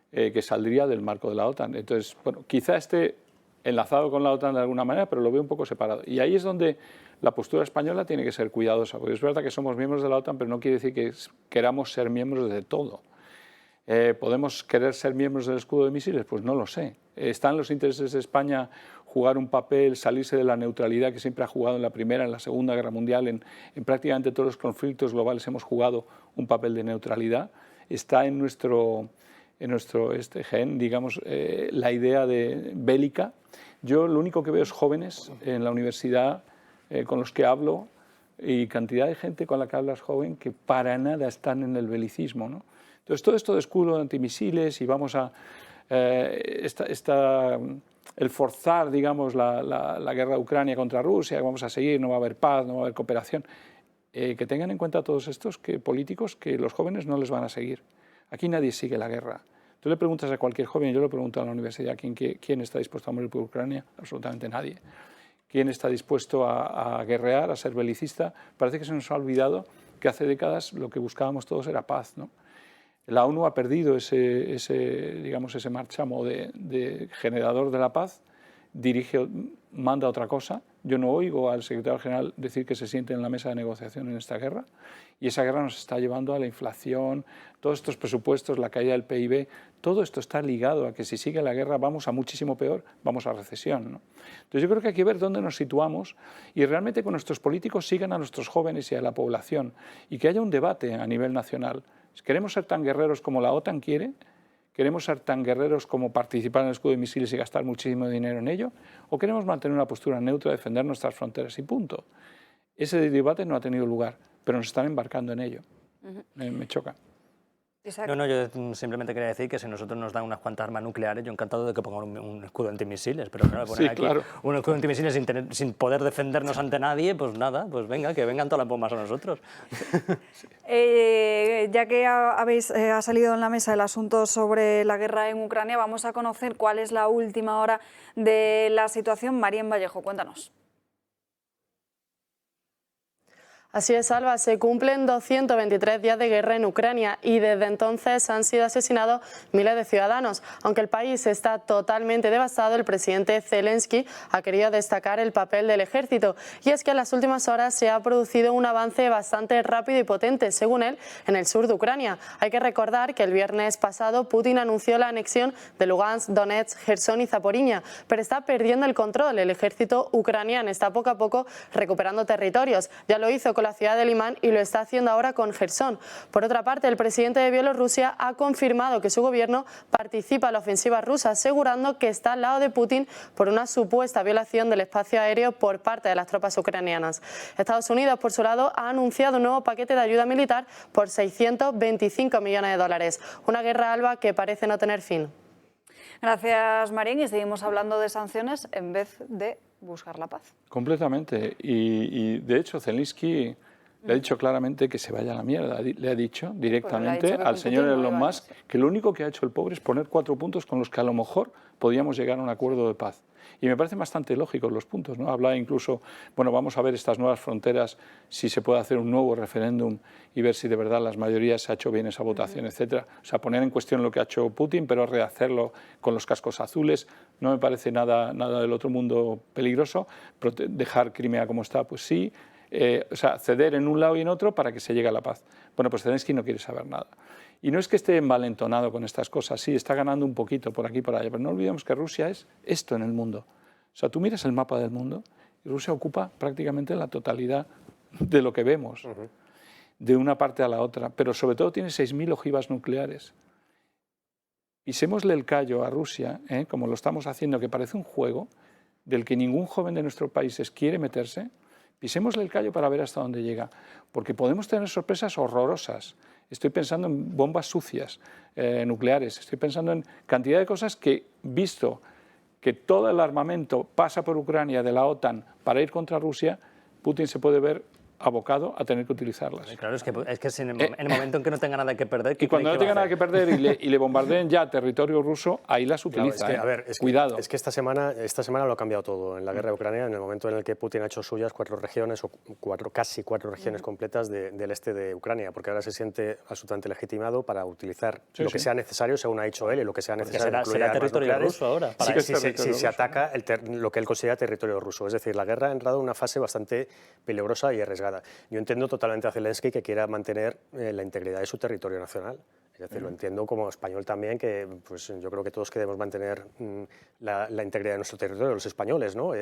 que saldría del marco de la OTAN. Entonces, bueno, quizá esté enlazado con la OTAN de alguna manera, pero lo veo un poco separado. Y ahí es donde la postura española tiene que ser cuidadosa, porque es verdad que somos miembros de la OTAN, pero no quiere decir que queramos ser miembros de todo. ¿Podemos querer ser miembros del escudo de misiles? Pues no lo sé. ¿Están los intereses de España jugar un papel, salirse de la neutralidad que siempre ha jugado en la Primera, en la Segunda Guerra Mundial, en prácticamente todos los conflictos globales hemos jugado un papel de neutralidad? ¿Está en nuestro gen, digamos, la idea de bélica? Yo lo único que veo es jóvenes en la universidad con los que hablo y cantidad de gente con la que hablas joven que para nada están en el belicismo, ¿no? Entonces, todo esto de escudo de antimisiles y vamos a el forzar, digamos, la guerra de Ucrania contra Rusia, vamos a seguir, no va a haber paz, no va a haber cooperación, que tengan en cuenta todos estos políticos que los jóvenes no les van a seguir. Aquí nadie sigue la guerra. Tú le preguntas a cualquier joven, yo le pregunto a la universidad, ¿quién está dispuesto a morir por Ucrania? Absolutamente nadie. ¿Quién está dispuesto a guerrear, a ser belicista? Parece que se nos ha olvidado que hace décadas lo que buscábamos todos era paz, ¿no? La ONU ha perdido ese marchamo de generador de la paz, manda otra cosa. Yo no oigo al secretario general decir que se siente en la mesa de negociación en esta guerra, y esa guerra nos está llevando a la inflación, todos estos presupuestos, la caída del PIB, todo esto está ligado a que si sigue la guerra vamos a muchísimo peor, vamos a recesión, ¿no? Entonces yo creo que hay que ver dónde nos situamos y realmente con nuestros políticos sigan a nuestros jóvenes y a la población y que haya un debate a nivel nacional. ¿Queremos ser tan guerreros como la OTAN quiere? ¿Queremos ser tan guerreros como participar en el escudo de misiles y gastar muchísimo dinero en ello? ¿O queremos mantener una postura neutra, defender nuestras fronteras y punto? Ese debate no ha tenido lugar, pero nos están embarcando en ello. Me choca. No, yo simplemente quería decir que si nosotros nos dan unas cuantas armas nucleares, yo encantado de que pongan un escudo antimisiles, pero claro, poner aquí un escudo antimisiles sin poder defendernos ante nadie, pues nada, pues venga, que vengan todas las bombas a nosotros. Ya que ha salido en la mesa el asunto sobre la guerra en Ucrania, vamos a conocer cuál es la última hora de la situación. Marien Vallejo, cuéntanos. Así es, Alba, se cumplen 223 días de guerra en Ucrania y desde entonces han sido asesinados miles de ciudadanos. Aunque el país está totalmente devastado, el presidente Zelensky ha querido destacar el papel del ejército. Y es que en las últimas horas se ha producido un avance bastante rápido y potente, según él, en el sur de Ucrania. Hay que recordar que el viernes pasado Putin anunció la anexión de Lugansk, Donetsk, Jersón y Zaporizhia, pero está perdiendo el control. El ejército ucraniano está poco a poco recuperando territorios. Ya lo hizo con la ciudad de Limán y lo está haciendo ahora con Jersón. Por otra parte, el presidente de Bielorrusia ha confirmado que su gobierno participa en la ofensiva rusa, asegurando que está al lado de Putin por una supuesta violación del espacio aéreo por parte de las tropas ucranianas. Estados Unidos, por su lado, ha anunciado un nuevo paquete de ayuda militar por 625 millones de dólares. Una guerra, Alba, que parece no tener fin. Gracias, Marín, y seguimos hablando de sanciones en vez de buscar la paz. Completamente. Y de hecho, Zelensky le ha dicho claramente que se vaya a la mierda. Le ha dicho directamente al señor Elon Musk que lo único que ha hecho el pobre es poner 4 puntos con los que a lo mejor podíamos llegar a un acuerdo de paz. Y me parecen bastante lógicos los puntos, ¿no? Habla incluso, bueno, vamos a ver estas nuevas fronteras, si se puede hacer un nuevo referéndum y ver si de verdad las mayorías se ha hecho bien esa votación, etcétera. O sea, poner en cuestión lo que ha hecho Putin, pero rehacerlo con los cascos azules. No me parece nada del otro mundo peligroso. Dejar Crimea como está, pues sí. O sea, ceder en un lado y en otro para que se llegue a la paz. Bueno, pues Zelensky no quiere saber nada. Y no es que esté envalentonado con estas cosas, sí, está ganando un poquito por aquí y por allá, pero no olvidemos que Rusia es esto en el mundo. O sea, tú miras el mapa del mundo y Rusia ocupa prácticamente la totalidad de lo que vemos, de una parte a la otra, pero sobre todo tiene 6.000 ojivas nucleares. Pisémosle el callo a Rusia, como lo estamos haciendo, que parece un juego del que ningún joven de nuestros países quiere meterse. Pisémosle el callo para ver hasta dónde llega, porque podemos tener sorpresas horrorosas. Estoy pensando en bombas sucias, nucleares, estoy pensando en cantidad de cosas que, visto que todo el armamento pasa por Ucrania de la OTAN para ir contra Rusia, Putin se puede ver abocado a tener que utilizarlas. Claro, es que en el momento en que no tenga nada que perder... Y cuando no tenga nada que perder y le bombardeen ya territorio ruso, ahí las utiliza. Claro, a ver, cuidado. Es que esta semana lo ha cambiado todo. En la guerra de Ucrania, en el momento en el que Putin ha hecho suyas 4 regiones, o casi 4 regiones completas del este de Ucrania, porque ahora se siente absolutamente legitimado para utilizar lo que sea necesario, según ha dicho él, y lo que sea necesario. Será territorio ruso ahora. Si se ataca lo que él considera territorio ruso. Es decir, la guerra ha entrado en una fase bastante peligrosa y arriesgada. Yo entiendo totalmente a Zelensky que quiera mantener la integridad de su territorio nacional. Es decir, lo entiendo como español también, que pues, yo creo que todos queremos mantener la integridad de nuestro territorio, los españoles, ¿no?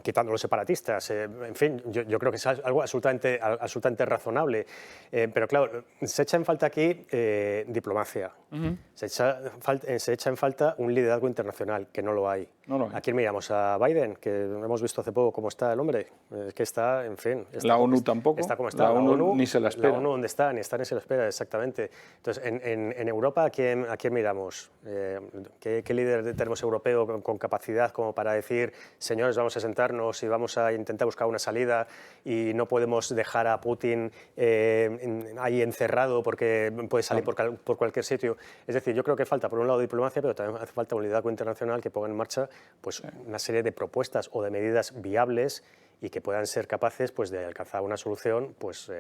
Quitando los separatistas. En fin, yo creo que es algo absolutamente razonable. Pero claro, se echa en falta aquí diplomacia. Se echa en falta un liderazgo internacional, que no lo hay. ¿A quién miramos? ¿A Biden? Que hemos visto hace poco cómo está el hombre. Es que está, en fin... La ONU tampoco. Está como está. La ONU ni se la espera. La ONU donde está, ni se la espera, exactamente. Entonces, en Europa, ¿a quién miramos? ¿Qué líder tenemos europeo con capacidad como para decir, señores, vamos a sentarnos y vamos a intentar buscar una salida y no podemos dejar a Putin ahí encerrado porque puede salir por cualquier sitio? Es decir, yo creo que falta, por un lado, diplomacia, pero también hace falta un liderazgo internacional que ponga en marcha pues, una serie de propuestas o de medidas viables y que puedan ser capaces pues, de alcanzar una solución pues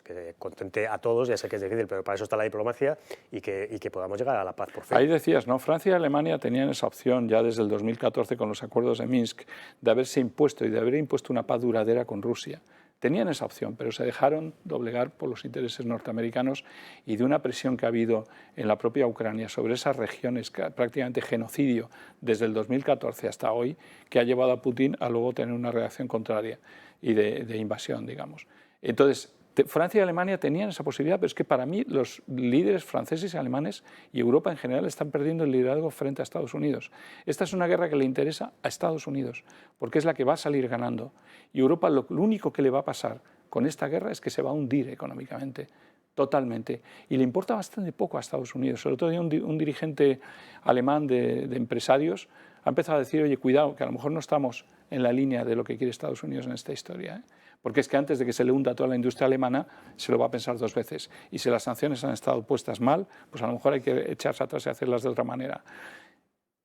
que contente a todos. Ya sé que es difícil, pero para eso está la diplomacia y que podamos llegar a la paz por fin. Ahí decías, ¿no? Francia y Alemania tenían esa opción ya desde el 2014 con los acuerdos de Minsk de haberse impuesto y de haber impuesto una paz duradera con Rusia. Tenían esa opción, pero se dejaron doblegar por los intereses norteamericanos y de una presión que ha habido en la propia Ucrania sobre esas regiones, prácticamente genocidio desde el 2014 hasta hoy, que ha llevado a Putin a luego tener una reacción contraria y de invasión, digamos. Entonces, Francia y Alemania tenían esa posibilidad, pero es que para mí los líderes franceses y alemanes y Europa en general están perdiendo el liderazgo frente a Estados Unidos. Esta es una guerra que le interesa a Estados Unidos, porque es la que va a salir ganando. Y Europa lo único que le va a pasar con esta guerra es que se va a hundir económicamente, totalmente. Y le importa bastante poco a Estados Unidos. Sobre todo un dirigente alemán de empresarios ha empezado a decir, oye, cuidado, que a lo mejor no estamos en la línea de lo que quiere Estados Unidos en esta historia, Porque es que antes de que se le hunda toda la industria alemana, se lo va a pensar 2 veces. Y si las sanciones han estado puestas mal, pues a lo mejor hay que echarse atrás y hacerlas de otra manera.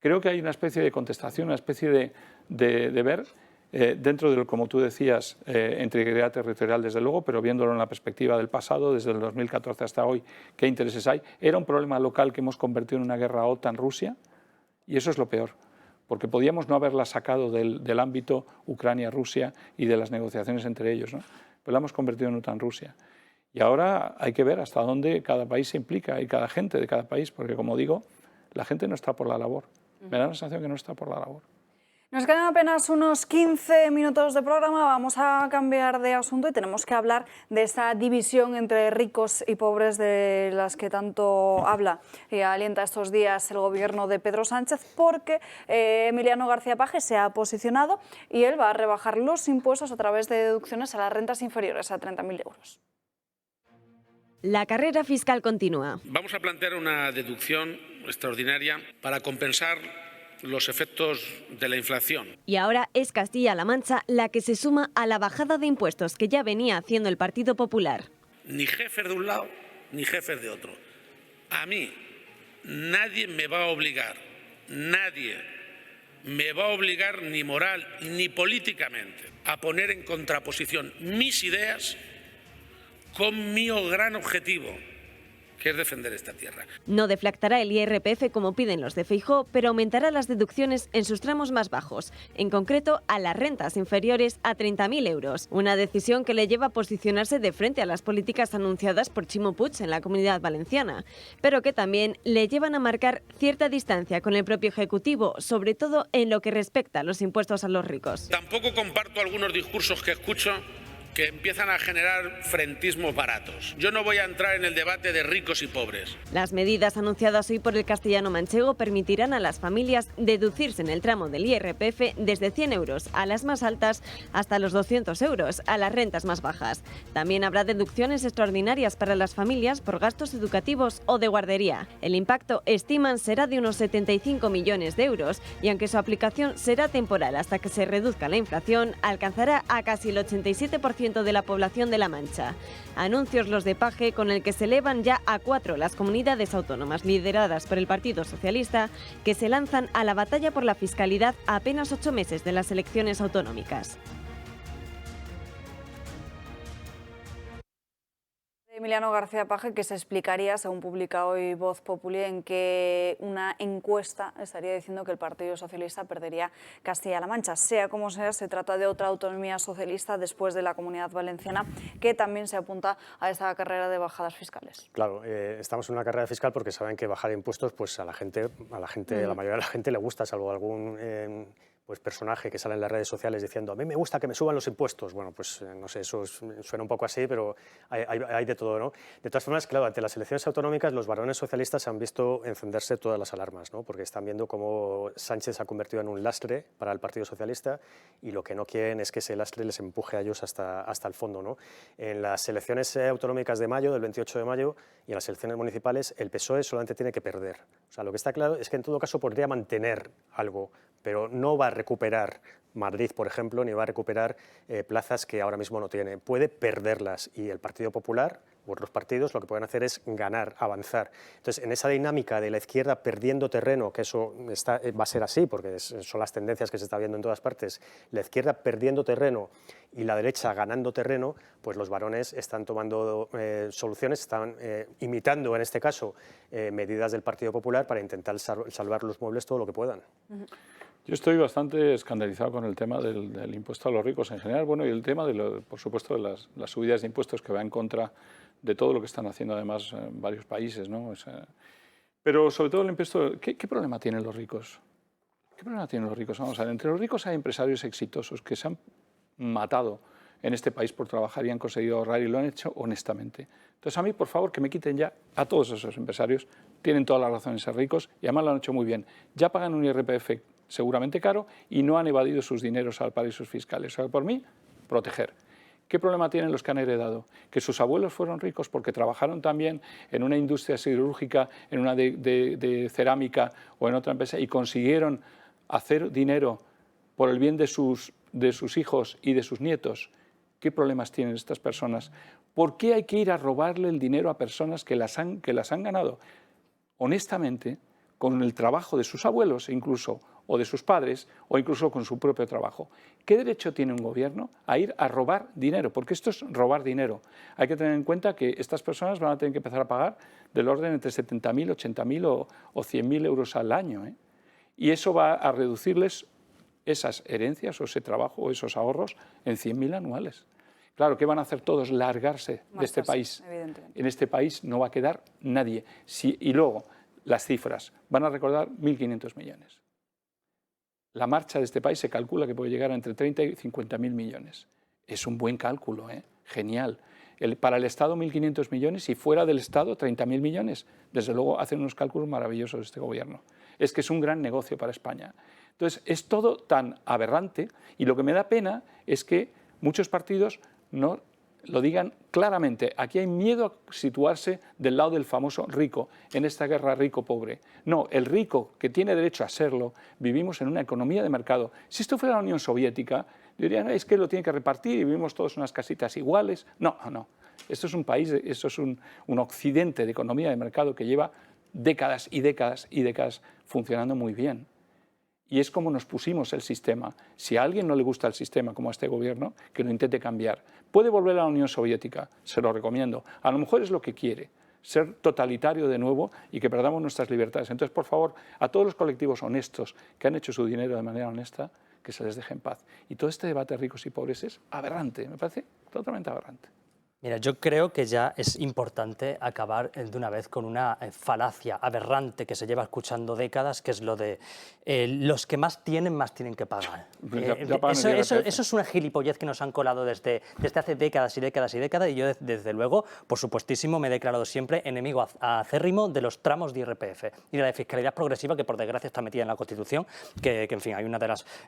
Creo que hay una especie de contestación, una especie de ver, dentro de lo, como tú decías, integridad territorial desde luego, pero viéndolo en la perspectiva del pasado, desde el 2014 hasta hoy, qué intereses hay. Era un problema local que hemos convertido en una guerra OTAN-Rusia, y eso es lo peor. Porque podíamos no haberla sacado del ámbito Ucrania-Rusia y de las negociaciones entre ellos, ¿no? Pero la hemos convertido en OTAN-Rusia. Y ahora hay que ver hasta dónde cada país se implica y cada gente de cada país, porque como digo, la gente no está por la labor. Me da la sensación que no está por la labor. Nos quedan apenas unos 15 minutos de programa, vamos a cambiar de asunto y tenemos que hablar de esa división entre ricos y pobres de las que tanto habla y alienta estos días el gobierno de Pedro Sánchez, porque Emiliano García Paje se ha posicionado y él va a rebajar los impuestos a través de deducciones a las rentas inferiores a 30.000 euros. La carrera fiscal continúa. Vamos a plantear una deducción extraordinaria para compensar los efectos de la inflación. Y ahora es Castilla-La Mancha la que se suma a la bajada de impuestos que ya venía haciendo el Partido Popular. Ni jefes de un lado, ni jefes de otro. A mí nadie me va a obligar, nadie me va a obligar ni moral ni políticamente a poner en contraposición mis ideas con mi gran objetivo, que es defender esta tierra. No deflactará el IRPF como piden los de Feijóo, pero aumentará las deducciones en sus tramos más bajos, en concreto a las rentas inferiores a 30.000 euros. Una decisión que le lleva a posicionarse de frente a las políticas anunciadas por Ximo Puig en la Comunidad Valenciana, pero que también le llevan a marcar cierta distancia con el propio Ejecutivo, sobre todo en lo que respecta a los impuestos a los ricos. Tampoco comparto algunos discursos que escucho que empiezan a generar frentismos baratos. Yo no voy a entrar en el debate de ricos y pobres. Las medidas anunciadas hoy por el castellano manchego permitirán a las familias deducirse en el tramo del IRPF desde 100 euros a las más altas hasta los 200 euros a las rentas más bajas. También habrá deducciones extraordinarias para las familias por gastos educativos o de guardería. El impacto, estiman, será de unos 75 millones de euros y aunque su aplicación será temporal hasta que se reduzca la inflación, alcanzará a casi el 87% de la población de La Mancha. Anuncios los de Paje con el que se elevan ya a 4 las comunidades autónomas lideradas por el Partido Socialista que se lanzan a la batalla por la fiscalidad a apenas 8 meses de las elecciones autonómicas. Emiliano García Paje, que se explicaría, según publica hoy Voz Populi, en que una encuesta estaría diciendo que el Partido Socialista perdería Castilla-La Mancha. Sea como sea, se trata de otra autonomía socialista después de la Comunidad Valenciana, que también se apunta a esta carrera de bajadas fiscales. Claro, estamos en una carrera fiscal porque saben que bajar impuestos, pues a la mayoría de la gente le gusta, salvo algún pues personaje que sale en las redes sociales diciendo a mí me gusta que me suban los impuestos. Bueno, pues no sé, eso suena un poco así, pero hay de todo, ¿no? De todas formas, claro, ante las elecciones autonómicas los varones socialistas han visto encenderse todas las alarmas, ¿no? Porque están viendo cómo Sánchez se ha convertido en un lastre para el Partido Socialista y lo que no quieren es que ese lastre les empuje a ellos hasta el fondo, ¿no? En las elecciones autonómicas de mayo, del 28 de mayo, y en las elecciones municipales, el PSOE solamente tiene que perder. O sea, lo que está claro es que en todo caso podría mantener algo, pero no va a recuperar Madrid, por ejemplo, ni va a recuperar plazas que ahora mismo no tiene. Puede perderlas y el Partido Popular u otros partidos lo que pueden hacer es ganar, avanzar. Entonces, en esa dinámica de la izquierda perdiendo terreno, que eso va a ser así, porque son las tendencias que se está viendo en todas partes, la izquierda perdiendo terreno y la derecha ganando terreno, pues los varones están tomando soluciones, están imitando, en este caso, medidas del Partido Popular para intentar salvar los muebles todo lo que puedan. Yo estoy bastante escandalizado con el tema del impuesto a los ricos en general, bueno, y el tema, por supuesto, de las subidas de impuestos que va en contra de todo lo que están haciendo además en varios países, ¿no? Pero sobre todo el impuesto, ¿qué problema tienen los ricos? ¿Qué problema tienen los ricos? Vamos a ver, entre los ricos hay empresarios exitosos que se han matado en este país por trabajar y han conseguido ahorrar y lo han hecho honestamente. Entonces a mí, por favor, que me quiten ya a todos esos empresarios, tienen toda la razón en ser ricos y además lo han hecho muy bien. Ya pagan un IRPF seguramente caro y no han evadido sus dineros a paraísos fiscales. O sea, por mí, proteger. ¿Qué problema tienen los que han heredado? Que sus abuelos fueron ricos porque trabajaron también en una industria siderúrgica, en una de cerámica o en otra empresa y consiguieron hacer dinero por el bien de sus hijos y de sus nietos. ¿Qué problemas tienen estas personas? ¿Por qué hay que ir a robarle el dinero a personas que las han ganado honestamente con el trabajo de sus abuelos incluso, o de sus padres, o incluso con su propio trabajo? ¿Qué derecho tiene un gobierno a ir a robar dinero? Porque esto es robar dinero. Hay que tener en cuenta que estas personas van a tener que empezar a pagar del orden entre 70.000, 80.000 o 100.000 euros al año, ¿eh? Y eso va a reducirles esas herencias o ese trabajo o esos ahorros en 100.000 anuales. Claro, ¿qué van a hacer todos? Largarse de este país. En este país no va a quedar nadie. Y luego, las cifras. Van a recordar 1.500 millones. La marcha de este país se calcula que puede llegar a entre 30 y 50.000 millones. Es un buen cálculo, ¿eh? Genial. Para el Estado 1.500 millones y fuera del Estado 30.000 millones. Desde luego hacen unos cálculos maravillosos este gobierno. Es que es un gran negocio para España. Entonces es todo tan aberrante y lo que me da pena es que muchos partidos no lo digan claramente. Aquí hay miedo a situarse del lado del famoso rico, en esta guerra rico-pobre. No, el rico, que tiene derecho a serlo, vivimos en una economía de mercado. Si esto fuera la Unión Soviética, dirían, es que lo tiene que repartir y vivimos todos en unas casitas iguales. No, no. Esto es un país, esto es un occidente de economía de mercado que lleva décadas y décadas y décadas funcionando muy bien. Y es como nos pusimos el sistema. Si a alguien no le gusta el sistema, como a este gobierno, que lo intente cambiar. Puede volver a la Unión Soviética, se lo recomiendo. A lo mejor es lo que quiere. ser totalitario de nuevo y que perdamos nuestras libertades. Entonces, por favor, a todos los colectivos honestos que han hecho su dinero de manera honesta, que se les deje en paz. Y todo este debate de ricos y pobres es aberrante, me parece totalmente aberrante. Mira, yo creo que ya es importante acabar de una vez con una falacia aberrante que se lleva escuchando décadas, que es lo de los que más tienen que pagar. Eso es una gilipollez que nos han colado desde hace décadas y décadas y décadas, y yo desde luego, por supuestísimo, me he declarado siempre enemigo acérrimo de los tramos de IRPF y de la fiscalidad progresiva, que por desgracia está metida en la Constitución, que en fin,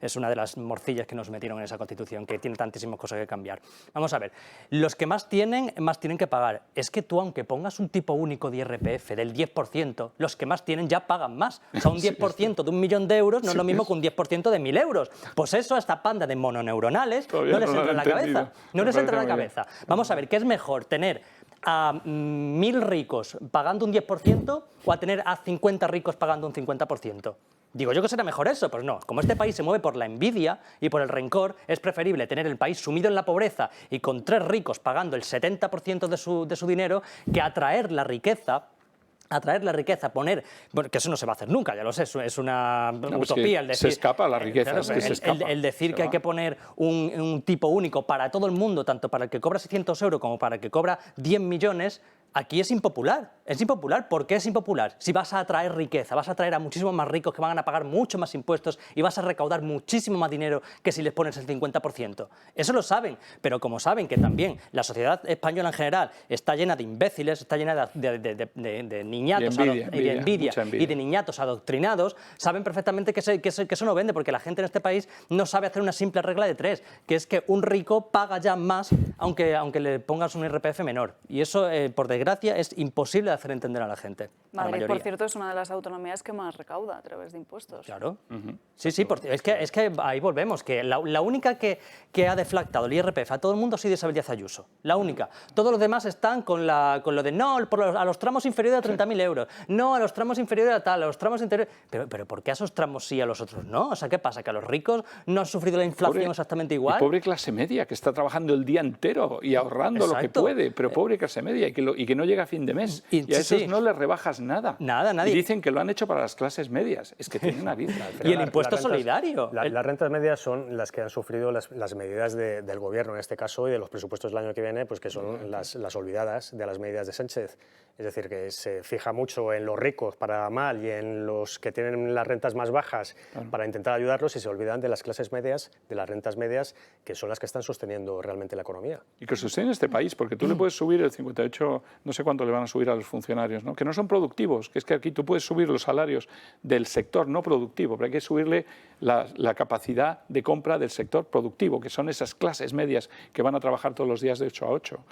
es una de las morcillas que nos metieron en esa Constitución, que tiene tantísimas cosas que cambiar. Vamos a ver, los que más tienen que pagar. Es que tú, aunque pongas un tipo único de IRPF del 10%, los que más tienen ya pagan más. O sea, un 10% de 1 millón de euros no es lo mismo que un 10% de 1.000 euros. Pues eso a esta panda de mononeuronales no les entra en la cabeza. No les entra en la cabeza. Vamos a ver, ¿qué es mejor? ¿Tener a 1.000 ricos pagando un 10% o a tener a 50 ricos pagando un 50%? Digo yo que será mejor eso, pues no. Como este país se mueve por la envidia y por el rencor, es preferible tener el país sumido en la pobreza y con 3 ricos pagando el 70% de su dinero que atraer la riqueza, poner... Bueno, que eso no se va a hacer nunca, ya lo sé, es una utopía. Es que se escapa la riqueza, el decir que hay que poner un tipo único para todo el mundo, tanto para el que cobra 600 euros como para el que cobra 10 millones... Aquí es impopular. Es impopular. ¿Por qué es impopular? Si vas a atraer riqueza, vas a atraer a muchísimos más ricos que van a pagar mucho más impuestos y vas a recaudar muchísimo más dinero que si les pones el 50%. Eso lo saben, pero como saben que también la sociedad española en general está llena de imbéciles, está llena de niñatos, de envidia y de niñatos adoctrinados, saben perfectamente que eso no vende, porque la gente en este país no sabe hacer una simple regla de 3, que es que un rico paga ya más aunque le pongas un IRPF menor. Y eso, por desgracia, es imposible de hacer entender a la gente. Madrid, por cierto, es una de las autonomías que más recauda a través de impuestos. Claro. Sí, es que ahí volvemos, que la única que ha deflactado el IRPF a todo el mundo ha sido Isabel Díaz Ayuso. La única. Todos los demás están con lo de no, a los tramos inferiores a 30.000 euros, no, a los tramos inferiores a tal, a los tramos interiores... Pero ¿por qué a esos tramos sí, a los otros no? O sea, ¿qué pasa? ¿Que a los ricos no han sufrido la inflación exactamente igual? Y pobre clase media, que está trabajando el día entero y ahorrando lo que puede, pero pobre clase media y que no llega a fin de mes. Y a esos no les rebajas nada. Nada, nadie. Y dicen que lo han hecho para las clases medias. Es que tienen nariz. Y el impuesto solidario. Las rentas medias son las que han sufrido las medidas del gobierno en este caso y de los presupuestos del año que viene, pues que son las olvidadas de las medidas de Sánchez. Es decir, que se fija mucho en los ricos para mal y en los que tienen las rentas más bajas para intentar ayudarlos y se olvidan de las clases medias, de las rentas medias, que son las que están sosteniendo realmente la economía. Y que sostienen este país, porque tú le puedes subir el 58, no sé cuánto le van a subir a los funcionarios, ¿no? Que no son productivos, que es que aquí tú puedes subir los salarios del sector no productivo, pero hay que subirle la capacidad de compra del sector productivo, que son esas clases medias que van a trabajar todos los días de 8 a 8.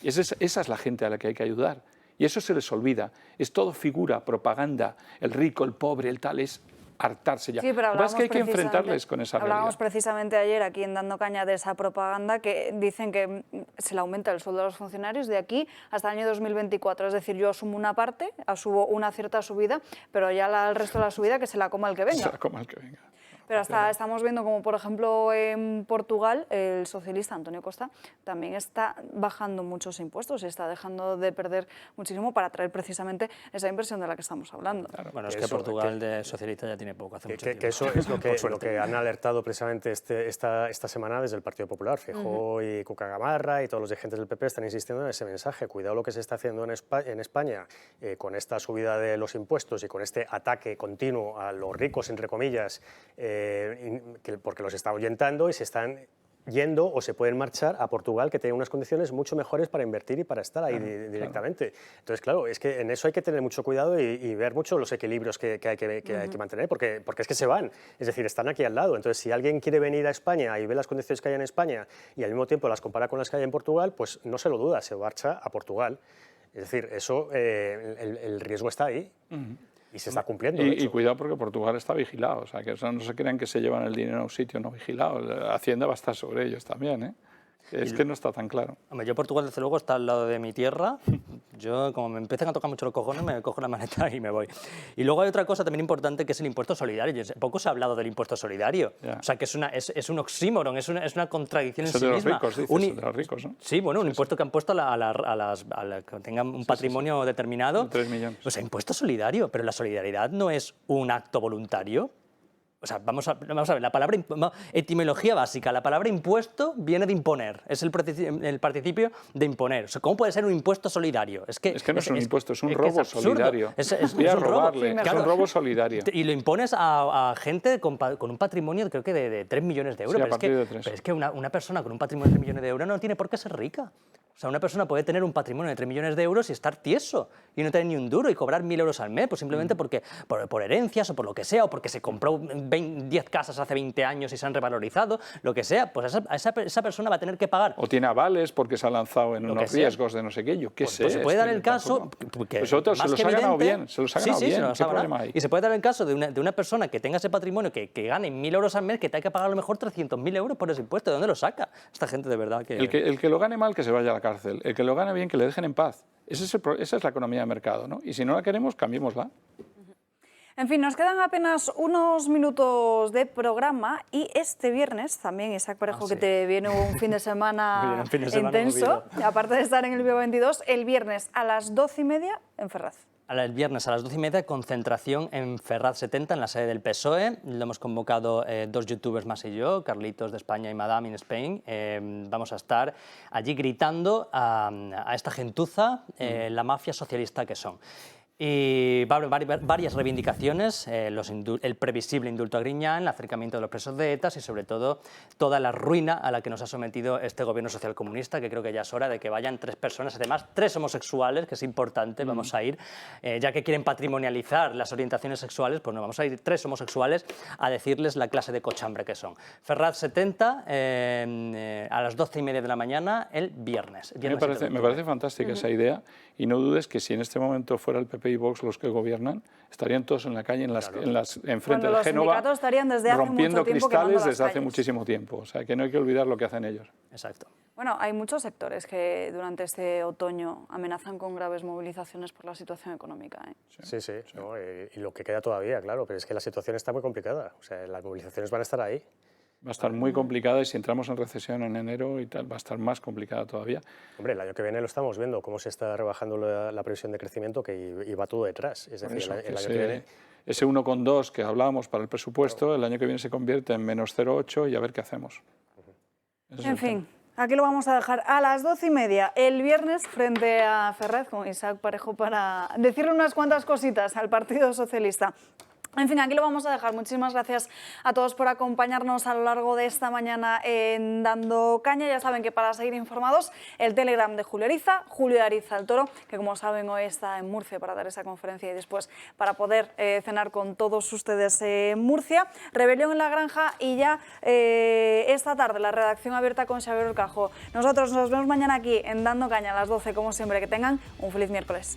Y esa es la gente a la que hay que ayudar. Y eso se les olvida. Es todo figura, propaganda, el rico, el pobre, el tal, es hartarse ya. Sí, pero lo que pasa es que hay que enfrentarles con esa realidad. Hablábamos precisamente ayer aquí en Dando Caña de esa propaganda que dicen que se le aumenta el sueldo a los funcionarios de aquí hasta el año 2024. Es decir, yo asumo una parte, asumo una cierta subida, pero ya el resto de la subida que se la coma el que venga. Se la coma el que venga. Pero estamos viendo como, por ejemplo, en Portugal, el socialista António Costa también está bajando muchos impuestos y está dejando de perder muchísimo para traer precisamente esa inversión de la que estamos hablando. Claro, bueno, es que Portugal de socialista ya tiene poco, hace mucho tiempo. Que eso es lo que han alertado precisamente esta semana desde el Partido Popular. Feijóo y Cuca Gamarra y todos los dirigentes del PP están insistiendo en ese mensaje. Cuidado lo que se está haciendo en España con esta subida de los impuestos y con este ataque continuo a los ricos, entre comillas, porque los está ahuyentando y se están yendo o se pueden marchar a Portugal, que tiene unas condiciones mucho mejores para invertir y para estar ahí directamente. Entonces, claro, es que en eso hay que tener mucho cuidado y ver mucho los equilibrios que hay que mantener, porque es que se van, es decir, están aquí al lado. Entonces, si alguien quiere venir a España y ve las condiciones que hay en España y al mismo tiempo las compara con las que hay en Portugal, pues no se lo duda, se marcha a Portugal. Es decir, eso, el riesgo está ahí. Y se está cumpliendo. Y cuidado porque Portugal está vigilado, o sea, que no se crean que se llevan el dinero a un sitio no vigilado. La Hacienda va a estar sobre ellos también, ¿eh? Es que no está tan claro. Hombre, yo Portugal, desde luego, está al lado de mi tierra. Yo, como me empiezan a tocar mucho los cojones, me cojo la maleta y me voy. Y luego hay otra cosa también importante, que es el impuesto solidario. Poco se ha hablado del impuesto solidario. O sea, que es un oxímoron, es una contradicción en sí misma. Eso de los ricos, dices, de los ricos, ¿no? Sí, bueno, un impuesto que han puesto a las que tengan un patrimonio determinado. 3 millones. O sea, impuesto solidario, pero la solidaridad no es un acto voluntario. O sea, vamos a ver, la palabra etimología básica, la palabra impuesto viene de imponer, es el participio de imponer. O sea, ¿cómo puede ser un impuesto solidario? Es que no es un impuesto, es un robo solidario. Voy a robarle, es un robo solidario. Y lo impones a gente con un patrimonio, creo que de 3 millones de euros. Sí, a partir de 3. Pero es que una persona con un patrimonio de 3 millones de euros no tiene por qué ser rica. O sea, una persona puede tener un patrimonio de 3 millones de euros y estar tieso y no tener ni un duro y cobrar 1.000 euros al mes, pues simplemente porque por herencias o por lo que sea, o porque se compró 10 casas hace 20 años y se han revalorizado, lo que sea, pues esa persona va a tener que pagar. O tiene avales porque se ha lanzado en unos riesgos de no sé qué, yo qué sé. Pues se puede dar el caso... Pues otros se los ha ganado bien, se los ha ganado bien, ¿qué problema hay? Y se puede dar el caso de una persona que tenga ese patrimonio, que gane 1.000 euros al mes, que tenga que pagar a lo mejor 300.000 euros por ese impuesto. ¿De dónde lo saca esta gente de verdad? El que lo gane mal, que se vaya a la cárcel. El que lo gane bien, que le dejen en paz. Esa es la economía de mercado, ¿no? Y si no la queremos, cambiémosla. En fin, nos quedan apenas unos minutos de programa y este viernes también, Isaac Parejo, que te viene un fin de semana intenso, aparte de estar en el Bio 22, el viernes a las 12:30 en Ferraz. El viernes a las 12:30, concentración en Ferraz 70, en la sede del PSOE. Lo hemos convocado 2 youtubers más y yo, Carlitos de España y Madame in Spain. Vamos a estar allí gritando a esta gentuza, la mafia socialista que son. Y va a haber varias reivindicaciones, el previsible indulto a Griñán, el acercamiento de los presos de ETA y sobre todo toda la ruina a la que nos ha sometido este gobierno socialcomunista, que creo que ya es hora de que vayan 3 personas, además 3 homosexuales, que es importante, vamos a ir, ya que quieren patrimonializar las orientaciones sexuales, pues no, vamos a ir 3 homosexuales a decirles la clase de cochambre que son. Ferraz 70, a las 12:30 de la mañana, el viernes. Me parece fantástica esa idea, y no dudes que si en este momento fuera el PP y Vox los que gobiernan, estarían todos en la calle, enfrente del Génova, rompiendo cristales desde hace muchísimo tiempo. O sea, que no hay que olvidar lo que hacen ellos. Exacto. Bueno, hay muchos sectores que durante este otoño amenazan con graves movilizaciones por la situación económica. Sí. No, y lo que queda todavía, claro, pero es que la situación está muy complicada. O sea, las movilizaciones van a estar ahí. Va a estar muy complicada y si entramos en recesión en enero y tal, va a estar más complicada todavía. Hombre, el año que viene lo estamos viendo, cómo se está rebajando la previsión de crecimiento y va todo detrás. Es decir, el año que viene... Ese 1,2 que hablábamos para el presupuesto, el año que viene se convierte en menos 0,8 y a ver qué hacemos. En fin, aquí lo vamos a dejar a las 12:30 el viernes frente a Ferraz con Isaac Parejo para decirle unas cuantas cositas al Partido Socialista. En fin, aquí lo vamos a dejar. Muchísimas gracias a todos por acompañarnos a lo largo de esta mañana en Dando Caña. Ya saben que para seguir informados, el Telegram de Julio Ariza, Julio Ariza el Toro, que como saben hoy está en Murcia para dar esa conferencia y después para poder cenar con todos ustedes en Murcia. Rebelión en la Granja y ya esta tarde la redacción abierta con Xavier Orcajo. Nosotros nos vemos mañana aquí en Dando Caña a las 12, como siempre. Que tengan un feliz miércoles.